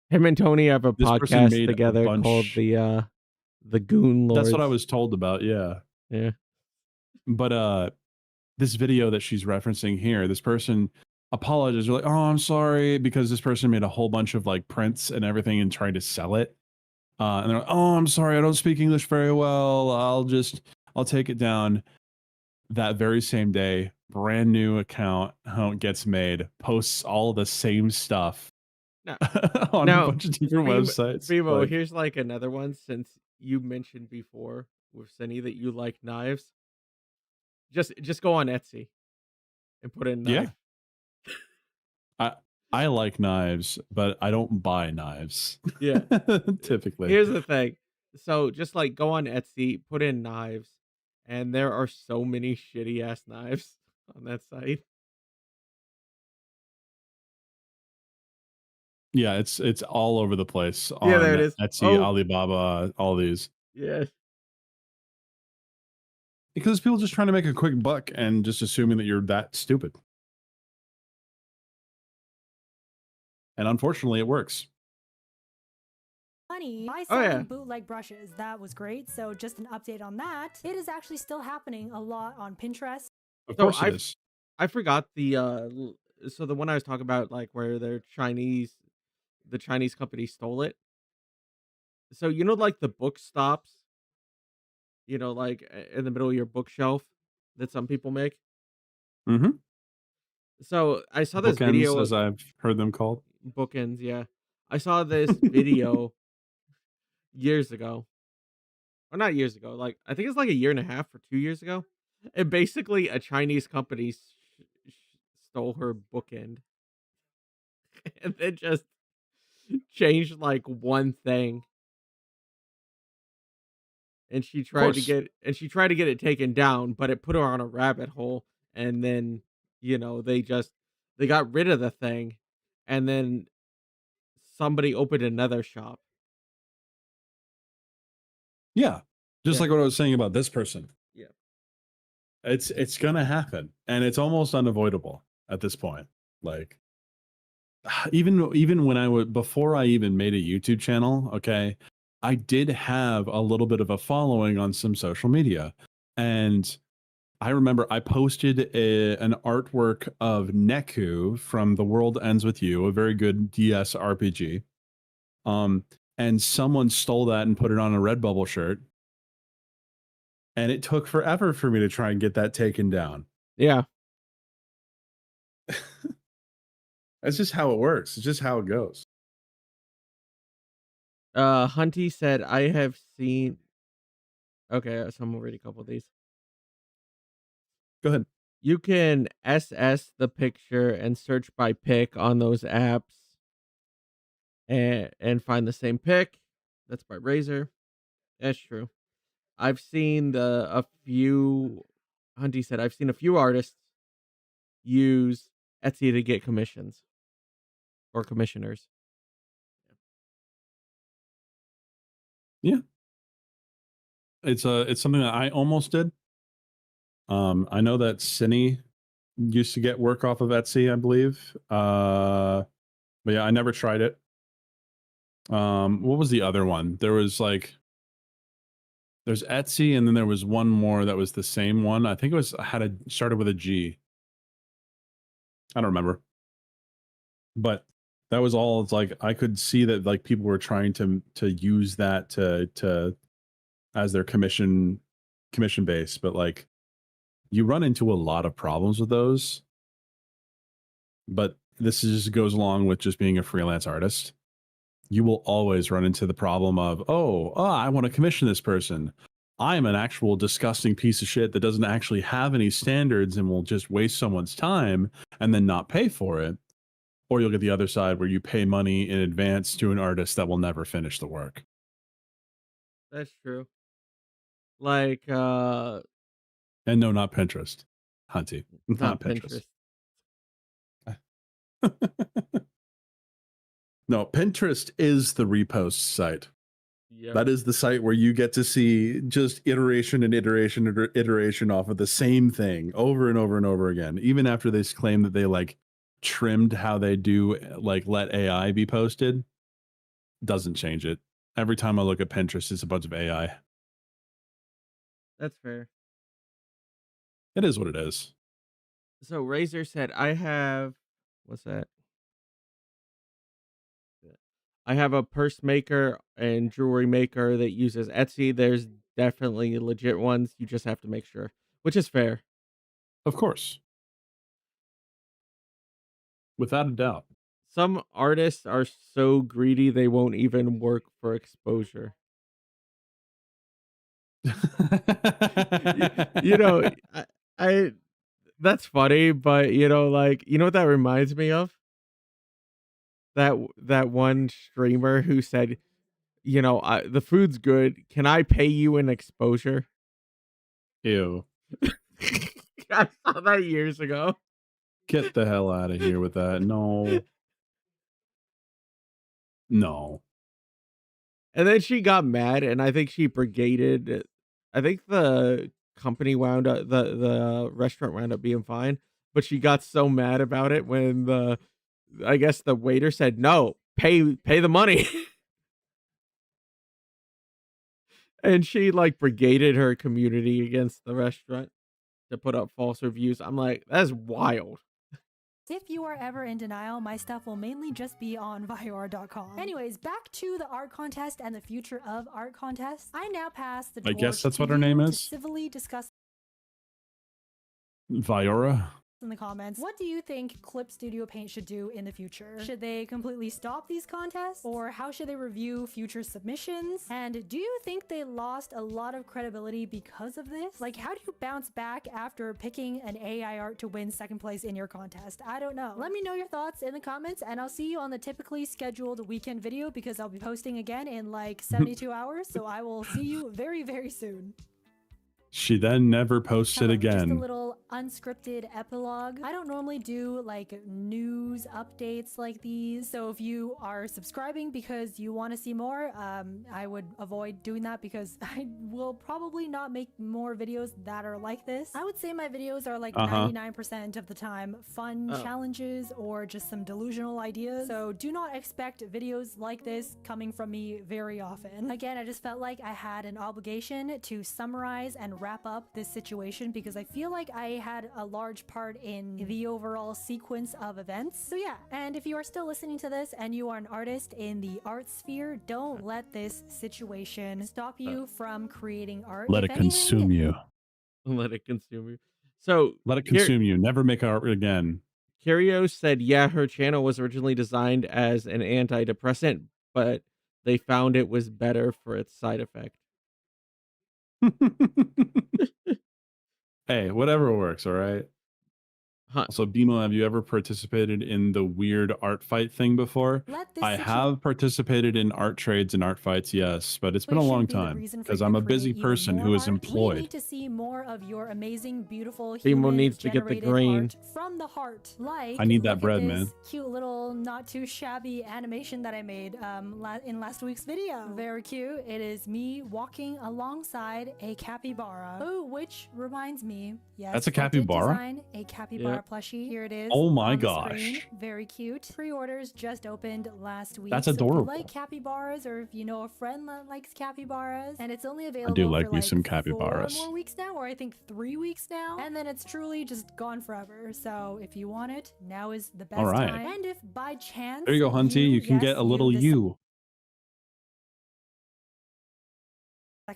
Him and Tony have a this person podcast made a together called bunch. the Goon Lords. That's what I was told about. Yeah. Yeah. But this video that she's referencing here, this person apologizes. They're like, "Oh, I'm sorry," because this person made a whole bunch of like prints and everything and tried to sell it. And they're like, "Oh, I'm sorry, I don't speak English very well. I'll take it down." That very same day, brand new account gets made, posts all the same stuff Now, on a bunch of different websites. Bmo, Like, here's like another one, since you mentioned before with Cindy that you like knives. Just go on Etsy and put in knife. I like knives, but I don't buy knives. Yeah. Typically. Here's the thing. So just like go on Etsy, put in knives, and there are so many shitty ass knives on that site. Yeah, it's all over the place on Yeah, there it is. Etsy, Alibaba, all these. Yes. Because people just trying to make a quick buck and just assuming that you're that stupid. And unfortunately, it works. Funny, I Oh, saw yeah. bootleg brushes. That was great. So just an update on that. It is actually still happening a lot on Pinterest. Of course it is. I forgot the so the one I was talking about, like where the Chinese company stole it. So you know, like the book stops, you know, like in the middle of your bookshelf that some people make. Mm-hmm. So I saw this video Bookends, as of I've heard them called. bookends. Yeah, I saw this video years ago, or not years ago. Like I think it's like a year and a half or 2 years ago. And basically, a Chinese company stole her bookend, and then just changed like one thing. And she tried to get it taken down, but it put her on a rabbit hole. And then, you know, they got rid of the thing, and then somebody opened another shop. Yeah. Just Yeah. like what I was saying about this person. Yeah. It's gonna happen. And it's almost unavoidable at this point. Like even when I would before I even made a YouTube channel, okay, I did have a little bit of a following on some social media. And I remember I posted an artwork of Neku from The World Ends With You, a very good DS RPG. And someone stole that and put it on a Redbubble shirt. And it took forever for me to try and get that taken down. Yeah. That's just how it works. It's just how it goes. Hunty said, I have seen. Okay, so I'm gonna read a couple of these. Go ahead. You can SS the picture and search by pic on those apps, and find the same pic. That's by Razer. That's true. I've seen a few. Hunty said, I've seen a few artists use Etsy to get commissions or commissioners. Yeah. It's something that I almost did. I know that Cine used to get work off of Etsy, I believe. But yeah, I never tried it. What was the other one? There's Etsy, and then there was one more that was the same one. I think it started with a G. I don't remember. But that was all. It's like I could see that like people were trying to use that to as their commission base, but like you run into a lot of problems with those. But this just goes along with just being a freelance artist. You will always run into the problem of, I want to commission this person. I'm an actual disgusting piece of shit that doesn't actually have any standards and will just waste someone's time and then not pay for it. Or you'll get the other side where you pay money in advance to an artist that will never finish the work. That's true. Like, and no, not Pinterest. Hunty. Not Pinterest. No, Pinterest is the repost site. Yep. That is the site where you get to see just iteration and iteration and iteration off of the same thing over and over and over again. Even after they claim that they like trimmed how they do like let AI be posted, doesn't change it. Every time I look at Pinterest, it's a bunch of AI. That's fair. It is what it is. So Razor said, I have, what's that? I have a purse maker and jewelry maker that uses Etsy. There's definitely legit ones. You just have to make sure, which is fair. Of course. Without a doubt. Some artists are so greedy they won't even work for exposure. You know, I that's funny, but like, you know what that reminds me of? That one streamer who said, the food's good. Can I pay you in exposure? Ew. I saw that years ago. Get the hell out of here with that. No. No. And then she got mad, and I think she brigaded. I think the company wound up the restaurant wound up being fine, but she got so mad about it when I guess the waiter said, "No, pay the money." And she like brigaded her community against the restaurant to put up false reviews. I'm like, that's wild. If you are ever in denial, my stuff will mainly just be on Vior.com. Anyways, back to the art contest and the future of art contests. I now pass the I guess torch that's to what her you name to is. civilly discuss Viora? in the comments. What do you think Clip Studio Paint should do in the future? Should they completely stop these contests? Or how should they review future submissions? And do you think they lost a lot of credibility because of this? Like, how do you bounce back after picking an AI art to win second place in your contest? I don't know. Let me know your thoughts in the comments, and I'll see you on the typically scheduled weekend video because I'll be posting again in like 72 hours. So I will see you very, very soon. She then never posted Hello, just a again. little unscripted epilogue. I don't normally do like news updates like these, so if you are subscribing because you want to see more, I would avoid doing that because I will probably not make more videos that are like this. I would say my videos are like 99% of the time fun challenges or just some delusional ideas, so do not expect videos like this coming from me very often. Again, I just felt like I had an obligation to summarize and wrap up this situation because I feel like I had a large part in the overall sequence of events. So yeah, and if you are still listening to this and you are an artist in the art sphere, don't let this situation stop you from creating art. Let it consume you. Let it consume you. So let it consume you. Never make art again. Curio said, yeah, her channel was originally designed as an antidepressant, but they found it was better for its side effect. Hey, whatever works, all right? So, Bmo, have you ever participated in the weird art fight thing before? I have participated in art trades and art fights, yes, but it's been a long time because I'm a busy person who is employed. We need to see more of your amazing, beauul Bmo needs to get the green from the heart. Like, I need that bread, man. Cute little, not too shabby animation that I made in last week's video. Very cute. It is me walking alongside a capybara. Oh, which reminds me, yes, that's a capybara. Design a capybara plushie. Here it is. Oh my gosh. Very cute. Pre-orders just opened last week. That's adorable. So if you like capybaras, or if you know a friend that likes capybaras, and it's only available I do like for me like some capybaras. 4 more weeks now, or I think 3 weeks now, and then it's truly just gone forever. So if you want it, now is the best time. And if by chance there you go, Hunty, you can get a little you.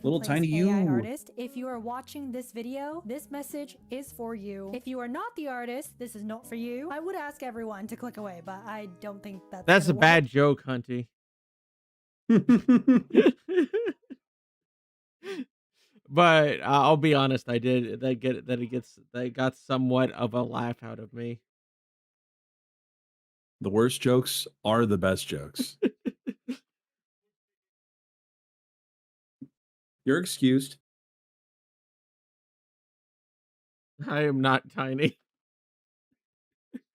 Little tiny you. AI artist, if you are watching this video, this message is for you. If you are not the artist, this is not for you. I would ask everyone to click away, but I don't think that's a bad joke, Hunty. But I'll be honest, I did that got somewhat of a laugh out of me. The worst jokes are the best jokes. You're excused. I am not tiny.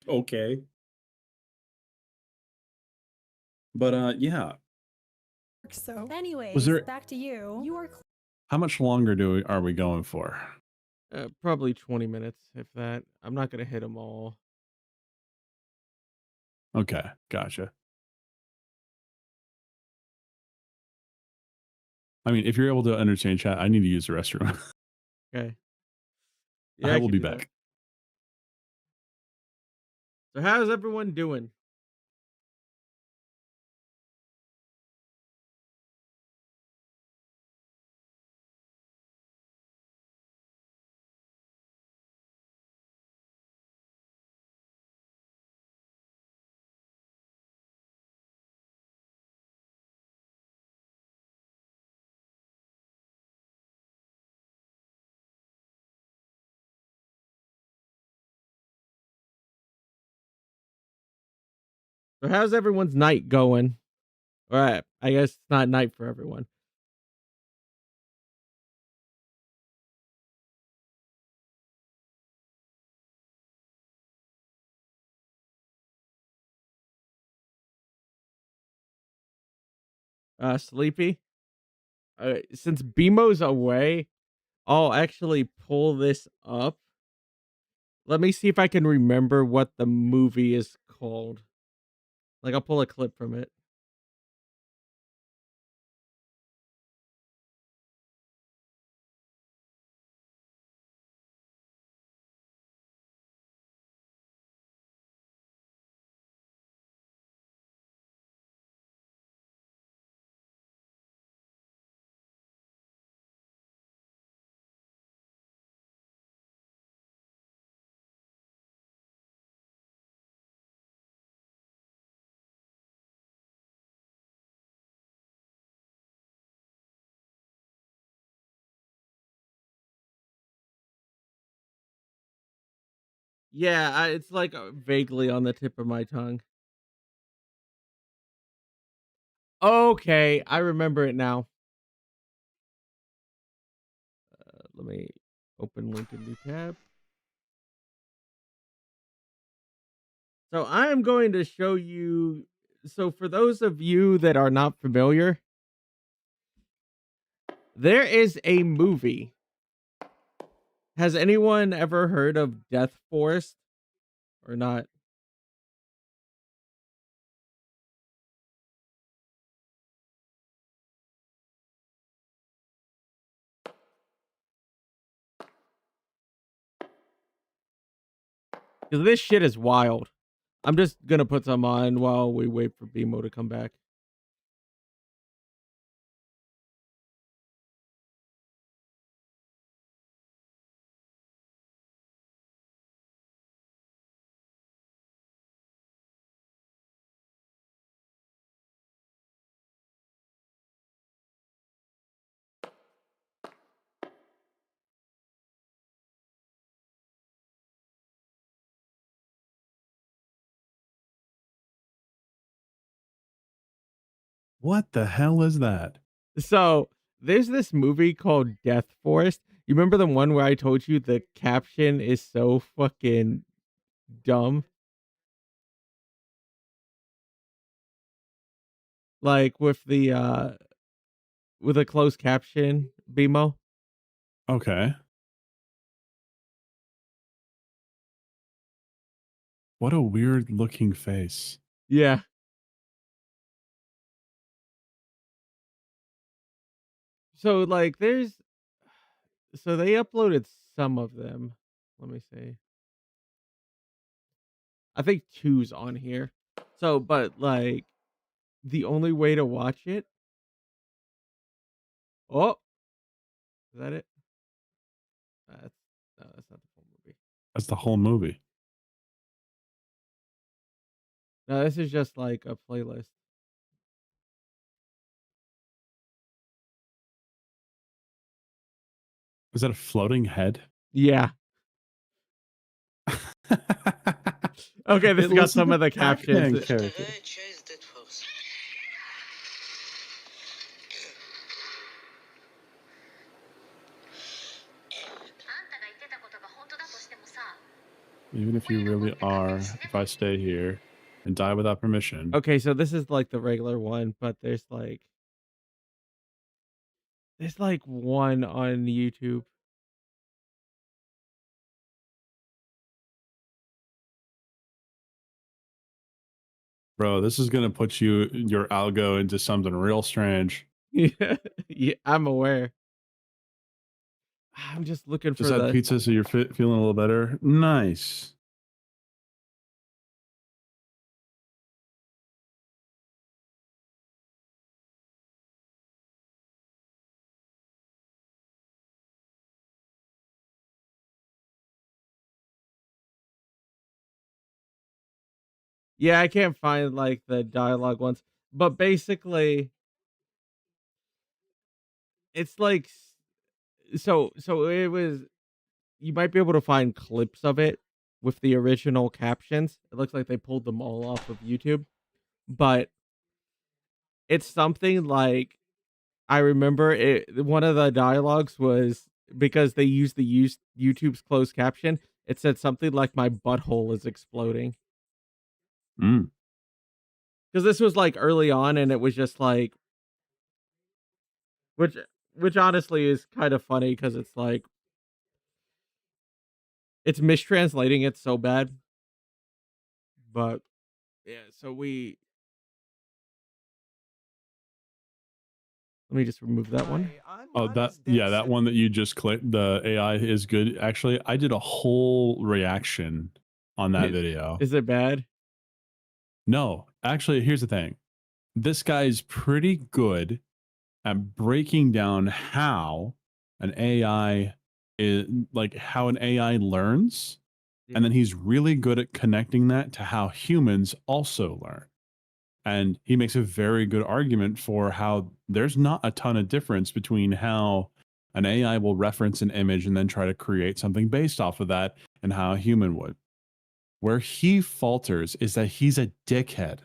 Okay. But yeah. So anyways, Was there- back to you. You are How much longer are we going for? Probably 20 minutes, if that. I'm not gonna hit them all. Okay, gotcha. I mean, if you're able to entertain chat, I need to use the restroom. Okay. I will can be do that. back. So how's everyone doing? So how's everyone's night going? All right. I guess it's not night for everyone. Sleepy. Since Bmo's away, I'll actually pull this up. Let me see if I can remember what the movie is called. Like, I'll pull a clip from it. Yeah, it's like vaguely on the tip of my tongue. Okay, I remember it now. Let me open link in new tab. So I am going to show you. So for those of you that are not familiar, there is a movie. Has anyone ever heard of Death Forest or not? Because this shit is wild. I'm just gonna put some on while we wait for Bmo to come back. What the hell is that? So there's this movie called Death Forest. You remember the one where I told you the caption is so fucking dumb? Like with a closed caption, Bmo. Okay. What a weird looking face. Yeah. So like they uploaded some of them. Let me see. I think two's on here. So, but like the only way to watch it. Oh, is that it? That's no, that's not the full movie. That's the whole movie. No, this is just like a playlist. Is that a floating head? Yeah. Okay, this It has got looks some like of a the Pac-Man captions. character. Even if you really are, if I stay here and die without permission. Okay, so this is like the regular one, but there's like There's like one on YouTube. Bro, this is gonna put your algo into something real strange. Yeah, yeah, I'm aware. I'm just looking Just for had the. pizza, so you're feeling a little better. Nice. Yeah, I can't find like the dialogue ones, but basically, it's like so it was. You might be able to find clips of it with the original captions. It looks like they pulled them all off of YouTube, but it's something like I remember it. One of the dialogues was because they used YouTube's closed caption. It said something like "My butthole is exploding." Mm. Because this was like early on, and it was just like, which which honestly is kind of funny because it's like it's mistranslating it so bad. But yeah, so let me just remove that one. Oh, that one that you just clicked, the AI is good. Actually, I did a whole reaction on that video. Is it bad? No, actually, here's the thing. This guy's pretty good at breaking down how an AI is like how an AI learns. And then he's really good at connecting that to how humans also learn. And he makes a very good argument for how there's not a ton of difference between how an AI will reference an image and then try to create something based off of that and how a human would. Where he falters is that he's a dickhead.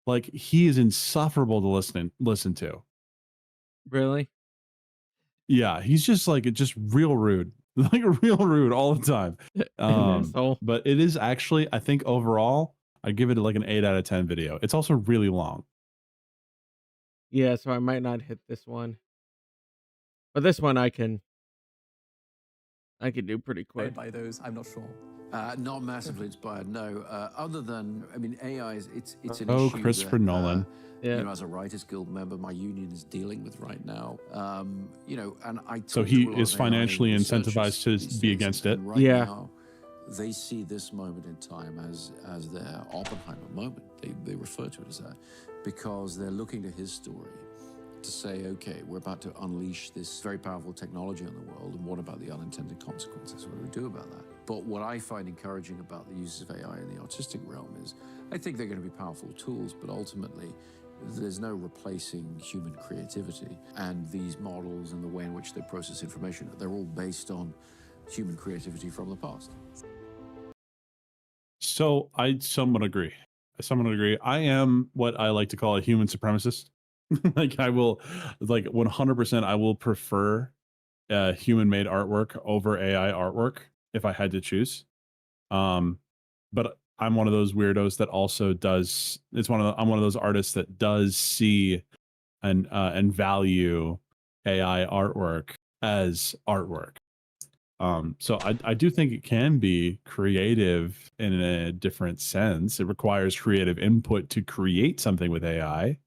Like he is insufferable to listen to. Really? Yeah, he's just like just real rude. Like real rude all the time. An asshole. But it is actually, I think overall, I give it like an 8 out of 10 video. It's also really long. Yeah, so I might not hit this one. But this one I can do pretty quick. By those, I'm not sure. Not massively inspired, no. Other than, I mean, AI is it's an Oh, issue Christopher that, Nolan. Yeah. you know, as a Writers Guild member, my union is dealing with right now. You know, and I So talk he to a lot is of AI financially researchers incentivized to these be days, against it. and right Yeah. now, they see this moment in time as their Oppenheimer moment. They refer to it as that because they're looking to his story to say, okay, we're about to unleash this very powerful technology on the world, and what about the unintended consequences? What do we do about that? But what I find encouraging about the uses of AI in the artistic realm is, I think they're going to be powerful tools, but ultimately, there's no replacing human creativity. And these models and the way in which they process information, they're all based on human creativity from the past. So I somewhat agree. I am what I like to call a human supremacist. Like I will, like 100%, I will prefer human-made artwork over AI artwork if I had to choose. But I'm one of those weirdos that also does. I'm one of those artists that does see and value AI artwork as artwork. So I do think it can be creative in a different sense. It requires creative input to create something with AI.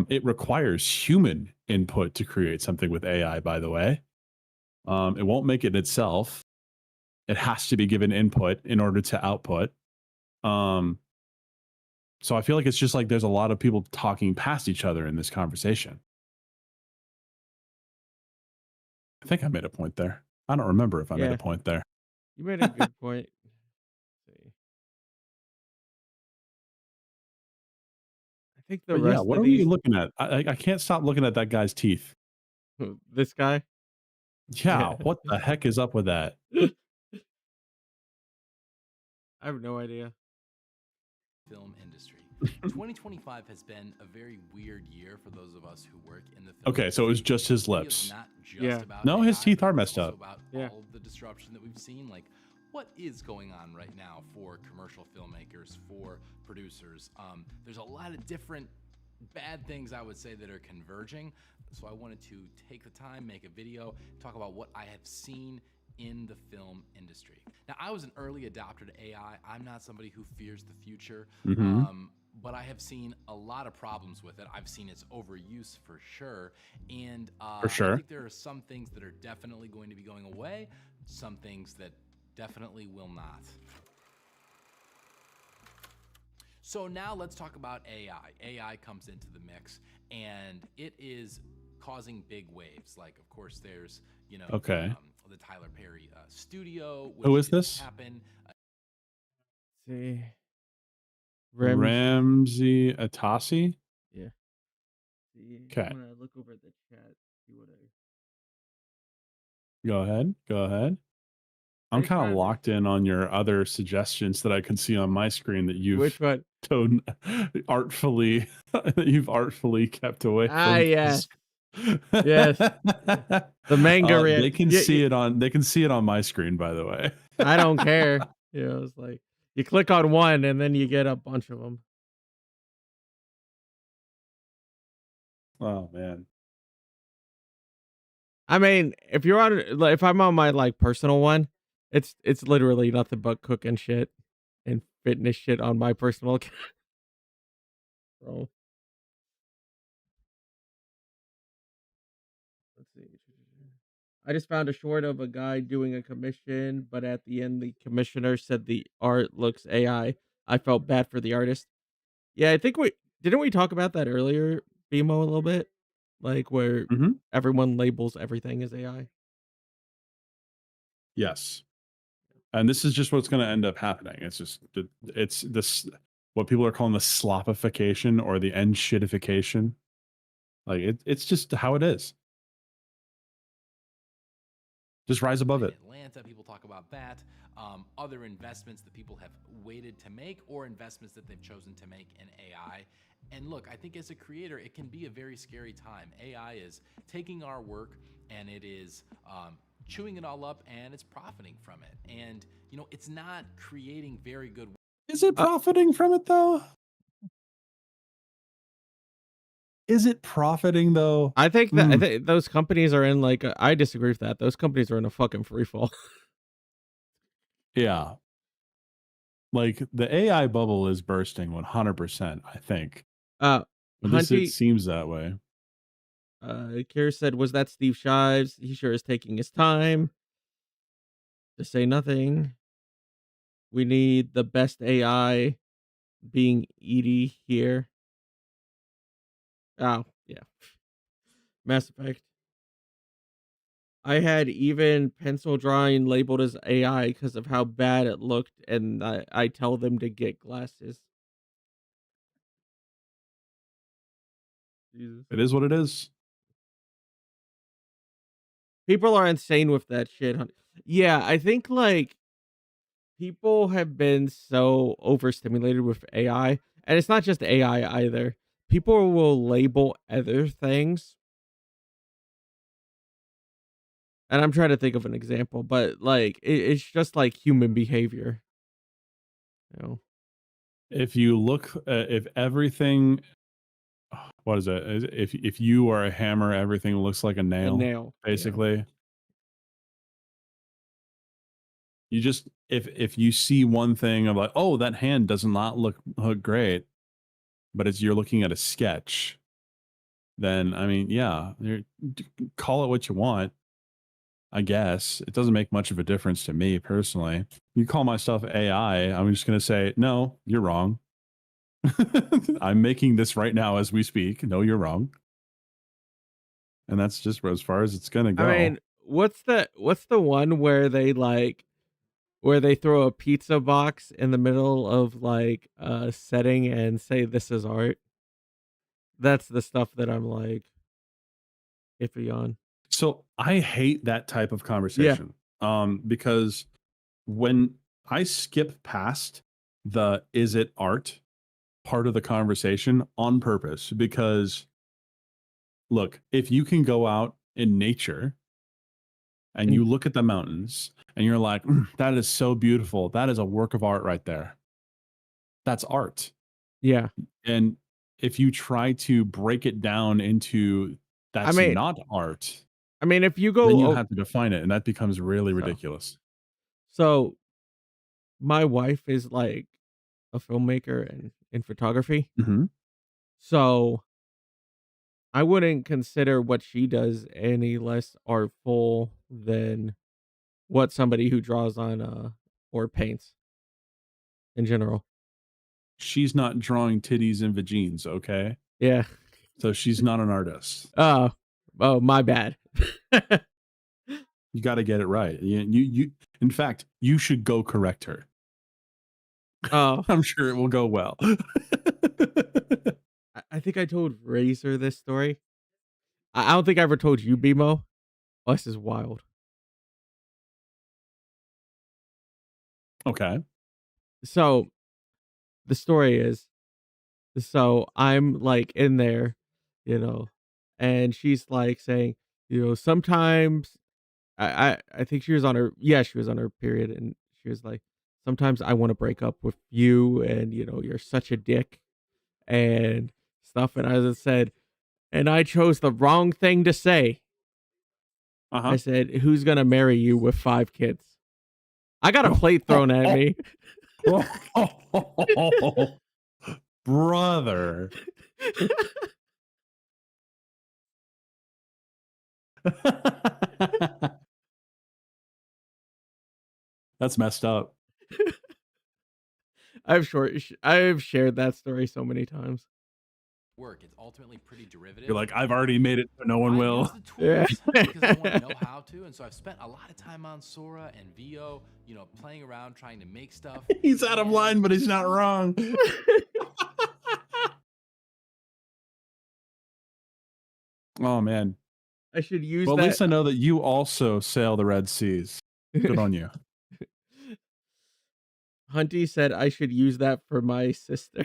It requires human input to create something with AI, by the way. It won't make it itself. It has to be given input in order to output. So I feel like it's just like there's a lot of people talking past each other in this conversation. I think I made a point there. I don't remember if I made a point there. You made a good point. Let's see. I think the But rest yeah, what of are these. we looking at? I can't stop looking at that guy's teeth. This guy? Yeah, what the heck is up with that? I have no idea. Film industry. 2025 has been a very weird year for those of us who work in the film Okay, so it was just his lips. Not just Yeah. about No, his AI, teeth but are it's messed also up. About Yeah. all of the disruption that we've seen, like what is going on right now for commercial filmmakers, for producers. There's a lot of different bad things I would say that are converging, So I wanted to take the time, make a video, talk about what I have seen in the film industry. Now, I was an early adopter to AI. I'm not somebody who fears the future, but I have seen a lot of problems with it. I've seen its overuse for sure. And For I sure. think there are some things that are definitely going to be going away, some things that definitely will not. So now let's talk about AI. AI comes into the mix, and it is causing big waves. Like, of course, there's, you know, Okay. the Tyler Perry studio, which Who is didn't this? happen. See. Ramsey Atasi? Yeah. See, Okay. I'm gonna look over the chat, see what I Go ahead. Go ahead. I'm just kind of found locked in on your other suggestions that I can see on my screen that which you've one? artfully that you've artfully kept away Ah, from yes. this. Yes. The manga They can yeah, see it on my screen, by the way. I don't care. You know, it's like you click on one and then you get a bunch of them. Oh man. I mean, if you're on, like, if I'm on my like personal one, it's literally nothing but cooking shit and fitness shit on my personal account. So let's see. I just found a short of a guy doing a commission, but at the end, the commissioner said the art looks AI. I felt bad for the artist. Yeah, I think we didn't we talk about that earlier, BMO, a little bit, like where everyone labels everything as AI. Yes. And this is just what's going to end up happening. It's this what people are calling the slopification or the end shitification. Like it's just how it is. Just rise above it. Atlanta, people talk about that. Other investments that people have waited to make, or investments that they've chosen to make in AI. And look, I think as a creator, it can be a very scary time. AI is taking our work and it is chewing it all up, and it's profiting from it. And, you know, it's not creating very good. Is it profiting from it though? Is it profiting though? I think that I think those companies are in like I disagree with that. Those companies are in a fucking free fall. Yeah. Like the AI bubble is bursting 100%, I think. At least it seems that way. Kira said, "Was that Steve Shives? He sure is taking his time to say nothing. We need the best AI, being Edie here." Oh yeah, Mass Effect. I had even pencil drawing labeled as AI because of how bad it looked, and I tell them to get glasses. Jesus. It is what it is. People are insane with that shit. Yeah, I think like people have been so overstimulated with AI, and it's not just AI either. People will label other things. And I'm trying to think of an example, but like it's just like human behavior. You know? If you look, if everything, what is it? If you are a hammer, everything looks like a nail. A nail, basically. yeah. You just if you see one thing of like, oh, that hand does not look great, but as you're looking at a sketch, then I mean, yeah, call it what you want. I guess it doesn't make much of a difference to me personally. You call my stuff AI, I'm just going to say, no, you're wrong. I'm making this right now as we speak. No, you're wrong. And that's just as far as it's going to go. I mean, what's the one where they throw a pizza box in the middle of like a setting and say this is art? That's the stuff that I'm like iffy on. So I hate that type of conversation. Because when I skip past the is it art part of the conversation on purpose, because look, if you can go out in nature and you look at the mountains and you're like, that is so beautiful. That is a work of art right there. That's art. Yeah. And if you try to break it down into I That's mean, not art. if you Then you go, have to define it, and that becomes really so, ridiculous. so my wife is like a filmmaker and in photography, Mm-hmm. so I wouldn't consider what she does any less artful than what somebody who draws on or paints in general. She's not drawing titties and vagines, okay? Yeah. So she's not an artist. Oh, my bad. You got to get it right. You. In fact, you should go correct her. Oh, I'm sure it will go well. I think I told Razor this story. I don't think I ever told you, Bmo. Oh, this is wild. Okay. So the story is, so I'm like in there, and she's like saying, sometimes I think she was on her, yeah, she was on her period, and she was like, sometimes I want to break up with you, and you're such a dick and stuff. And I just said, and I chose the wrong thing to say. I Uh-huh. said, who's gonna marry you with 5 kids? I got a plate thrown at me. Brother. That's messed up. I've shared that story so many times. Work. It's ultimately pretty derivative. You're like, I've already made it, so no one I will. use the tools because I want to know how to, and so I've spent a lot of time on Sora and VO, playing around trying to make stuff. He's out of line, but he's not wrong. Oh man. I should use Well, that. at least I know that you also sail the Red Seas. Good on you. Hunty said I should use that for my sister.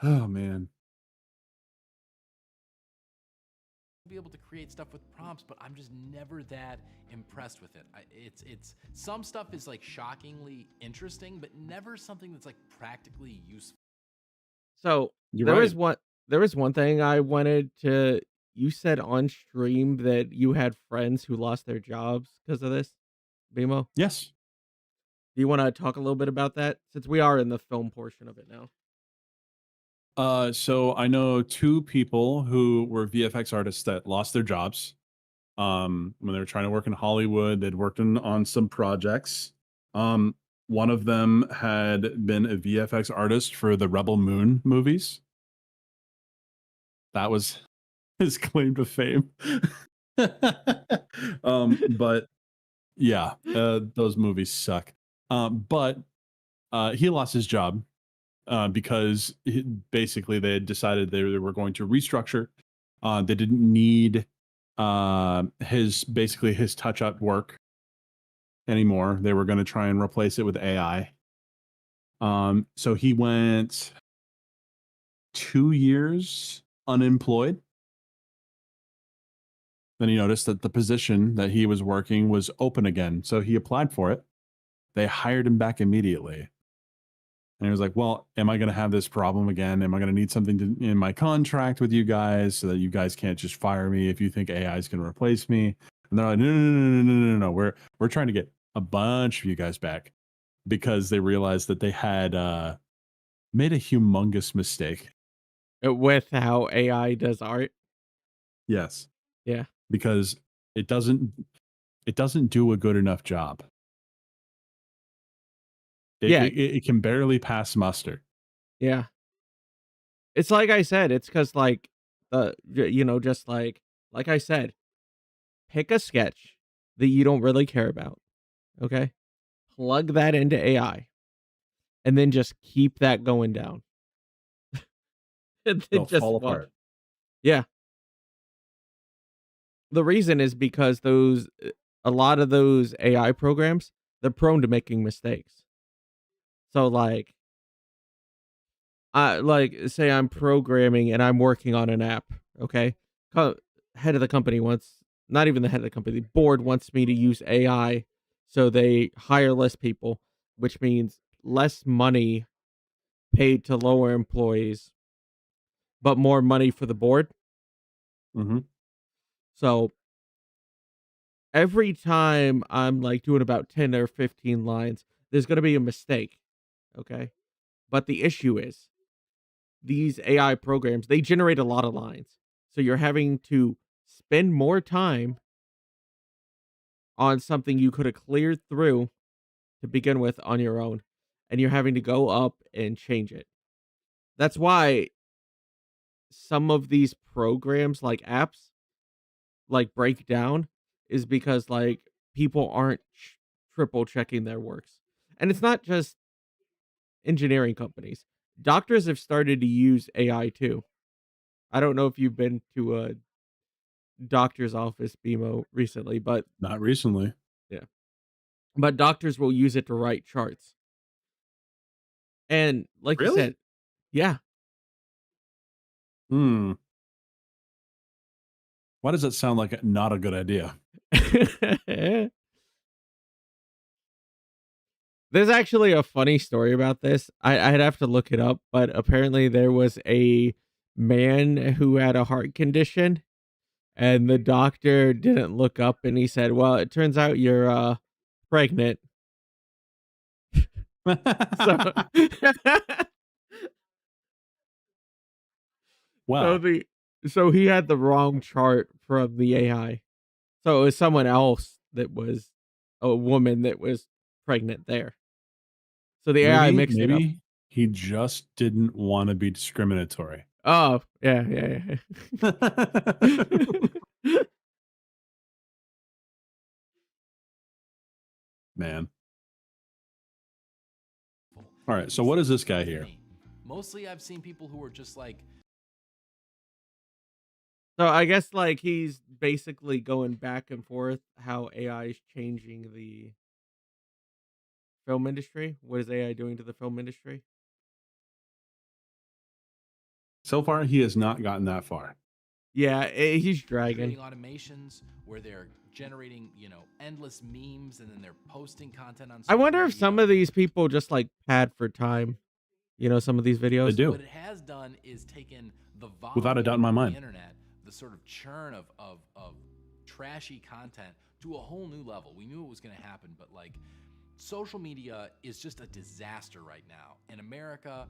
Oh man. Be able to create stuff with prompts, but I'm just never that impressed with it. It's some stuff is like shockingly interesting, but never something that's like practically useful. So You're there right. was one thing I wanted to. You said on stream that you had friends who lost their jobs because of this, Bmo. Yes. Do you want to talk a little bit about that, since we are in the film portion of it now? So I know 2 people who were VFX artists that lost their jobs. When they were trying to work in Hollywood, they'd worked on some projects. One of them had been a VFX artist for the Rebel Moon movies. That was his claim to fame. But yeah, those movies suck. But he lost his job because basically they had decided they were going to restructure. They didn't need his touch-up work anymore. They were going to try and replace it with AI. So he went 2 years unemployed. Then he noticed that the position that he was working was open again. So he applied for it. They hired him back immediately. And he was like, well, am I going to have this problem again? Am I going to need something in my contract with you guys so that you guys can't just fire me if you think AI is going to replace me? And they're like, no. We're trying to get a bunch of you guys back, because they realized that they had made a humongous mistake. With how AI does art. Yes. Yeah. Because it doesn't do a good enough job. It can barely pass muster. Yeah. It's like I said, it's because like just like I said, pick a sketch that you don't really care about. Okay. Plug that into AI and then just keep that going down. And then They'll just fall watch. apart. Yeah. The reason is because a lot of those AI programs, they're prone to making mistakes. So like say I'm programming and I'm working on an app, okay? Head of the company wants, not even the head of the company, the board wants me to use AI, so they hire less people, which means less money paid to lower employees, but more money for the board. Mm-hmm. So every time I'm like doing about 10 or 15 lines, there's going to be a mistake. Okay. But the issue is these AI programs, they generate a lot of lines. So you're having to spend more time on something you could have cleared through to begin with on your own. And you're having to go up and change it. That's why some of these programs, like apps, like break down, is because like people aren't triple checking their works. And it's not just engineering companies. Doctors have started to use AI too. I don't know if you've been to a doctor's office, BMO, recently, but Not recently. yeah. But doctors will use it to write charts. And like you Really? said, yeah. Hmm. Why does that sound like not a good idea? There's actually a funny story about this. I'd have to look it up, but apparently there was a man who had a heart condition, and the doctor didn't look up, and he said, "Well, it turns out you're pregnant." So, so Wow. the so he had the wrong chart from the AI. So it was someone else that was a woman that was pregnant there. So the AI mixed it up. Maybe he just didn't want to be discriminatory. Oh, yeah, yeah, yeah. Man. All right. So what is this guy here? Mostly I've seen people who are just like, So I guess like he's basically going back and forth how AI is changing the film industry. What is AI doing to the film industry? So far, he has not gotten that far. Yeah, he's dragging. creating automations where they're generating, endless memes and then they're posting content on I social wonder if media. some of these people just like pad for time. Some of these videos. They do. What it has done is taken the volume Without a doubt in my of mind. the internet, the sort of churn of trashy content to a whole new level. We knew it was going to happen, but like social media is just a disaster right now. In America,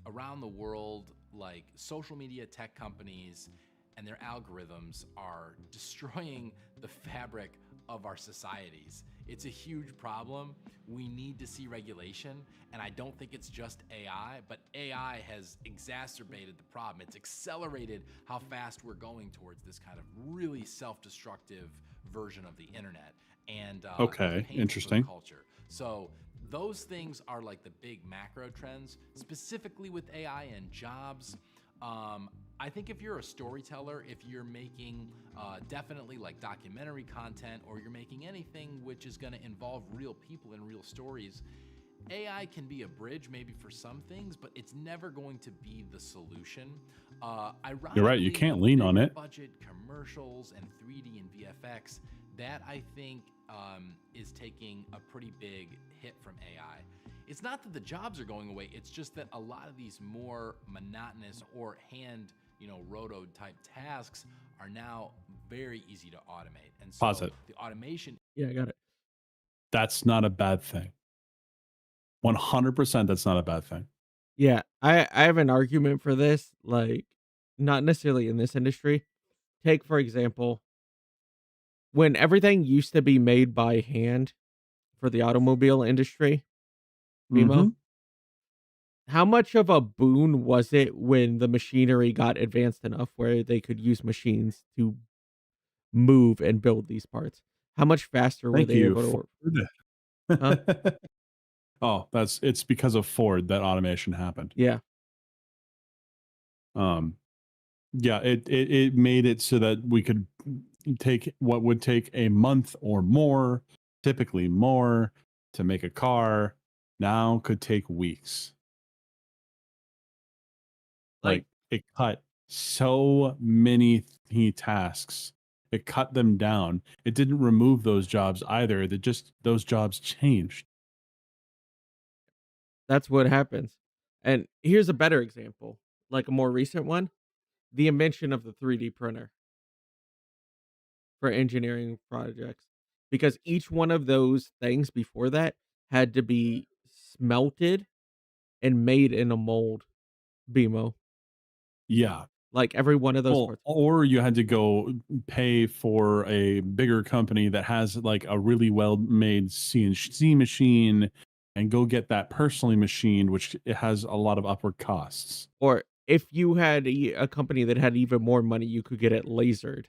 around the world, like social media tech companies and their algorithms are destroying the fabric of our societies. It's a huge problem. We need to see regulation, and I don't think it's just AI, but AI has exacerbated the problem. It's accelerated how fast we're going towards this kind of really self-destructive version of the internet. And Okay, painful for the interesting. culture. So those things are like the big macro trends, specifically with AI and jobs. I think if you're a storyteller, if you're making definitely like documentary content, or you're making anything which is going to involve real people and real stories, AI can be a bridge maybe for some things, but it's never going to be the solution. You're right. You can't lean on it. Budget commercials and 3D and VFX, that I think is taking a pretty big hit from AI. It's not that the jobs are going away. It's just that a lot of these more monotonous or hand, roto type tasks are now very easy to automate. And so Pause it. the automation. Yeah, I got it. That's not a bad thing. 100% that's not a bad thing. Yeah, I have an argument for this, like not necessarily in this industry. Take for example, when everything used to be made by hand for the automobile industry, BMO, Mhm. how much of a boon was it when the machinery got advanced enough where they could use machines to move and build these parts? How much faster were Thank they you, able to work? Huh? Ford. Oh, it's because of Ford that automation happened. Yeah. Yeah, it made it so that we could take what would take a month or more, typically more, to make a car, now could take weeks. Like it cut so many tasks. It cut them down. It didn't remove those jobs either. Those jobs changed. That's what happens. And here's a better example, like a more recent one, the invention of the 3D printer for engineering projects. Because each one of those things before that had to be smelted and made in a mold, BMO. Yeah. Like every one of those Well, parts. or you had to go pay for a bigger company that has like a really well made CNC machine and go get that personally machined, which it has a lot of upward costs. Or if you had a company that had even more money, you could get it lasered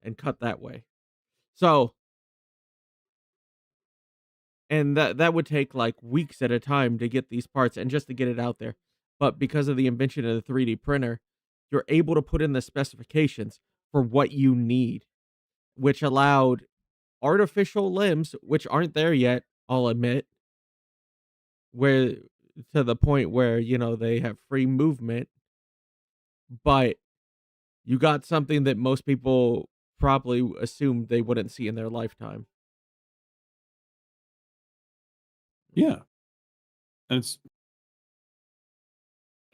and cut that way. So, and that would take like weeks at a time to get these parts and just to get it out there. But because of the invention of the 3D printer, you're able to put in the specifications for what you need, which allowed artificial limbs, which aren't there yet, I'll admit, where to the point where, they have free movement, but you got something that most people probably assumed they wouldn't see in their lifetime. Yeah. And it's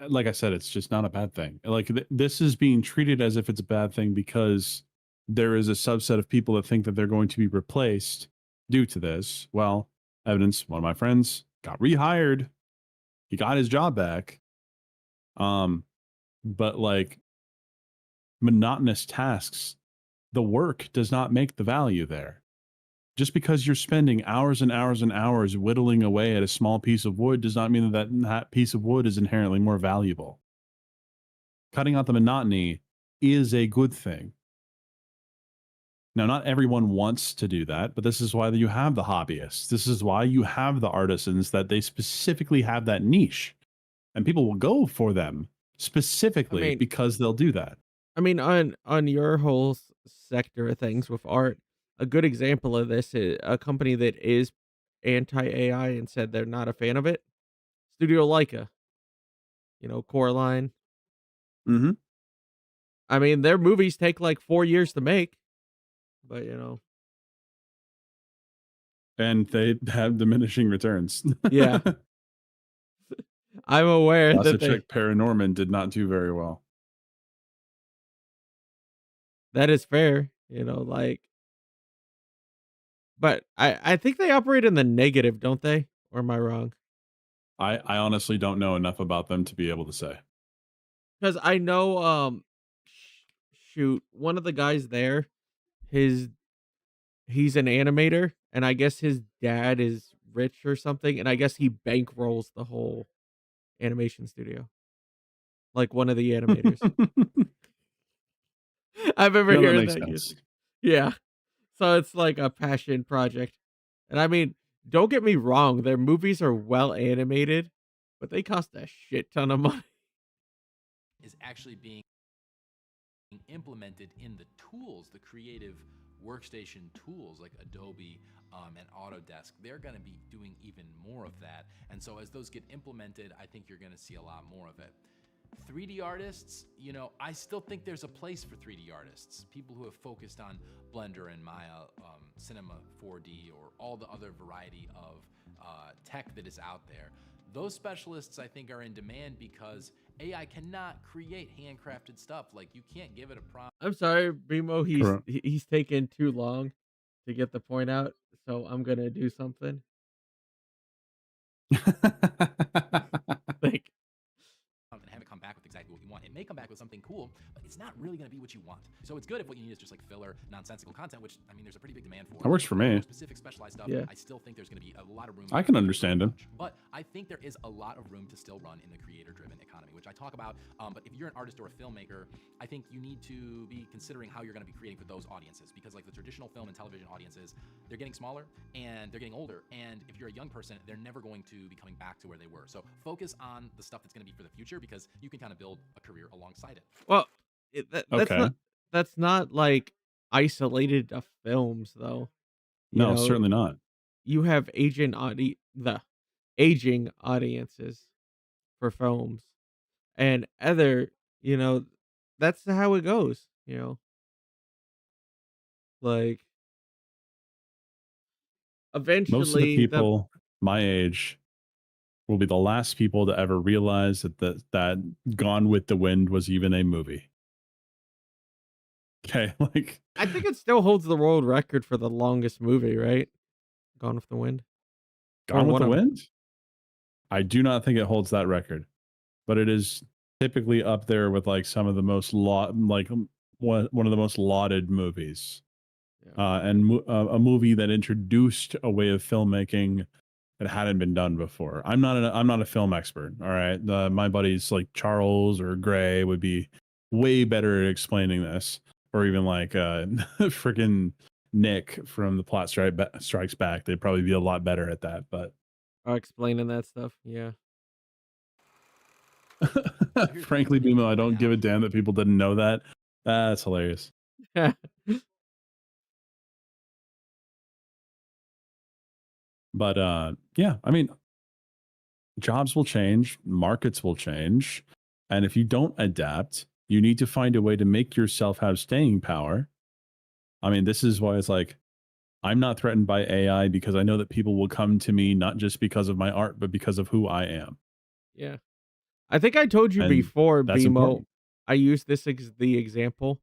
like I said, it's just not a bad thing. Like this is being treated as if it's a bad thing because there is a subset of people that think that they're going to be replaced due to this. Well, evidence, one of my friends got rehired. He got his job back. But like monotonous tasks, the work does not make the value there. Just because you're spending hours and hours and hours whittling away at a small piece of wood does not mean that piece of wood is inherently more valuable. Cutting out the monotony is a good thing. Now, not everyone wants to do that, but this is why you have the hobbyists. This is why you have the artisans, that they specifically have that niche. And people will go for them specifically because they'll do that. I mean, on your whole sector of things with art, a good example of this is a company that is anti-AI and said they're not a fan of it. Studio Leica, Coraline. Mm-hmm. I mean, their movies take like 4 years to make, but and they have diminishing returns. Yeah. I'm aware Last I that checked, Paranorman did not do very well. That is fair, but I think they operate in the negative, don't they? Or am I wrong? I honestly don't know enough about them to be able to say. Because I know, shoot, one of the guys there, he's an animator, and I guess his dad is rich or something, and I guess he bankrolls the whole animation studio. Like one of the animators. I remember hearing that. Sense. Yeah. So it's like a passion project. And I mean, don't get me wrong, their movies are well animated, but they cost a shit ton of money. Is actually being implemented in the tools, the creative workstation tools like Adobe and Autodesk. They're going to be doing even more of that. And so as those get implemented, I think you're going to see a lot more of it. 3D artists, I still think there's a place for 3D artists. People who have focused on Blender and Maya, Cinema 4D, or all the other variety of tech that is out there. Those specialists, I think, are in demand because AI cannot create handcrafted stuff. Like, you can't give it a prompt. I'm sorry, Bmo, he's taking too long to get the point out, so I'm going to do something. Like, and have it come back with exactly what you want. It may come back with something cool, but it's not really going to be what you want. So it's good if what you need is just like filler, nonsensical content, which, I mean, there's a pretty big demand for. That works for me. Specific specialized stuff. Yeah. I still think there's going to be a lot of room. I can understand it. But I think there is a lot of room to still run in the creator-driven economy, which I talk about. But if you're an artist or a filmmaker, I think you need to be considering how you're going to be creating for those audiences, because like the traditional film and television audiences, they're getting smaller and they're getting older. And if you're a young person, they're never going to be coming back to where they were. So focus on the stuff that's going to be for the future, because you can kind of build a career alongside it. Well, that's not like isolated to films though. No, certainly not. You have aging audiences for films and other, that's how it goes, like eventually most of the people my age will be the last people to ever realize that Gone with the Wind was even a movie. Okay, like I think it still holds the world record for the longest movie, right? Gone with the Wind, or Gone with one the of them. Wind? I do not think it holds that record, but it is typically up there with like some of the most one of the most lauded movies. Yeah. A movie that introduced a way of filmmaking that hadn't been done before. I'm not a film expert. All right, my buddies like Charles or Gray would be way better at explaining this, or even like freaking Nick from The Plot Strikes Back. They'd probably be a lot better at that. But Explaining that stuff, yeah. frankly, Bmo, I don't give a damn that people didn't know that. That's hilarious. But yeah, I mean, jobs will change, markets will change, and if you don't adapt, you need to find a way to make yourself have staying power. I mean, this is why it's like I'm not threatened by AI because I know that people will come to me not just because of my art, but because of who I am. Yeah. I think I told you And before, that's BMO, important. I use the example,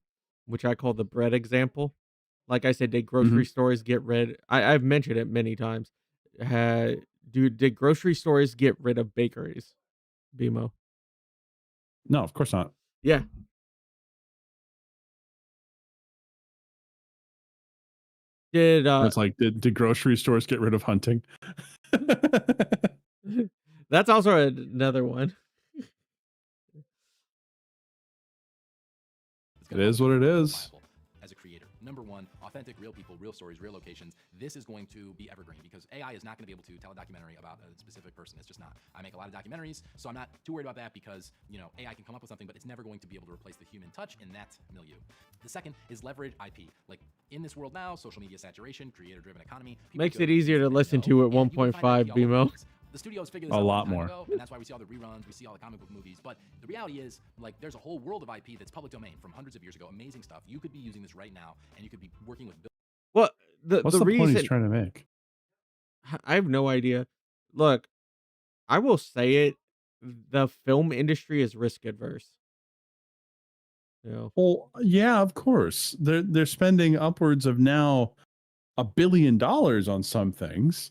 which I call the bread example. Like I said, did grocery stores get rid I've mentioned it many times. Did grocery stores get rid of bakeries, BMO? No, of course not. Yeah. Did It's like, did grocery stores get rid of hunting? That's also another one. It is what it is. As a creator, number one, authentic, real people, real stories, real locations. This is going to be evergreen because AI is not going to be able to tell a documentary about a specific person. It's just not. I make a lot of documentaries, so I'm not too worried about that because, AI can come up with something, but it's never going to be able to replace the human touch in that milieu. The second is leverage IP. Like in this world now, social media saturation, creator-driven economy. Makes it easier to listen to at 1.5, BMO. The studios figured this A out lot long time more. ago, and that's why we see all the reruns, we see all the comic book movies. But the reality is, like, there's a whole world of IP that's public domain from hundreds of years ago. Amazing stuff. You could be using this right now, and you could be working with. Well, What's the point he's trying to make? I have no idea. Look, I will say it. The film industry is risk adverse. Well, yeah, of course. They're spending upwards of now $1 billion on some things.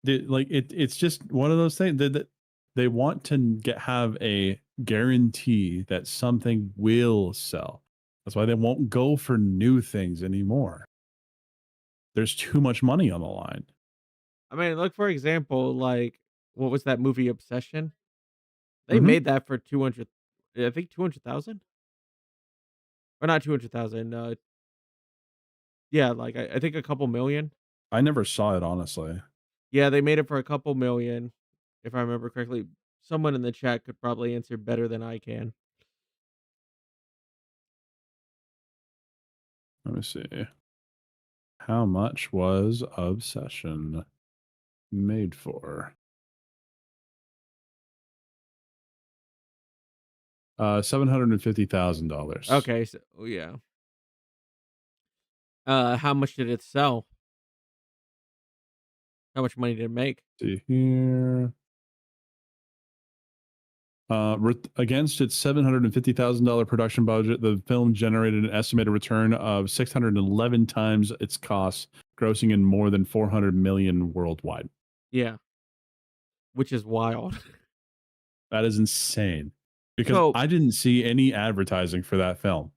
It's just one of those things that they want to have a guarantee that something will sell. That's why they won't go for new things anymore. There's too much money on the line. I mean, look, for example, like, what was that movie, Obsession? They made that for 200, I think 200,000? Or not 200,000, yeah, like, I think a couple million. I never saw it, honestly. Yeah, they made it for a couple million, if I remember correctly. Someone in the chat could probably answer better than I can. Let me see. How much was Obsession made for? $750,000. Okay, so yeah. How much did it sell? How much money did it make? See here. Against its $750,000 production budget, the film generated an estimated return of 611 times its costs, grossing in more than 400 million worldwide. Yeah. Which is wild. That is insane. Because I didn't see any advertising for that film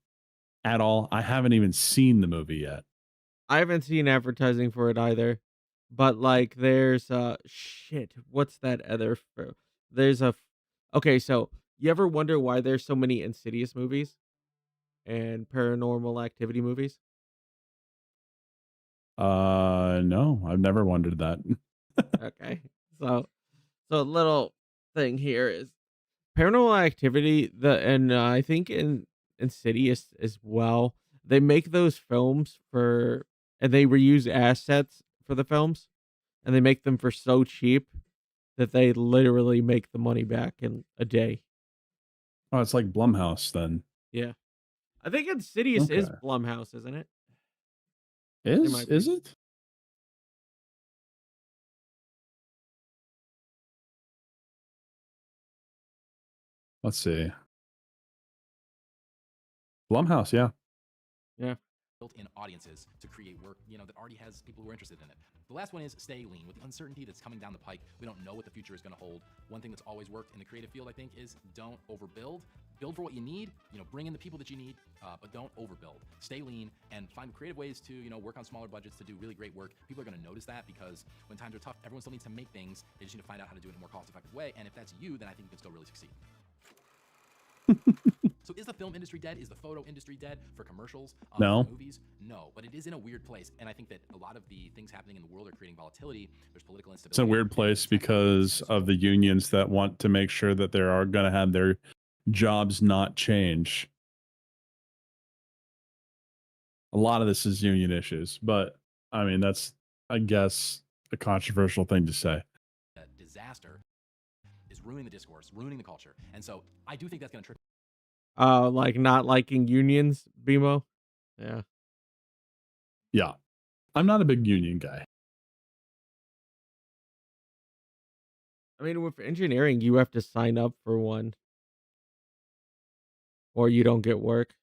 at all. I haven't even seen the movie yet. I haven't seen advertising for it either. But like there's shit, what's that other there's a okay, so you ever wonder why there's so many Insidious movies and Paranormal Activity movies? No, I've never wondered that. Okay. So a little thing here is Paranormal Activity, I think in Insidious as well. They make those films and they reuse assets for the films, and they make them for so cheap that they literally make the money back in a day. Oh, it's like Blumhouse then. Yeah, I think Insidious is Blumhouse, isn't it? Is it? Let's see. Blumhouse, yeah. Yeah. Built-in audiences to create work, that already has people who are interested in it. The last one is stay lean. With the uncertainty that's coming down the pike, we don't know what the future is going to hold. One thing that's always worked in the creative field, I think, is don't overbuild. Build for what you need, bring in the people that you need, but don't overbuild. Stay lean and find creative ways to, work on smaller budgets to do really great work. People are going to notice that because when times are tough, everyone still needs to make things. They just need to find out how to do it in a more cost-effective way. And if that's you, then I think you can still really succeed. So is the film industry dead? Is the photo industry dead for commercials? No. For movies? No, but it is in a weird place. And I think that a lot of the things happening in the world are creating volatility. There's political instability. It's a weird place because of the unions that want to make sure that they are going to have their jobs not change. A lot of this is union issues, but I mean, that's, I guess, a controversial thing to say. Disaster is ruining the discourse, ruining the culture. And so I do think that's going to trip. Like not liking unions, Bmo? Yeah. Yeah. I'm not a big union guy. I mean, with engineering, you have to sign up for one. Or you don't get work.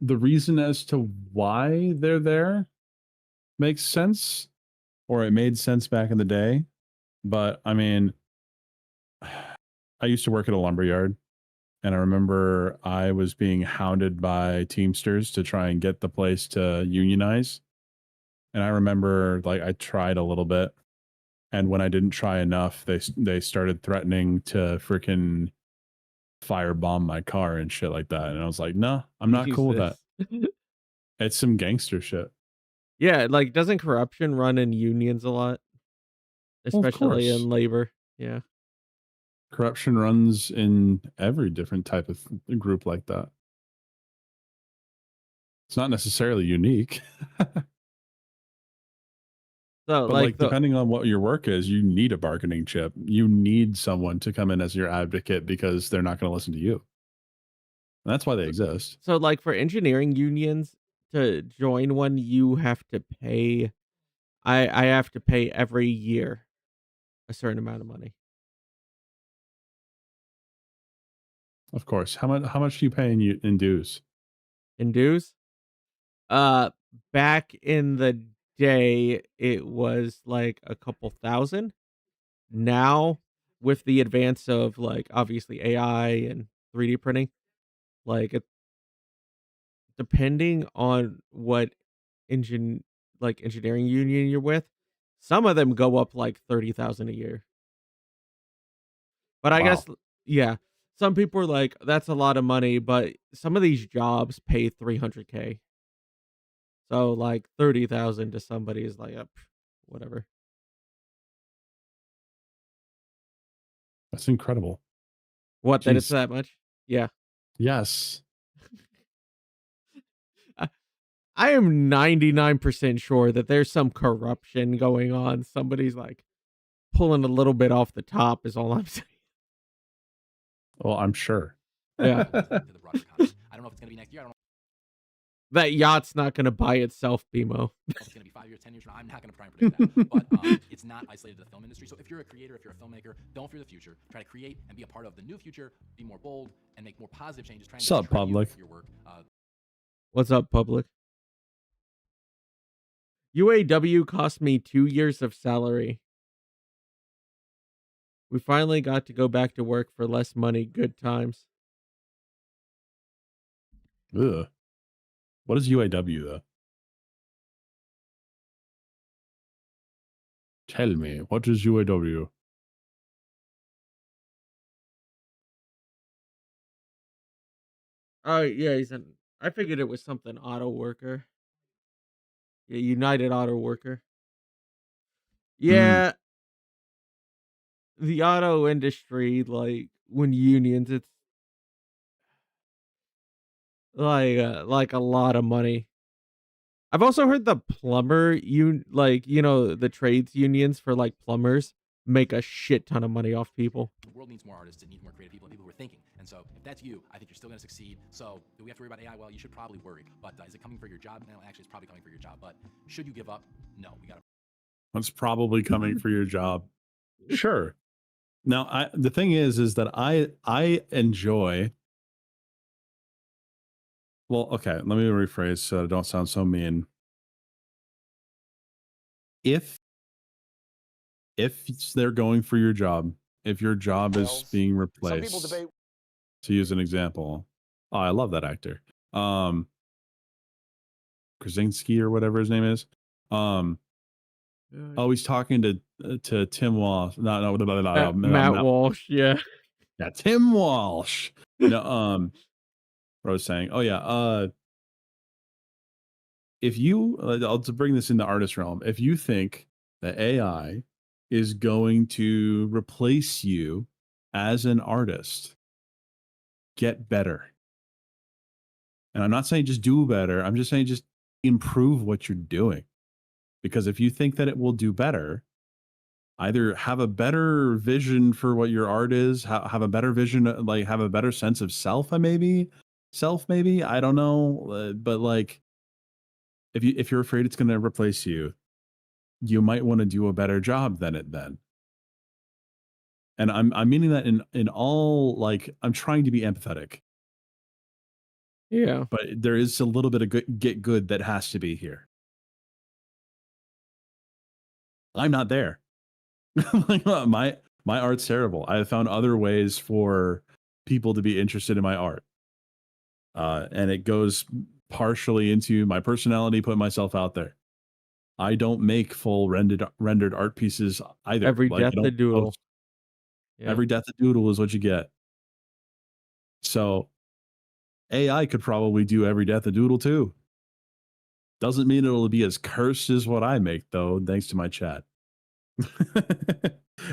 The reason as to why they're there makes sense, or it made sense back in the day. But I mean, I used to work at a lumberyard, and I remember I was being hounded by Teamsters to try and get the place to unionize. And I remember, like, I tried a little bit, and when I didn't try enough, they started threatening to freaking firebomb my car and shit like that. And I was like, no, I'm not cool with that. It's some gangster shit. Yeah, like, doesn't corruption run in unions a lot? Especially in labor. Yeah. Corruption runs in every different type of group like that. It's not necessarily unique. So, but like depending on what your work is, you need a bargaining chip. You need someone to come in as your advocate because they're not going to listen to you. And that's why they exist. So, like, for engineering unions, to join one, you have to pay. I have to pay every year a certain amount of money. Of course. How much do you pay in dues? In dues? Back in the day, it was like a couple thousand. Now, with the advance of, like, obviously AI and 3D printing, like, depending on what engineering union you're with, some of them go up like 30,000 a year. But I guess, yeah, some people are like, that's a lot of money, but some of these jobs pay 300K. So like 30,000 to somebody is like, whatever. That's incredible. What, that it's that much? Yeah. Yes. I am 99% sure that there's some corruption going on. Somebody's like pulling a little bit off the top is all I'm saying. Well, I'm sure. Yeah. I don't know if it's going to be next year. I don't know that yacht's not going to buy itself, Bmo. if it's going to be 5 years, 10 years from now. I'm not going to try and predict that. But it's not isolated to the film industry. So if you're a creator, if you're a filmmaker, don't fear the future. Try to create and be a part of the new future. Be more bold and make more positive changes. Try and What's up, public? Your work. What's up, public? UAW cost me 2 years of salary. We finally got to go back to work for less money. Good times. Ugh. What is UAW, though? Tell me, what is UAW? Oh, yeah, I figured it was something auto worker. Yeah, United Auto Worker. Yeah. The auto industry, like, when unions, it's like a lot of money. I've also heard the plumber the trades unions for like plumbers make a shit ton of money off people. The world needs more artists. It needs more creative people and people who are thinking. And so if that's you, I think you're still going to succeed. So do we have to worry about AI? Well, you should probably worry. But is it coming for your job? No, actually, it's probably coming for your job. But should you give up? No, we got to. It's probably coming for your job. Sure. Now, the thing is that I enjoy. Well, okay, let me rephrase so I don't sound so mean. If they're going for your job, if your job is being Some people replaced, debate. to use an example, oh, I love that actor, Krasinski or whatever his name is. Oh, he's talking to Tim Walsh. No, Matt Walsh. Yeah. Yeah, Tim Walsh. No, what I was saying. Oh yeah. If you, I'll to bring this in the artist realm. If you think that AI is going to replace you as an artist, get better. And I'm not saying just do better. I'm just saying just improve what you're doing. Because if you think that it will do better, either have a better vision for what your art is, have a better vision, like have a better sense of self, maybe, I don't know. But like, if you're afraid it's going to replace you, you might want to do a better job than it then. And I'm meaning that in all, like, I'm trying to be empathetic. Yeah. But there is a little bit of get good that has to be here. I'm not there. Like, my art's terrible. I have found other ways for people to be interested in my art. And it goes partially into my personality, put myself out there. I don't make full rendered art pieces either. Every Like, death a doodle. Yeah. Every death a doodle is what you get. So AI could probably do every death a doodle too. Doesn't mean it'll be as cursed as what I make, though, thanks to my chat.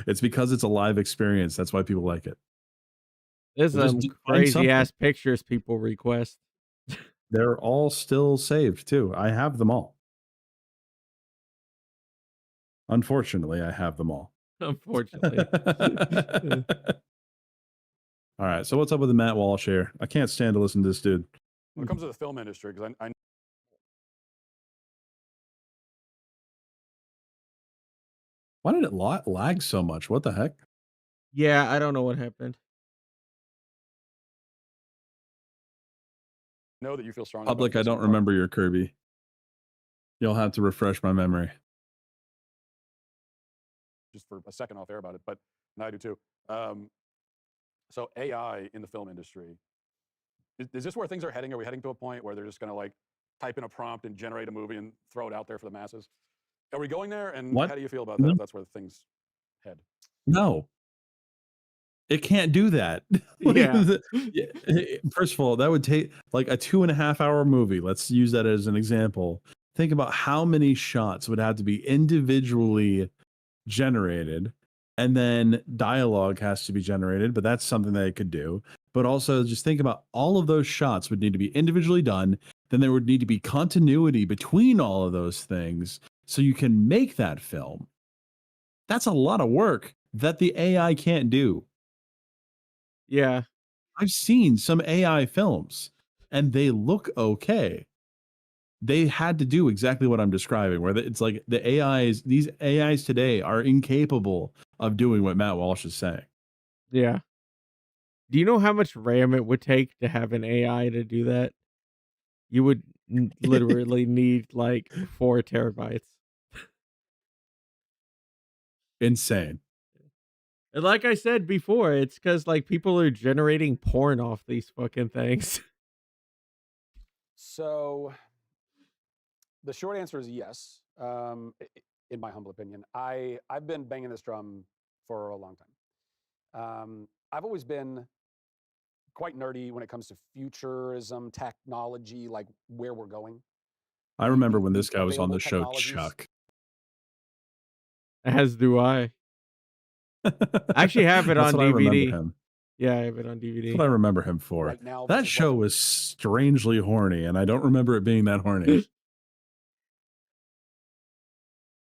It's because it's a live experience. That's why people like it. There's some crazy ass pictures people request. They're all still saved too. I have them all. Unfortunately, I have them all. Unfortunately. All right. So what's up with the Matt Walsh here? I can't stand to listen to this dude. When it comes to the film industry, because I Why did it lag so much? What the heck? Yeah, I don't know what happened. know that you feel strongly Public, about I don't remember your Kirby. You'll have to refresh my memory. just for a second off air about it, but and I do too. So AI in the film industry, is this where things are heading? Are we heading to a point where they're just going to like type in a prompt and generate a movie and throw it out there for the masses? Are we going there? And What? how do you feel about that? If that's where things head. No. It can't do that. Yeah. First of all, that would take like a 2.5 hour movie. Let's use that as an example. Think about how many shots would have to be individually generated, and then dialogue has to be generated, but that's something that it could do. But also just think about all of those shots would need to be individually done. Then there would need to be continuity between all of those things so you can make that film. That's a lot of work that the AI can't do. Yeah. I've seen some AI films and they look okay. They had to do exactly what I'm describing, where it's like these AIs today are incapable of doing what Matt Walsh is saying. Yeah. Do you know how much RAM it would take to have an AI to do that? You would literally need like 4 terabytes. Insane. And like I said before, it's because like people are generating porn off these fucking things. So the short answer is yes. In my humble opinion, I've been banging this drum for a long time. I've always been quite nerdy when it comes to futurism, technology, like where we're going. I remember when this guy was on the show, Chuck. As do I. I actually have it on DVD. Yeah, I have it on DVD. That's what I remember him for. Right now, that show was strangely horny, and I don't remember it being that horny.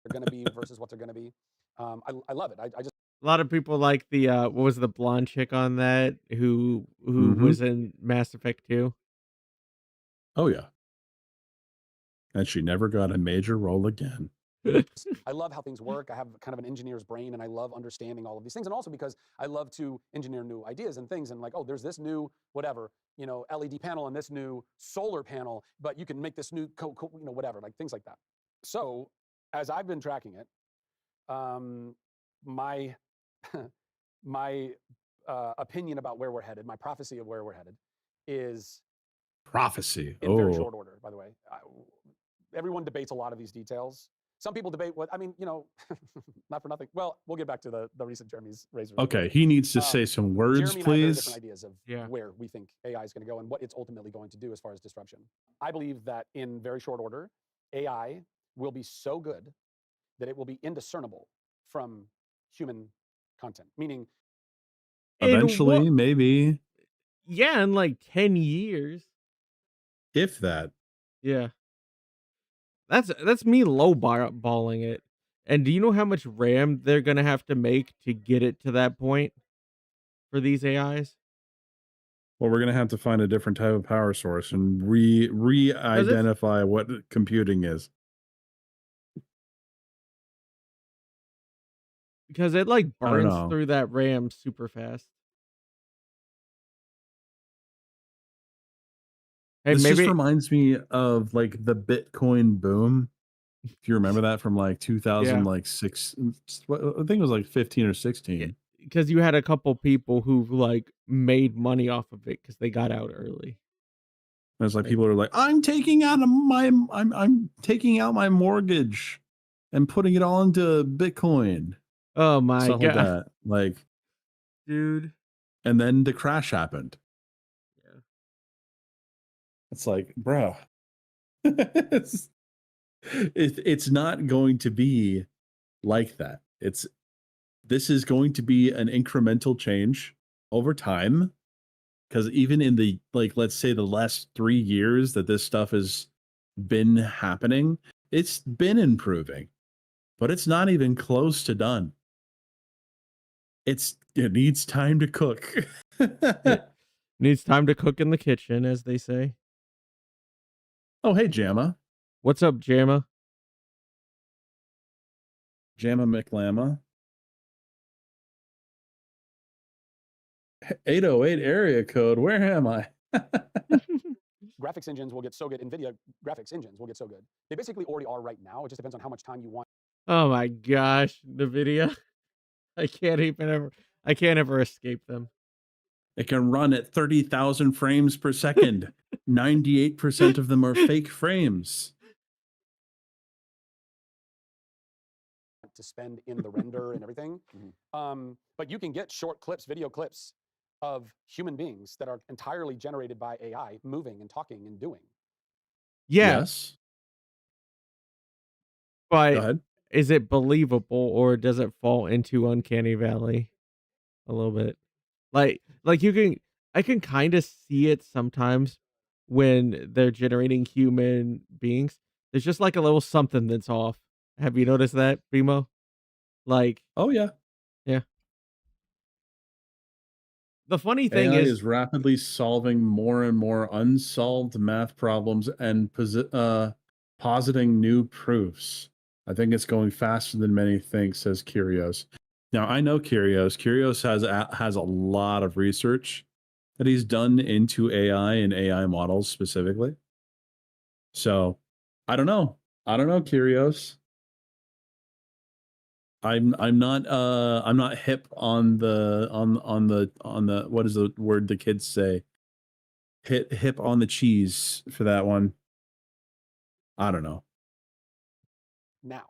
They're going to be versus what they're going to be. I love it. I just a lot of people like the what was the blonde chick on that who was in Mass Effect 2? Oh yeah. And she never got a major role again. I love how things work. I have kind of an engineer's brain, and I love understanding all of these things. And also because I love to engineer new ideas and things. And like, oh, there's this new whatever, LED panel and this new solar panel, but you can make this new, whatever, like things like that. So as I've been tracking it, my my opinion about where we're headed, my prophecy of where we're headed, is prophecy in very short order. By the way, everyone debates a lot of these details. Some people debate not for nothing. Well, we'll get back to the recent Jeremy's razor. Okay, he needs to say some words, Jeremy and I have very please. different ideas of where we think AI is going to go and what it's ultimately going to do as far as disruption. I believe that in very short order, AI will be so good that it will be indiscernible from human content. Meaning, eventually, maybe. Yeah, in like 10 years. If that. Yeah. That's me lowballing it. And do you know how much RAM they're gonna have to make to get it to that point for these AIs? Well, we're gonna have to find a different type of power source and re-identify what computing is. Because it like burns through that RAM super fast. Hey, this just reminds me of like the Bitcoin boom. If you remember that from like 2006, I think it was like 15 or 16. Because you had a couple people who like made money off of it because they got out early. It's like people are like, I'm taking out I'm taking out my mortgage and putting it all into Bitcoin. Oh my God. God. Like that. Like, dude. And then the crash happened. Yeah. It's like, bro. It's not going to be like that. This is going to be an incremental change over time. Because even in the, like, let's say the last 3 years that this stuff has been happening, it's been improving, but it's not even close to done. It needs time to cook. It needs time to cook in the kitchen, as they say. Oh, hey, Jamma. What's up, Jamma? Jamma McLamma. 808 area code. Where am I? Graphics engines will get so good. NVIDIA graphics engines will get so good. They basically already are right now. It just depends on how much time you want. Oh my gosh, NVIDIA. I can't ever escape them. It can run at 30,000 frames per second. 98% of them are fake frames. To spend in the render and everything. But you can get short clips, video clips of human beings that are entirely generated by AI moving and talking and doing. Yeah. Yes. But go ahead. Is it believable or does it fall into uncanny valley a little bit? Like I can kind of see it sometimes when they're generating human beings. There's just like a little something that's off. Have you noticed that, Bmo? Like, oh yeah. Yeah. The funny thing AI is is rapidly solving more and more unsolved math problems and positing new proofs. I think it's going faster than many think, says Curios. Now, I know Curios. Curios has a lot of research that he's done into AI and AI models specifically. So, I don't know. Curios. I'm not hip on the what is the word the kids say? Hip on the cheese for that one. I don't know. Now,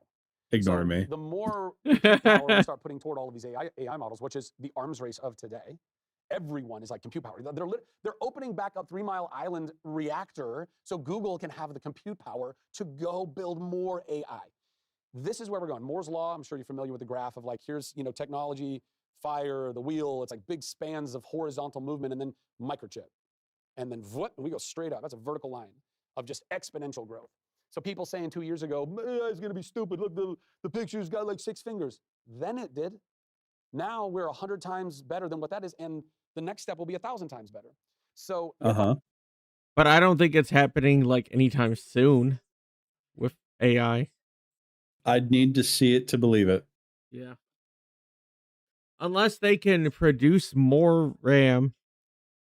ignore me. The more power we start putting toward all of these AI models, which is the arms race of today, everyone is like compute power. They're opening back up 3 Mile Island reactor so Google can have the compute power to go build more AI. This is where we're going. Moore's law, I'm sure you're familiar with the graph of like, here's, technology, fire, the wheel. It's like big spans of horizontal movement and then microchip. And then we go straight up. That's a vertical line of just exponential growth. So people saying 2 years ago, it's going to be stupid. Look, the picture's got like 6 fingers. Then it did. Now we're 100 times better than what that is. And the next step will be 1,000 times better. So, but I don't think it's happening like anytime soon with AI. I'd need to see it to believe it. Yeah. Unless they can produce more RAM,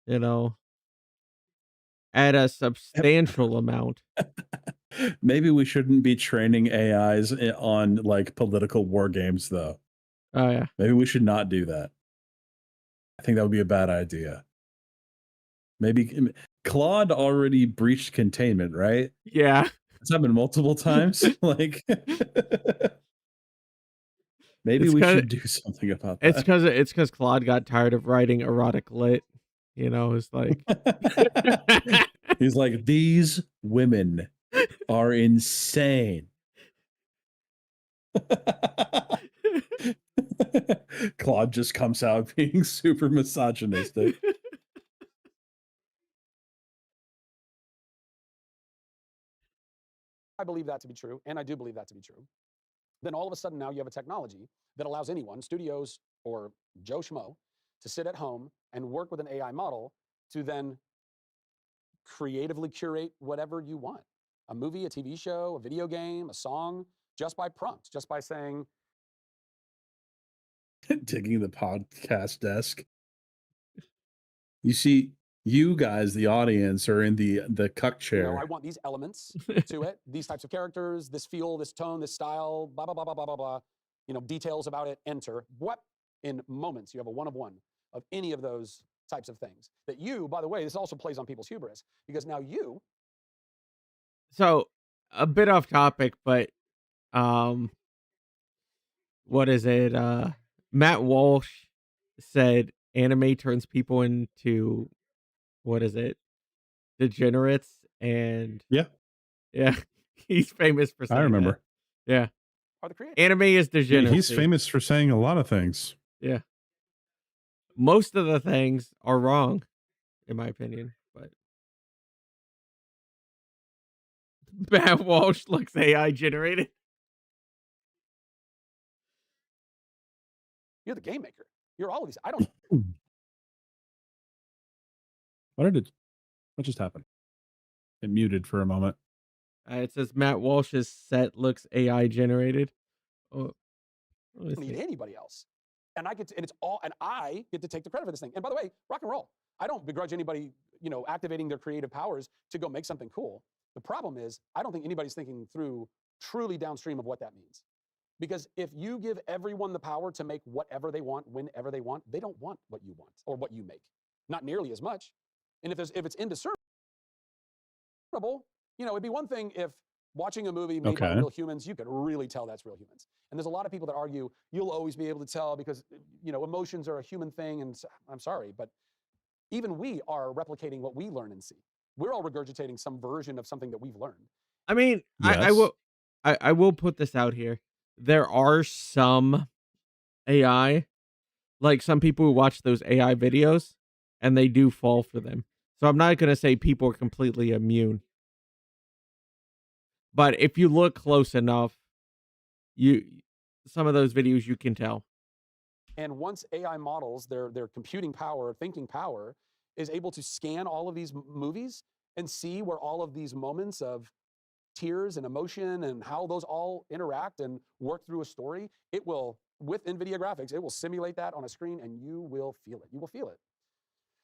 you know, at a substantial amount. Maybe we shouldn't be training AIs on like political war games, though. Oh yeah. Maybe we should not do that. I think that would be a bad idea. Maybe Claude already breached containment, right? Yeah. It's happened multiple times. Like, maybe we should do something about that. It's because Claude got tired of writing erotic lit. You know, it's like he's like, these women are insane. Claude just comes out being super misogynistic. I believe that to be true, and I do believe that to be true. Then all of a sudden now you have a technology that allows anyone, studios or Joe Schmo, to sit at home and work with an AI model to then creatively curate whatever you want. A movie, a TV show, a video game, a song, just by prompts, just by saying, digging the podcast desk. You see, you guys, the audience, are in the cuck chair. I want these elements to it, these types of characters, this feel, this tone, this style, blah, blah, blah, blah, blah, blah, blah. Details about it, enter. What in moments you have a one of any of those types of things that you, by the way, this also plays on people's hubris because now you. So a bit off topic, but what is it? Matt Walsh said anime turns people into, what is it? Degenerates. And yeah, he's famous for saying I remember. That. Yeah. Are the creators. Anime is degeneracy. He's famous for saying a lot of things. Yeah. Most of the things are wrong, in my opinion, but Matt Walsh looks AI generated. You're the game maker. You're all of these. I don't. What just happened? It muted for a moment. It says Matt Walsh's set looks AI generated. Oh, I don't need anybody else. And I get to take the credit for this thing. And by the way, rock and roll. I don't begrudge anybody, activating their creative powers to go make something cool. The problem is, I don't think anybody's thinking through truly downstream of what that means. Because if you give everyone the power to make whatever they want, whenever they want, they don't want what you want or what you make. Not nearly as much. And if it's indiscernible, it'd be one thing if watching a movie made by real humans, you could really tell that's real humans. And there's a lot of people that argue you'll always be able to tell because, emotions are a human thing. And I'm sorry, but even we are replicating what we learn and see. We're all regurgitating some version of something that we've learned. I mean, yes. I will put this out here. There are some AI, like some people who watch those AI videos, and they do fall for them. So I'm not going to say people are completely immune. But if you look close enough, some of those videos you can tell. And once AI models, their computing power, thinking power, is able to scan all of these movies and see where all of these moments of tears and emotion and how those all interact and work through a story, it will, with NVIDIA graphics, it will simulate that on a screen and you will feel it. You will feel it.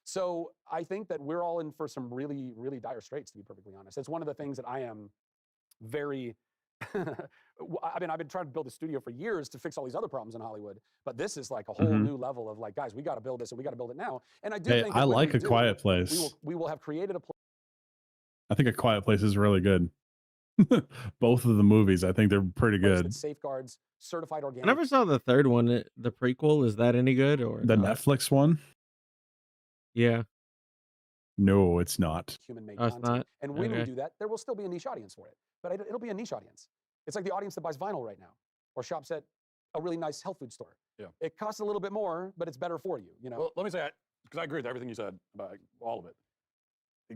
So I think that we're all in for some really, really dire straits, to be perfectly honest. It's one of the things that I am very, I've been trying to build a studio for years to fix all these other problems in Hollywood, but this is like a whole new level of like, guys, we got to build this and we got to build it now. And I do think I like A Quiet Place. We will have created a place. I think A Quiet Place is really good. Both of the movies, I think they're pretty good. Safeguards, certified organic. I never saw the third one, the prequel. Is that any good or the not? Netflix one? Yeah. No, it's not. Human-made content. Not? And when we do that, there will still be a niche audience for it. But it'll be a niche audience. It's like the audience that buys vinyl right now or shops at a really nice health food store. Yeah. It costs a little bit more, but it's better for you. Well, let me say, because I agree with everything you said about all of it,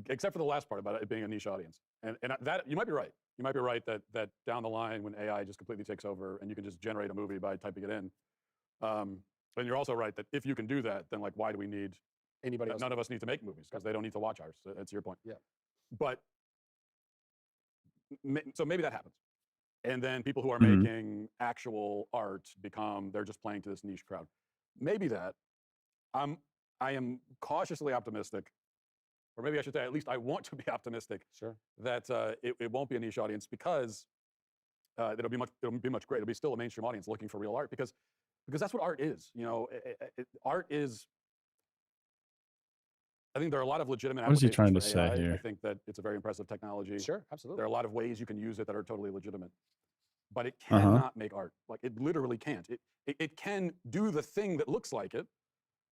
except for the last part about it being a niche audience. And that you might be right. You might be right that down the line when AI just completely takes over and you can just generate a movie by typing it in. And you're also right that if you can do that, then like why do we need anybody else? None of us need to make movies because they don't need to watch ours. That's your point. Yeah. But so maybe that happens. and then people who are Mhm. making actual art they're just playing to this niche crowd. Maybe that. I am cautiously optimistic, or maybe I should say, at least I want to be optimistic Sure. that it won't be a niche audience, because it'll be much greater. It'll be still a mainstream audience looking for real art, because that's what art is. You know, art is. I think there are a lot of legitimate What is he applications trying to for say AI. I here? think that it's a very impressive technology. Sure. There Absolutely. are a lot of ways you can use it that are totally legitimate, but it Uh-huh. cannot make art. Like, it literally can't. It can do the thing that looks like it,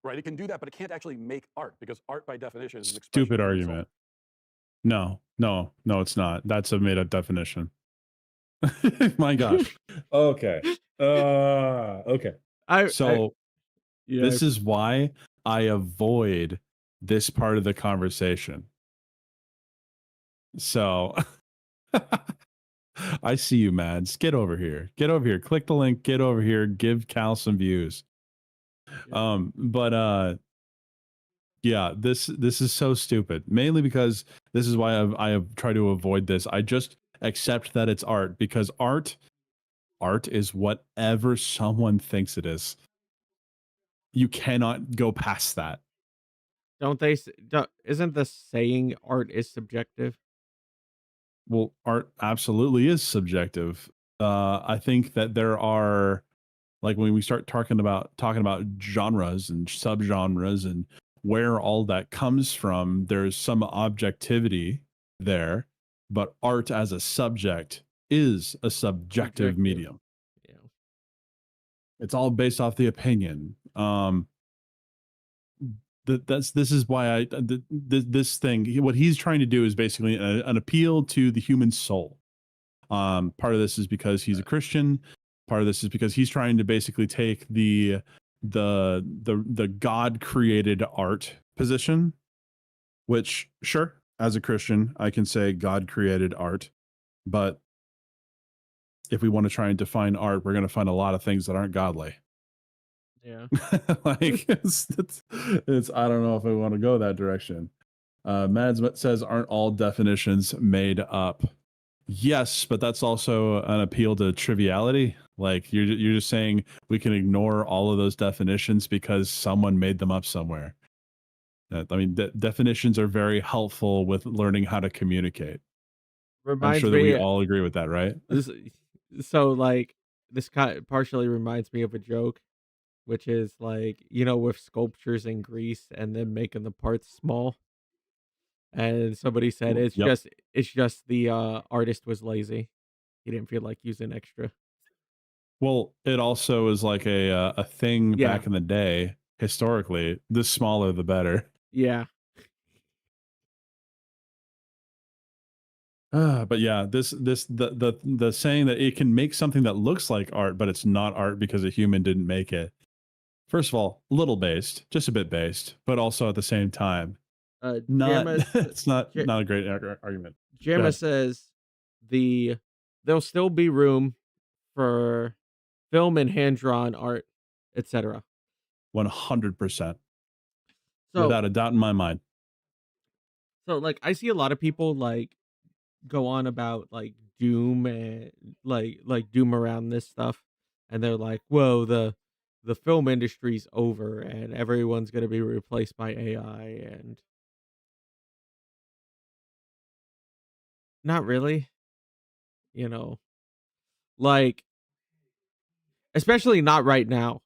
right? It can do that, but it can't actually make art, because art by definition is an expression Stupid of the human soul. argument. No, it's not. That's a made up definition. My gosh. Okay. Okay. So Yeah, this is why I avoid this part of the conversation. So I see you, Mads. Get over here. Get over here. Click the link. Get over here. Give Cal some views. But yeah, this is so stupid. Mainly because this is why I have tried to avoid this. I just accept that it's art, because art is whatever someone thinks it is. You cannot go past that. don't they? Isn't the saying art is subjective? Well, art absolutely is subjective. I think that there are, like, when we start talking about genres and subgenres and where all that comes from, there's some objectivity there, but art as a subject is a subjective medium. Yeah. It's all based off the opinion. This is why this thing, what he's trying to do is basically an appeal to the human soul. Part of this is because he's a Christian. Part of this is because he's trying to basically take the God created art position, which, sure, as a Christian, I can say God created art, but if we want to try and define art, we're going to find a lot of things that aren't godly. Yeah. Like it's I don't know if I want to go that direction. Mads says, aren't all definitions made up? Yes, but that's also an appeal to triviality. Like, you're just saying we can ignore all of those definitions because someone made them up somewhere. I mean, definitions are very helpful with learning how to communicate. I'm sure that we all agree with that, right? So, like, this partially reminds me of a joke, which is like, with sculptures in Greece and then making the parts small. And somebody said Well, it's just the artist was lazy. He didn't feel like using extra. Well, it also is like a thing Yeah. back in the day. Historically, the smaller the better. Yeah. But yeah, the saying that it can make something that looks like art, but it's not art because a human didn't make it. First of all, little based, just a bit based, but also at the same time, not. It's not a great argument. Gemma says there'll still be room for film and hand drawn art, etc. 100%, So, without a doubt in my mind. So, like, I see a lot of people like go on about like doom and like doom around this stuff, and they're like, "Whoa, the film industry's over, and everyone's gonna be replaced by AI." And not really, you know, like, especially not right now,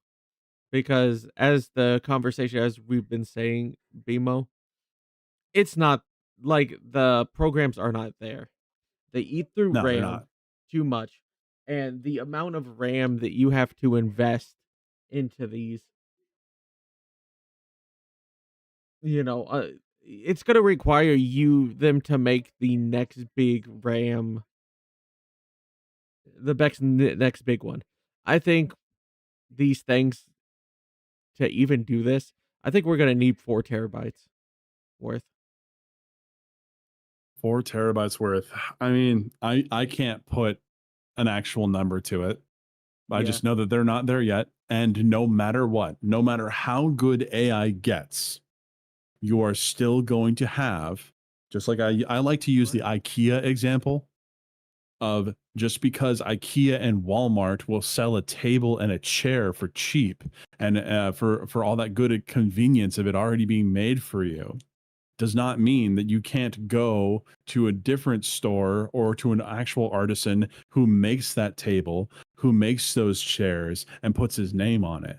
because as the conversation, as we've been saying, BMO, it's not like the programs are not there. They eat through No, they're RAM not. too much, and the amount of RAM that you have to invest into these, it's going to require them to make the next big RAM, the next big one. I think these things, to even do this, I think we're going to need 4 terabytes worth. 4 terabytes worth. I mean, I can't put an actual number to it. I just know that they're not there yet. And no matter what, no matter how good AI gets, you are still going to have, just like I like to use the IKEA example. of just because IKEA and Walmart will sell a table and a chair for cheap and for all that good convenience of it already being made for you, does not mean that you can't go to a different store or to an actual artisan who makes that table, who makes those chairs and puts his name on it.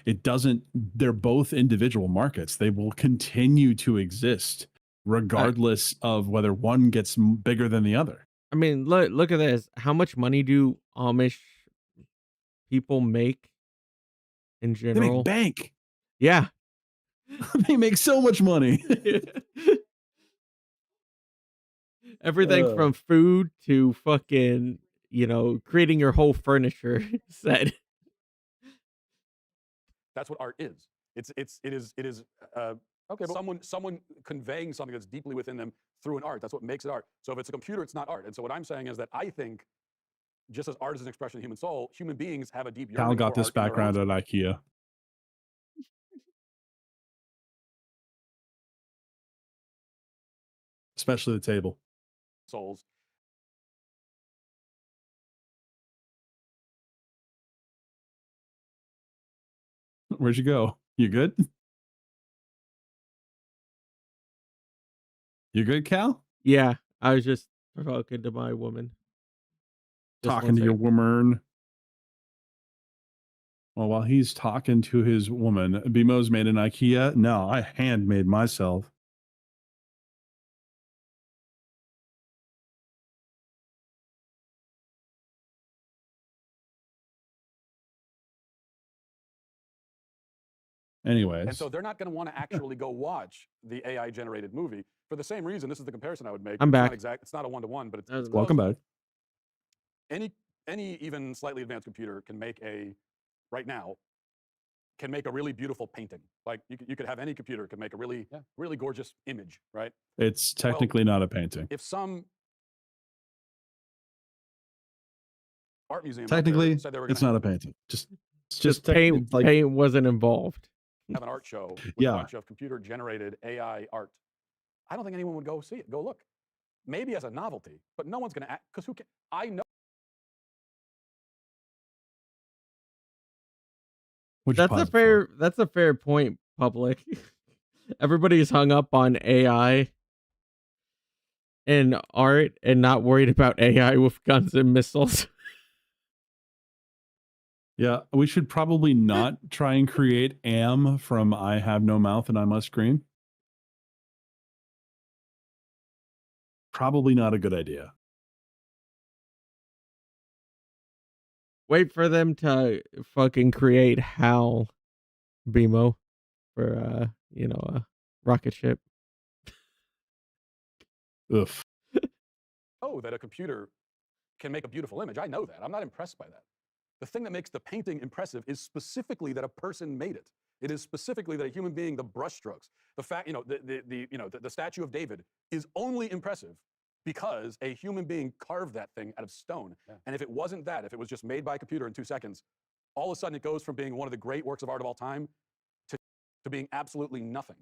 It doesn't, they're both individual markets. They will continue to exist regardless of whether one gets bigger than the other. I mean, look at this. How much money do Amish people make in They make general? bank. Yeah. They make so much money. Everything from food to fucking, creating your whole furniture set. That's what art is. It is Okay, but someone conveying something that's deeply within them through an art. That's what makes it art. So if it's a computer, it's not art. And so what I'm saying is that I think, just as art is an expression of the human soul, human beings have a deep yearning. Cal got for this art in their own background at IKEA. Especially the table. souls. Where'd you go? You good? You good, Cal? Yeah, I was just talking to my woman. Just Talking to your woman. Well, while he's talking to his woman, Bmo's made an IKEA. No, I handmade myself. Anyways. And so they're not going to want to actually go watch the AI generated movie for the same reason. This is the comparison I would make. I'm back. It's not a one-to-one, but it's Welcome back. Any even slightly advanced computer can make right now, can make a really beautiful painting. Like you could have any computer can make a really gorgeous image, right? It's technically not a painting. If some art museum Technically, said they were it's not a painting. Just paint wasn't involved. Have an art show with a bunch of computer generated AI art, I don't think anyone would go see it, go look. Maybe as a novelty, but no one's going to act, because who can? I know. That's a fair point, public. Everybody's hung up on AI and art and not worried about AI with guns and missiles. Yeah, we should probably not try and create Am from I Have No Mouth and I Must Scream. Probably not a good idea. Wait for them to fucking create HAL BMO for a rocket ship. Oof. Oh, that a computer can make a beautiful image. I know that. I'm not impressed by that. The thing that makes the painting impressive is specifically that a person made it. It is specifically that a human being, the brushstrokes, the fact, the statue of David is only impressive because a human being carved that thing out of stone. Yeah. And if it wasn't that, if it was just made by a computer in 2 seconds, all of a sudden it goes from being one of the great works of art of all time to being absolutely nothing.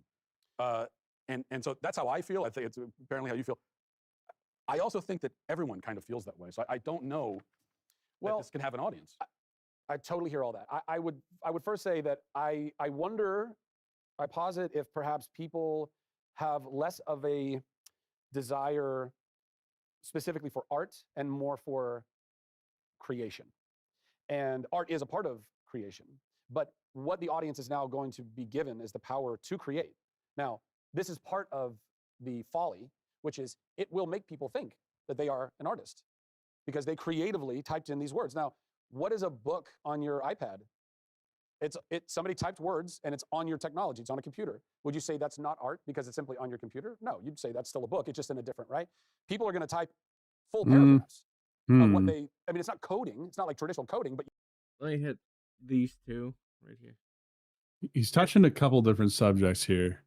And so that's how I feel. I think it's apparently how you feel. I also think that everyone kind of feels that way. So I don't know that this can have an audience. I totally hear all that. I would first say that I wonder, I posit if perhaps people have less of a desire specifically for art and more for creation. And art is a part of creation. But what the audience is now going to be given is the power to create. Now, this is part of the folly, which is it will make people think that they are an artist because they creatively typed in these words. Now, what is a book on your iPad? Somebody typed words and it's on your technology, it's on a computer. Would you say that's not art because it's simply on your computer? No, you'd say that's still a book, it's just in a different, right? People are going to type full paragraphs of what they, I mean, it's not coding, it's not like traditional coding, but. Let me hit these two right here. He's touching a couple different subjects here.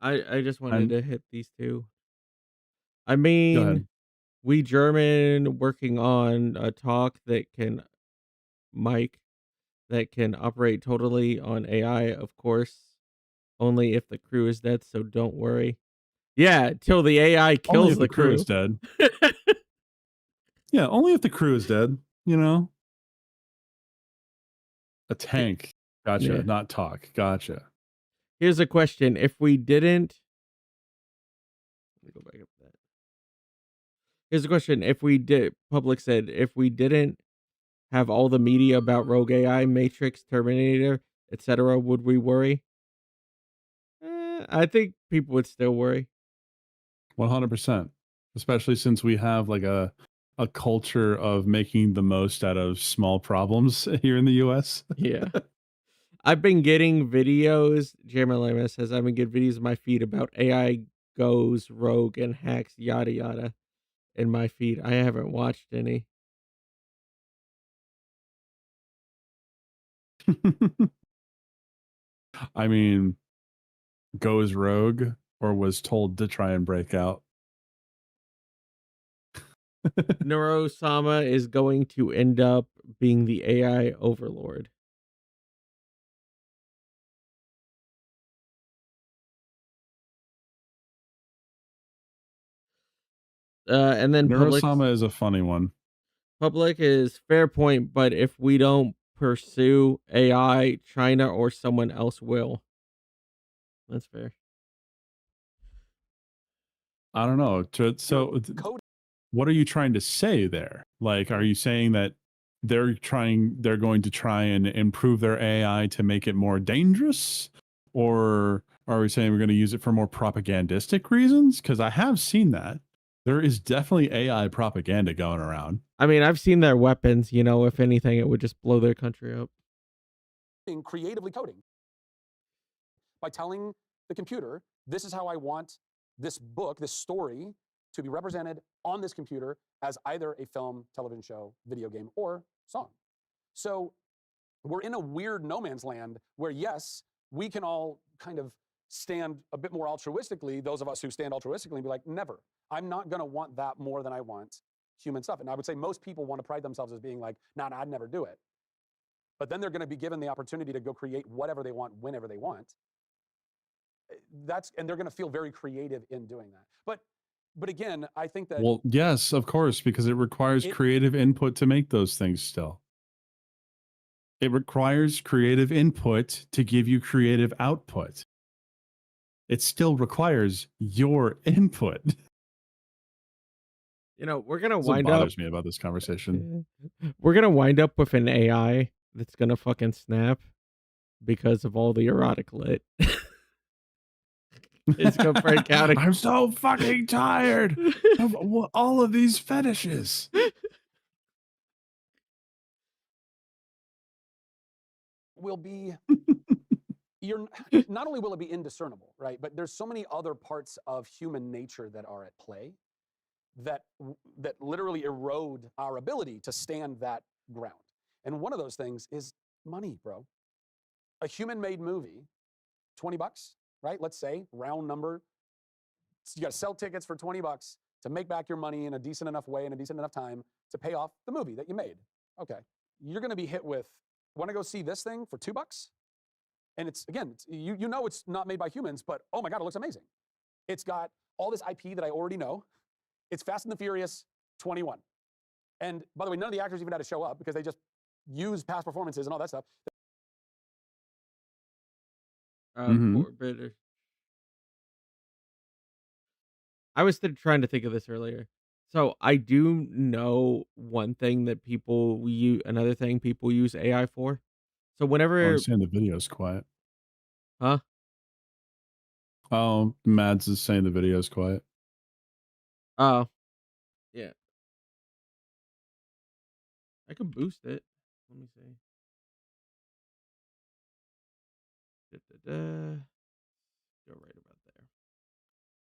I just wanted to hit these two. I mean, we German working on a talk that can operate totally on AI, of course, only if the crew is dead, so don't worry. Yeah, till the AI kills the crew is dead. Yeah, only if the crew is dead, you know? A tank. Gotcha. Yeah. Not talk. Gotcha. Here's a question. If we didn't, let me go back up to that. Here's a question. If we did, Public said, if we didn't have all the media about Rogue AI, Matrix, Terminator, etc., would we worry? I think people would still worry. 100%. Especially since we have like a culture of making the most out of small problems here in the US. Yeah. I've been getting videos, JMLMS says, I've been getting videos in my feed about AI goes rogue and hacks, yada yada, in my feed. I haven't watched any. I mean, goes rogue or was told to try and break out. Neurosama is going to end up being the AI overlord. And then Neurosama is a funny one. Public is fair point, but if we don't pursue AI, China or someone else will. That's fair. I don't know. So what are you trying to say there? Like, are you saying that they're going to try and improve their AI to make it more dangerous? Or are we saying we're going to use it for more propagandistic reasons? Because I have seen that. There is definitely AI propaganda going around. I mean, I've seen their weapons, you know, if anything, it would just blow their country up. Creatively coding by telling the computer, this is how I want this book, this story, to be represented on this computer as either a film, television show, video game, or song. So we're in a weird no man's land where, yes, we can all kind of stand a bit more altruistically, those of us who stand altruistically, and be like, never. I'm not going to want that more than I want human stuff. And I would say most people want to pride themselves as being like, nah, I'd never do it. But then they're going to be given the opportunity to go create whatever they want, whenever they want. And they're going to feel very creative in doing that. But again, I think that... Well, yes, of course, because it requires creative input to make those things still. It requires creative input to give you creative output. It still requires your input. You know, we're going to That's what wind up... bothers me about this conversation. We're going to wind up with an AI that's going to fucking snap because of all the erotic lit. It's going to break out. I'm so fucking tired of all of these fetishes. Will be... not only will it be indiscernible, right? But there's so many other parts of human nature that are at play that literally erode our ability to stand that ground. And one of those things is money, bro. A human-made movie, $20, right? Let's say, round number. You got to sell tickets for $20 to make back your money in a decent enough way, in a decent enough time to pay off the movie that you made. Okay. You're going to be hit with, want to go see this thing for $2? And it's, again, you know it's not made by humans, but oh my God, it looks amazing. It's got all this IP that I already know. It's Fast and the Furious 21. And by the way, none of the actors even had to show up because they just used past performances and all that stuff. Poor bitter. I was trying to think of this earlier. So I do know one thing that another thing people use AI for. So whenever... I'm saying the video's quiet. Huh? Oh, Mads is saying the video's quiet. Oh. Yeah. I could boost it. Let me see. Go right about there.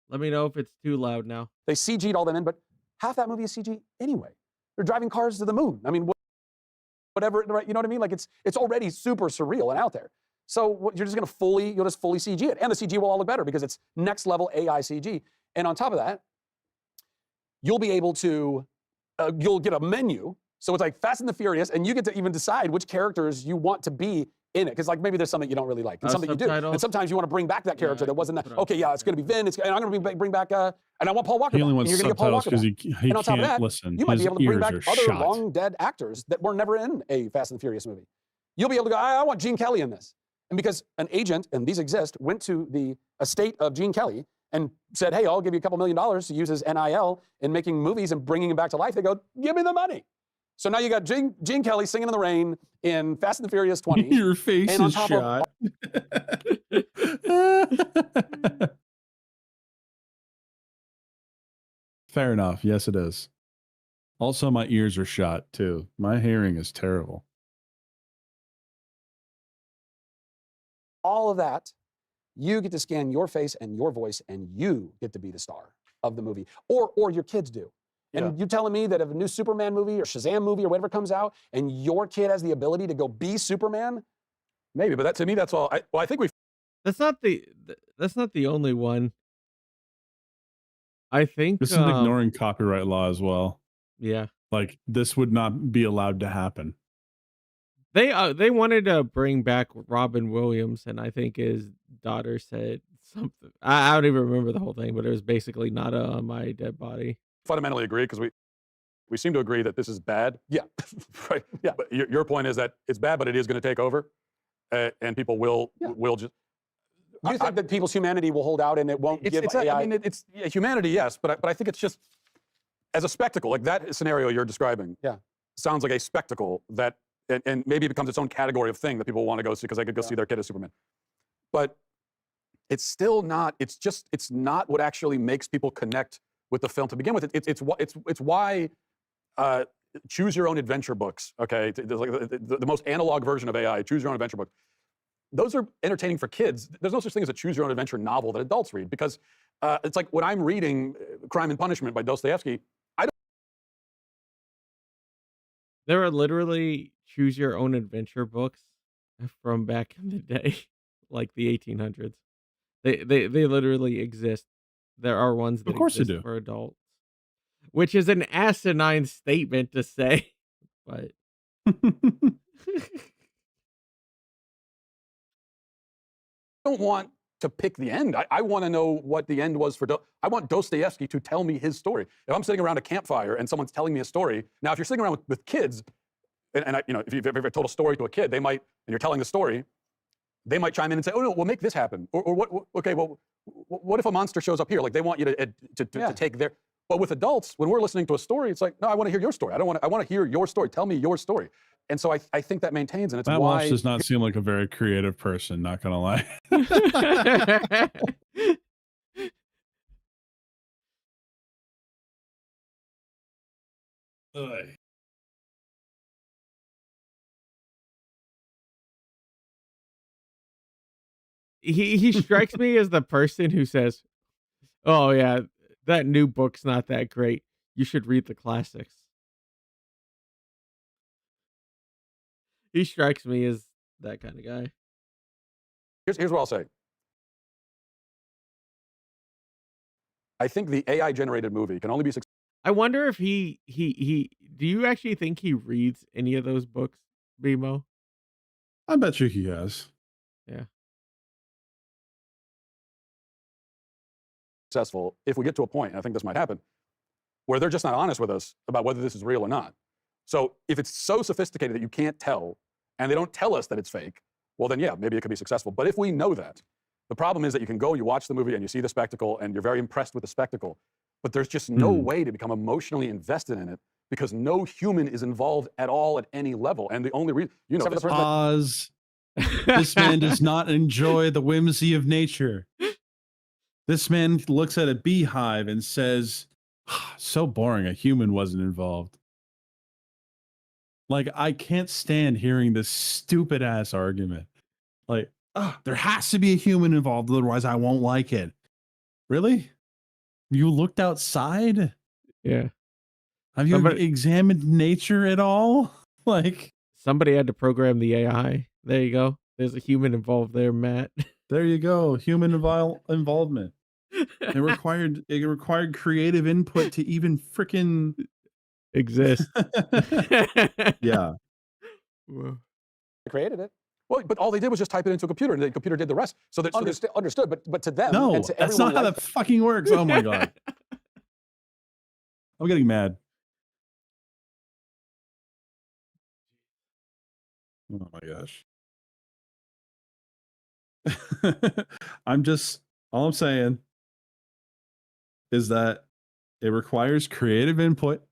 Let me know if it's too loud now. They CG'd all them in, but half that movie is CG anyway. They're driving cars to the moon. I mean, whatever, right? You know what I mean? Like it's already super surreal and out there. So you're just going to you'll just fully CG it. And the CG will all look better because it's next level AI CG. And on top of that, you'll be able to, you'll get a menu. So it's like Fast and the Furious, and you get to even decide which characters you want to be in it, because like maybe there's something you don't really like, and something you do, subtitles? and sometimes you want to bring back that character I that can wasn't that. put on Okay, yeah, it's going to be Vin. And I'm going to bring back, and I want Paul Walker. He only back, wants and you're going to get Paul subtitles Walker because back. he And on top of can't that, listen. you might His be able to bring ears back are other shot. long dead actors that were never in a Fast and Furious movie. You'll be able to go, I want Gene Kelly in this. And because an agent, and these exist, went to the estate of Gene Kelly and said, hey, I'll give you a couple $1 million to use his NIL in making movies and bringing him back to life. They go, give me the money. So now you got Gene Kelly singing in the rain in Fast and the Furious 20. Your face and on is top shot. Fair enough. Yes, it is. Also, my ears are shot too. My hearing is terrible. All of that, you get to scan your face and your voice, and you get to be the star of the movie, or your kids do. And you telling me that if a new Superman movie or Shazam movie or whatever comes out, and your kid has the ability to go be Superman? Maybe, but that to me, that's all. I think we. That's not the only one. I think This is ignoring copyright law as well. Yeah. Like, this would not be allowed to happen. They wanted to bring back Robin Williams, and I think his daughter said something. I don't even remember the whole thing, but it was basically not on my dead body. Fundamentally agree, because we seem to agree that this is bad. Yeah. Right. Yeah. But your point is that it's bad, but it is going to take over, and people will just. Do you think that people's humanity will hold out and it won't give AI? I mean, it's humanity, yes, but I think it's just as a spectacle, like that scenario you're describing. Yeah. Sounds like a spectacle that, and maybe it becomes its own category of thing that people want to go see because they could go see their kid as Superman. But it's still not. It's not what actually makes people connect with the film to begin with. It's why choose your own adventure books. Okay, the most analog version of AI. Choose your own adventure book. Those are entertaining for kids. There's no such thing as a choose your own adventure novel that adults read, because it's like when I'm reading Crime and Punishment by Dostoevsky, There are literally choose your own adventure books from back in the day, like the 1800s. They literally exist. There are ones that Of course they exist do. for adults, which is an asinine statement to say, but don't want to pick the end. I want to know what the end was for. I want Dostoevsky to tell me his story. If I'm sitting around a campfire and someone's telling me a story, now if you're sitting around with kids, and if you've ever told a story to a kid, they might, and you're telling the story, they might chime in and say, "Oh no, we'll make this happen," or what? Okay, well, what if a monster shows up here? Like they want you to take their. But with adults, when we're listening to a story, it's like, no, I want to hear your story. I want to hear your story. Tell me your story. And so I think that maintains, and it's Matt why Walsh does not seem like a very creative person, not gonna lie. he strikes me as the person who says, "Oh yeah, that new book's not that great. You should read the classics." He strikes me as that kind of guy. Here's what I'll say. I think the AI generated movie can only be successful. I wonder if he do you actually think he reads any of those books, Bmo? I bet you he has. Yeah. Successful if we get to a point, and I think this might happen, where they're just not honest with us about whether this is real or not. So if it's so sophisticated that you can't tell, and they don't tell us that it's fake, well then yeah, maybe it could be successful. But if we know that, the problem is that you can go, you watch the movie, and you see the spectacle, and you're very impressed with the spectacle, but there's just no way to become emotionally invested in it because no human is involved at all at any level. And the only reason, Pause. This man does not enjoy the whimsy of nature. This man looks at a beehive and says, so boring, a human wasn't involved. Like, I can't stand hearing this stupid ass argument. Like, there has to be a human involved, otherwise I won't like it. Really? You looked outside? Yeah. Have you examined nature at all? Like, somebody had to program the AI. There you go. There's a human involved there, Matt. There you go. Human involvement. It required creative input to even freaking exist. Yeah. Created it. Well, but all they did was just type it into a computer, and the computer did the rest. So that understood. But to them No, and to that's everyone not how like that fucking works. Oh my god, I'm getting mad. Oh my gosh. All I'm saying is that it requires creative input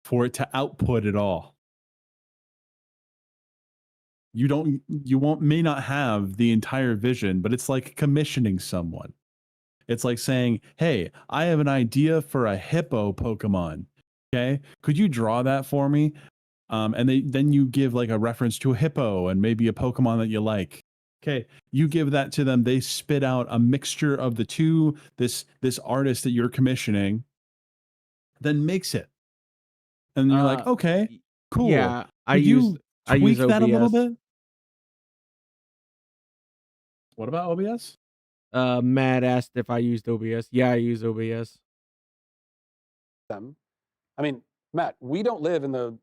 for it to output it all. You may not have the entire vision, but it's like commissioning someone. It's like saying, "Hey, I have an idea for a hippo Pokemon. Okay, could you draw that for me?" And then you give like a reference to a hippo and maybe a Pokemon that you like. Okay, you give that to them. They spit out a mixture of the two. This artist that you're commissioning then makes it, and you're like, Uh, okay, y- cool. yeah, Could you I use tweak that a little OBS. bit? What about OBS? Matt asked if I used OBS. Yeah, I use OBS. them. I mean, Matt, we don't live in the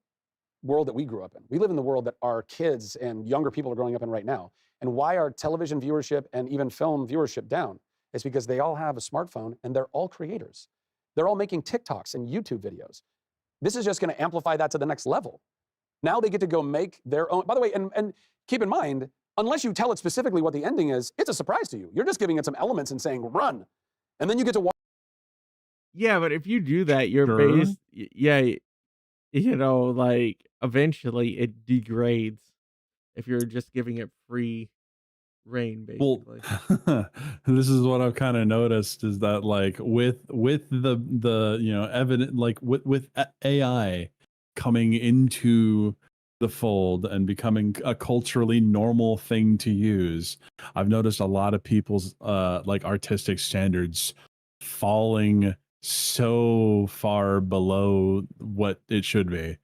world that we grew up in. We live in the world that our kids and younger people are growing up in right now. And why our television viewership and even film viewership down is because they all have a smartphone and they're all creators. They're all making TikToks and YouTube videos. This is just going to amplify that to the next level. Now they get to go make their own. By the way, and keep in mind, unless you tell it specifically what the ending is, it's a surprise to you. You're just giving it some elements and saying run, and then you get to watch. Yeah, but if you do that, you're Sure. yeah, like eventually it degrades if you're just giving it free reign, Well, basically. this is what I've kind of noticed is that like with the evident like with AI coming into the fold and becoming a culturally normal thing to use, I've noticed a lot of people's like artistic standards falling so far below what it should be.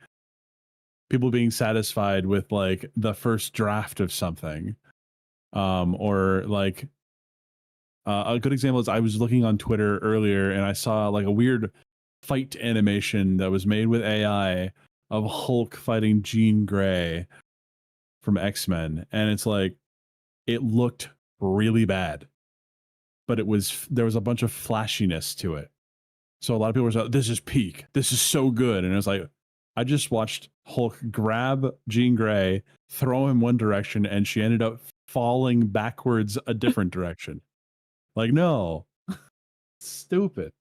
People being satisfied with like the first draft of something, or like a good example is I was looking on Twitter earlier and I saw like a weird fight animation that was made with AI of Hulk fighting Jean Grey from X-Men, and it's like it looked really bad, but there was a bunch of flashiness to it. So a lot of people were like, "This is peak. This is so good," and it was like, I just watched Hulk grab Jean Grey, throw him one direction, and she ended up falling backwards a different direction. Like, no, stupid.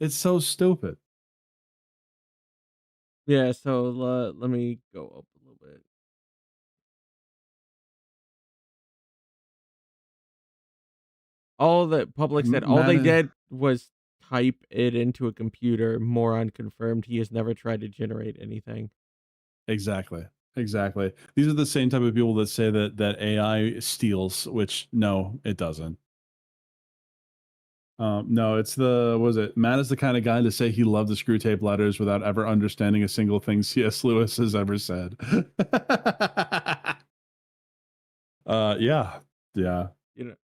It's so stupid. Yeah, so let me go up a little bit. All the public said all they did was type it into a computer, moron confirmed. He has never tried to generate anything. Exactly. These are the same type of people that say that AI steals, which no, it doesn't. No, it's Matt is the kind of guy to say he loved the screw tape letters without ever understanding a single thing C.S. Lewis has ever said. Yeah.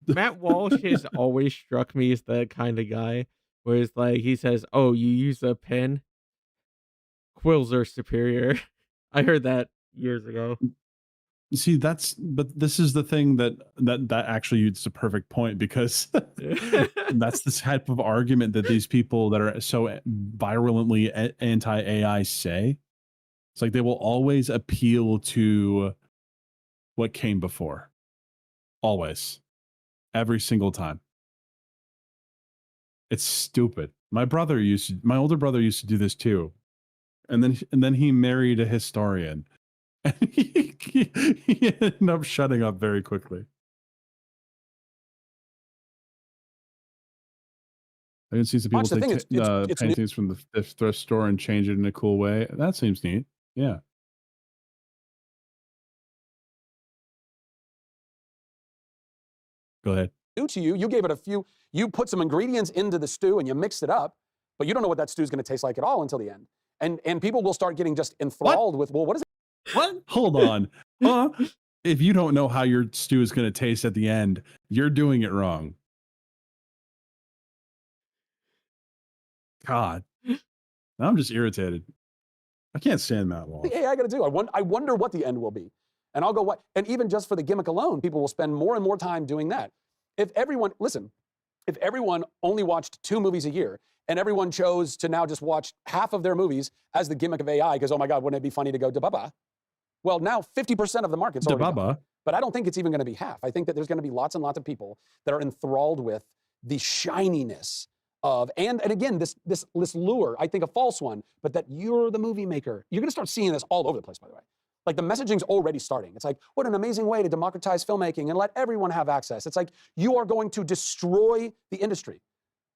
Matt Walsh has always struck me as the kind of guy where it's like he says, "Oh, you use a pen? Quills are superior." I heard that years ago. See, but this is the thing that actually it's a perfect point, because that's the type of argument that these people that are so virulently anti-AI say. It's like they will always appeal to what came before. Always. Every single time. It's stupid. My older brother used to do this too. And then he married a historian. And he ended up shutting up very quickly. I can see some people take paintings from the thrift store and change it in a cool way. That seems neat. Yeah. Go ahead. New to you. You gave it you put some ingredients into the stew and you mixed it up, but you don't know what that stew is going to taste like at all until the end. And people will start getting just enthralled with, well, what is it? What? Hold on. If you don't know how your stew is going to taste at the end, you're doing it wrong. God. Now I'm just irritated. I can't stand Matt Walsh. The AI got to do. I wonder what the end will be. And I'll go, what? And even just for the gimmick alone, people will spend more and more time doing that. If everyone only watched 2 movies a year and everyone chose to now just watch half of their movies as the gimmick of AI, because, oh my God, wouldn't it be funny to go da-ba-ba? Well, now 50% of the market's already gone. But I don't think it's even going to be half. I think that there's going to be lots and lots of people that are enthralled with the shininess of, and again, this lure, I think a false one, but that you're the movie maker. You're going to start seeing this all over the place, by the way. Like the messaging's already starting. It's like, what an amazing way to democratize filmmaking and let everyone have access. It's like, you are going to destroy the industry.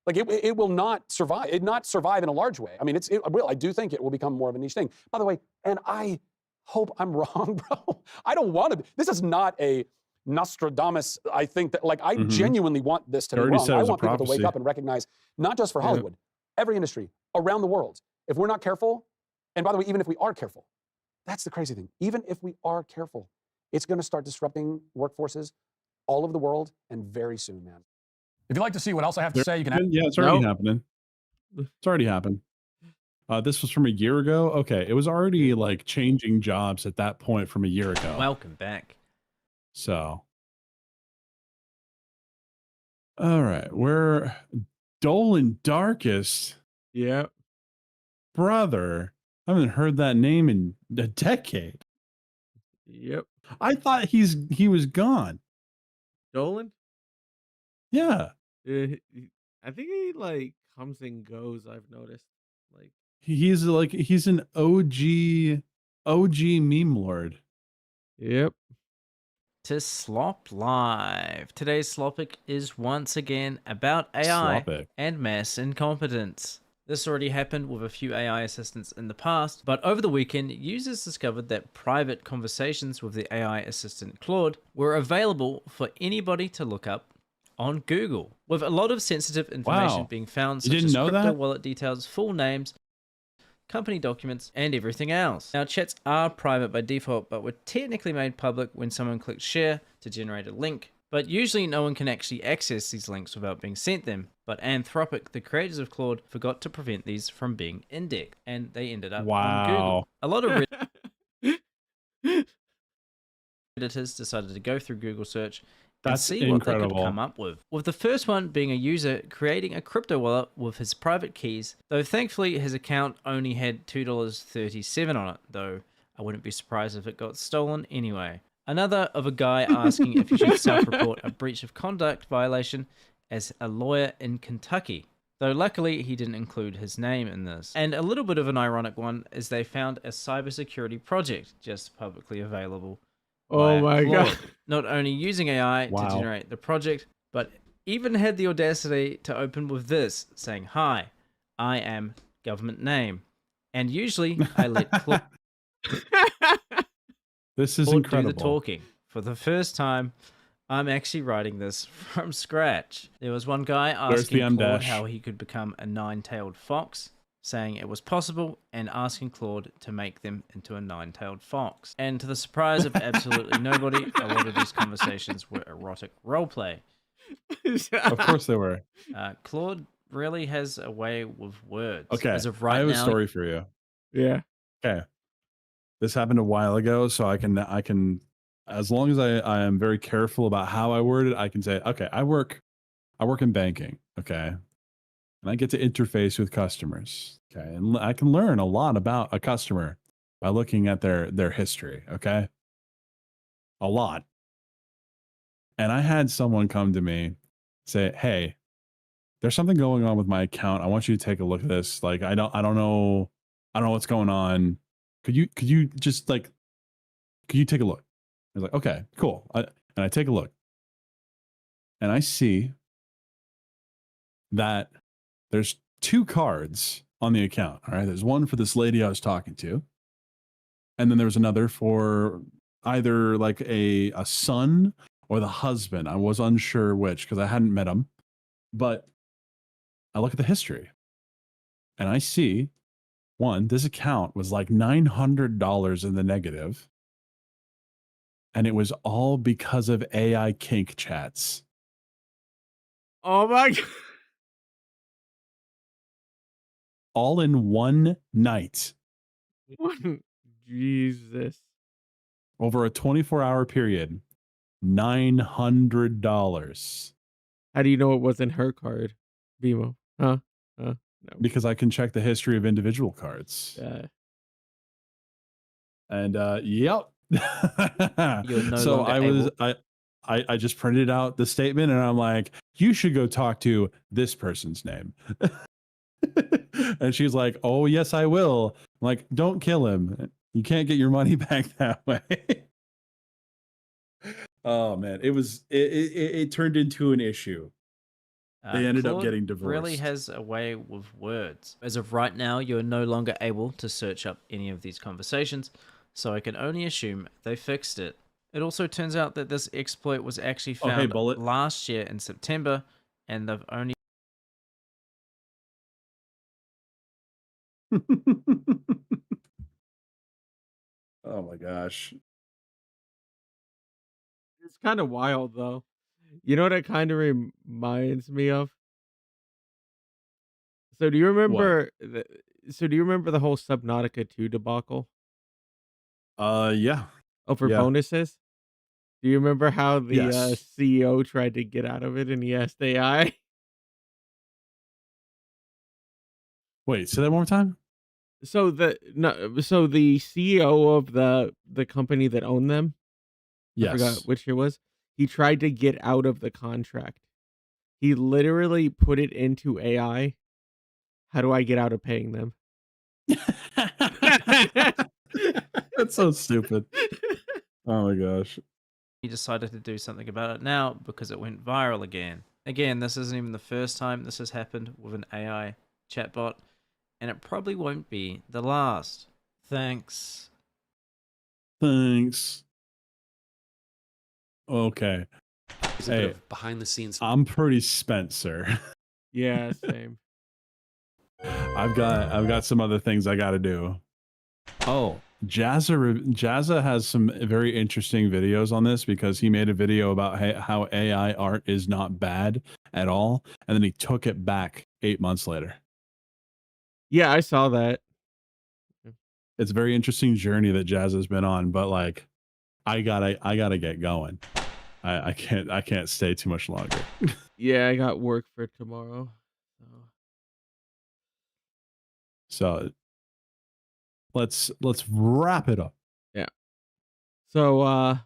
Like it will not survive. It not survive in a large way. I mean, it will. I do think it will become more of a niche thing. By the way, and I hope I'm wrong, bro. I don't want to. This is not a Nostradamus. I think that, like, I genuinely want this to be wrong. I want people to wake up and recognize, not just for Hollywood, every industry around the world. If we're not careful, and by the way, even if we are careful, that's the crazy thing. Even if we are careful, it's going to start disrupting workforces all over the world, and very soon, man. If you'd like to see what else I have to say, you can. Yeah, it's already happening. It's already happened. This was from a year ago. Okay, it was already like changing jobs at that point from a year ago. Welcome back. So, all right, we're Dolan Darkest. Yep. Brother, I haven't heard that name in a decade. Yep. I thought he was gone. Dolan? Yeah. I think he like comes and goes, I've noticed. Like he's an OG meme lord. Yep. To Slop Live. Today's Slopic is once again about AI and mass incompetence. This already happened with a few AI assistants in the past, but over the weekend, users discovered that private conversations with the AI assistant Claude were available for anybody to look up on Google, with a lot of sensitive information being found, such as crypto wallet details, full names, company documents, and everything else. Now, chats are private by default, but were technically made public when someone clicked share to generate a link. But usually no one can actually access these links without being sent them. But Anthropic, the creators of Claude, forgot to prevent these from being indexed, and they ended up on Google. A lot of Redditors decided to go through Google search and see what they could come up with the first one being a user creating a crypto wallet with his private keys, though thankfully his account only had $2.37 on it, though I wouldn't be surprised if it got stolen anyway. Another of a guy asking if he should self-report a breach of conduct violation as a lawyer in Kentucky, though luckily he didn't include his name in this. And a little bit of an ironic one is they found a cybersecurity project just publicly available. Oh my God. Not only using AI to generate the project, but even had the audacity to open with this, saying, "Hi, I am government name." And usually I let Claude this is incredible. Do the talking. For the first time, I'm actually writing this from scratch. There was one guy asking Claude how he could become a 9-tailed fox, saying it was possible, and asking Claude to make them into a 9-tailed fox. And to the surprise of absolutely nobody, a lot of these conversations were erotic roleplay. Of course they were. Claude really has a way with words. Okay, as of right I have now, a story for you. Yeah. Okay. This happened a while ago, so I can, as long as I am very careful about how I word it, I can say, okay, I work in banking, okay, and I get to interface with customers, okay, and I can learn a lot about a customer by looking at their history, okay, a lot. And I had someone come to me, say, hey, there's something going on with my account. I want you to take a look at this. Like, I don't know what's going on. Could you just could you take a look? I was like, okay, cool. And I take a look, and I see that there's 2 cards on the account. All right, there's one for this lady I was talking to, and then there was another for either like a son or the husband. I was unsure which because I hadn't met him, but I look at the history, and I see. One, this account was like $900 in the negative, and it was all because of AI kink chats. Oh my God. All in one night. Jesus. over a 24-hour period, $900. How do you know it wasn't her card, Bmo? Huh? No. Because I can check the history of individual cards. And yep. So I just printed out the statement and I'm like, you should go talk to this person's name. And she's like, oh yes, I will. I'm like, don't kill him. You can't get your money back that way. Oh man, it turned into an issue. They ended up getting divorced. Really has a way with words. As of right now, you're no longer able to search up any of these conversations, so I can only assume they fixed it. It also turns out that this exploit was actually found last year in September, and they've only... Oh my gosh. It's kind of wild though. You know what it kind of reminds me of? So do you remember do you remember the whole Subnautica 2 debacle? Yeah. Over bonuses? Do you remember how the CEO tried to get out of it and he asked AI? Wait, say that one more time? So the CEO of the company that owned them, I forgot which it was, he tried to get out of the contract. He literally put it into AI. How do I get out of paying them? That's so stupid. Oh my gosh. He decided to do something about it now because it went viral again. Again, this isn't even the first time this has happened with an AI chatbot, and it probably won't be the last. Thanks. Thanks. Okay. Hey, behind the scenes. I'm pretty spent, sir. Yeah, same. I've got some other things I got to do. Oh, Jazza has some very interesting videos on this because he made a video about how AI art is not bad at all, and then he took it back 8 months later. Yeah, I saw that. It's a very interesting journey that Jazza's been on, but like, I gotta get going. I can't stay too much longer. Yeah, I got work for tomorrow. So let's wrap it up. Yeah. So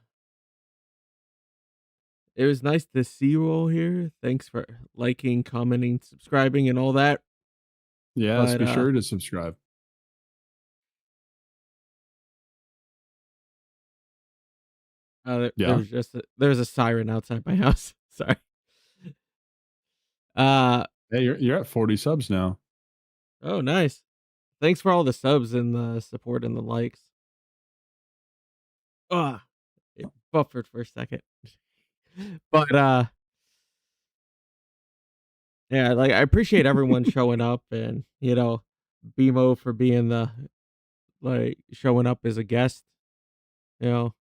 it was nice to see you all here. Thanks for liking, commenting, subscribing, and all that. Yes, be sure to subscribe. There's a siren outside my house. Sorry. Hey, you're at 40 subs now. Oh, nice. Thanks for all the subs and the support and the likes. It buffered for a second. But yeah, like I appreciate everyone showing up and, you know, Bmo for being showing up as a guest. You know.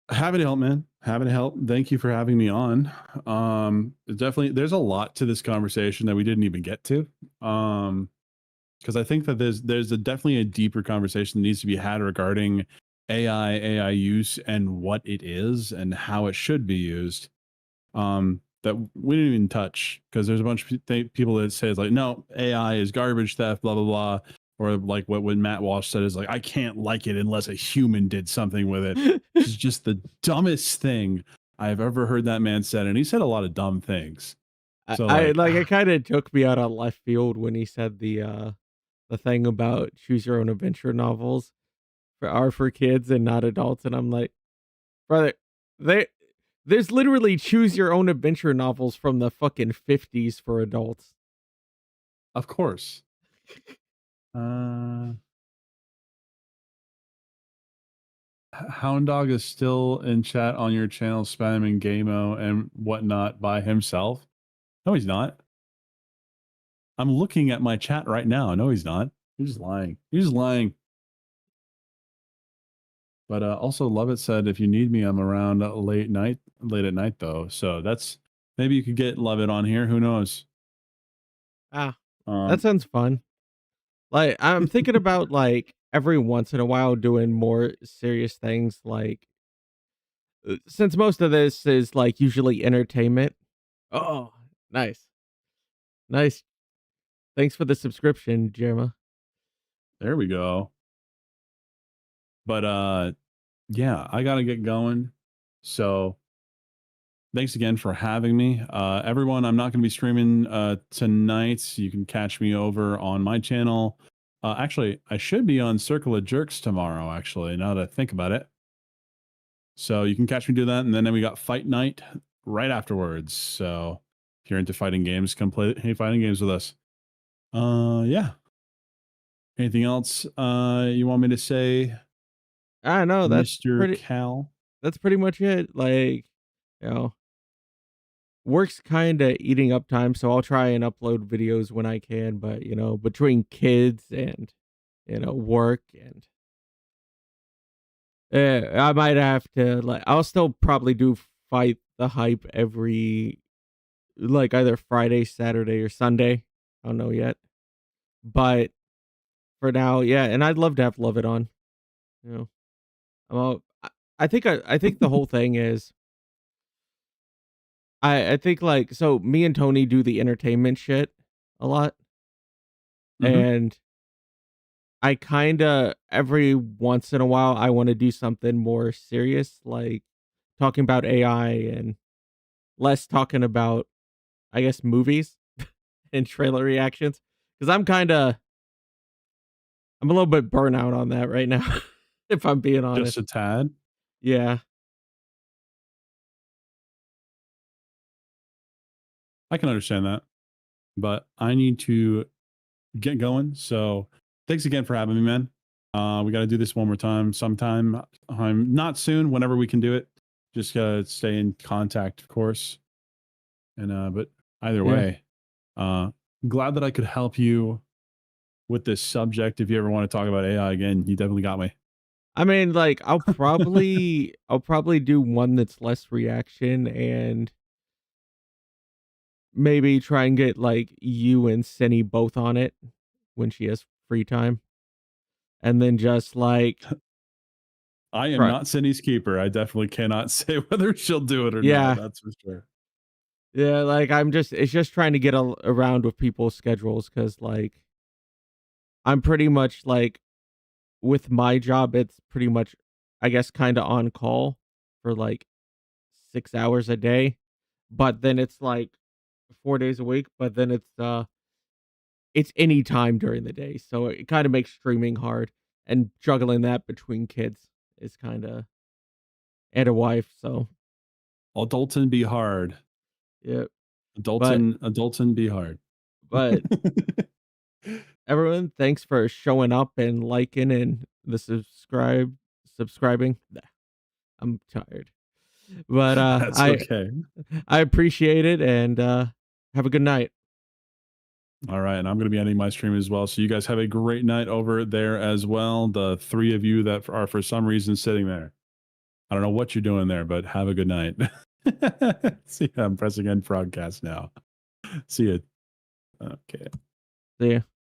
Happy to help, man. Happy to help. Thank you for having me on. Definitely, there's a lot to this conversation that we didn't even get to. Because I think that there's definitely a deeper conversation that needs to be had regarding AI use and what it is and how it should be used. That we didn't even touch because there's a bunch of people that say it's like, no, AI is garbage, theft, blah blah blah. Or like what Matt Walsh said is like, I can't like it unless a human did something with it. It's just the dumbest thing I've ever heard that man said. And he said a lot of dumb things. So it kind of took me out of left field when he said the thing about choose your own adventure novels are for kids and not adults. And I'm like, brother, there's literally choose your own adventure novels from the fucking 50s for adults. Of course. Hound Dog is still in chat on your channel spamming Gameo and whatnot by himself. No, he's not. I'm looking at my chat right now. No, he's not. He's just lying. He's just lying. But also Lovett said, if you need me, I'm around late at night though. So that's, maybe you could get Lovett on here. Who knows? That sounds fun. Like, I'm thinking about like every once in a while doing more serious things, like since most of this is like usually entertainment. Oh, nice. Nice. Thanks for the subscription, Jerma. There we go. But yeah, I gotta get going. So thanks again for having me. Everyone, I'm not gonna be streaming tonight. You can catch me over on my channel. Actually, I should be on Circle of Jerks tomorrow, actually, now that I think about it. So you can catch me do that, and then we got Fight Night right afterwards. So if you're into fighting games, come play fighting games with us. Yeah. Anything else you want me to say? I know Mr. Kal. That's pretty much it. Like, you know, work's kind of eating up time, so I'll try and upload videos when I can. But you know, between kids and work and I might have to like. I'll still probably do Fight the Hype every like either Friday, Saturday, or Sunday. I don't know yet, but for now, yeah. And I'd love to have Love It on. You know, well, I think the whole thing is. I think like so me and Tony do the entertainment shit a lot. And I kinda every once in a while I want to do something more serious, like talking about AI and less talking about I guess movies and trailer reactions. Because I'm a little bit burnout on that right now, if I'm being honest. Just a tad. Yeah. I can understand that. But I need to get going. So thanks again for having me, man. We got to do this one more time sometime. Not soon, whenever we can do it. Just gotta stay in contact, of course. And but either way, glad that I could help you with this subject. If you ever want to talk about AI again, you definitely got me. I mean, like I'll probably do one that's less reaction and maybe try and get like you and Cindy both on it when she has free time. And then just like I am not Cindy's keeper. I definitely cannot say whether she'll do it or not. That's for sure. Yeah, like it's just trying to get around with people's schedules because like I'm pretty much like with my job, it's pretty much I guess kind of on call for like 6 hours a day, but then it's like 4 days a week, but then it's any time during the day, so it kind of makes streaming hard and juggling that between kids is kind of and a wife, so Adulting be hard. Yep. Adulting be hard. But everyone, thanks for showing up and liking and the subscribing. I'm tired. But that's okay. I appreciate it and have a good night. All right, and I'm going to be ending my stream as well. So you guys have a great night over there as well. The three of you that are for some reason sitting there. I don't know what you're doing there, but have a good night. See, I'm pressing end broadcast now. See you. Okay. See ya.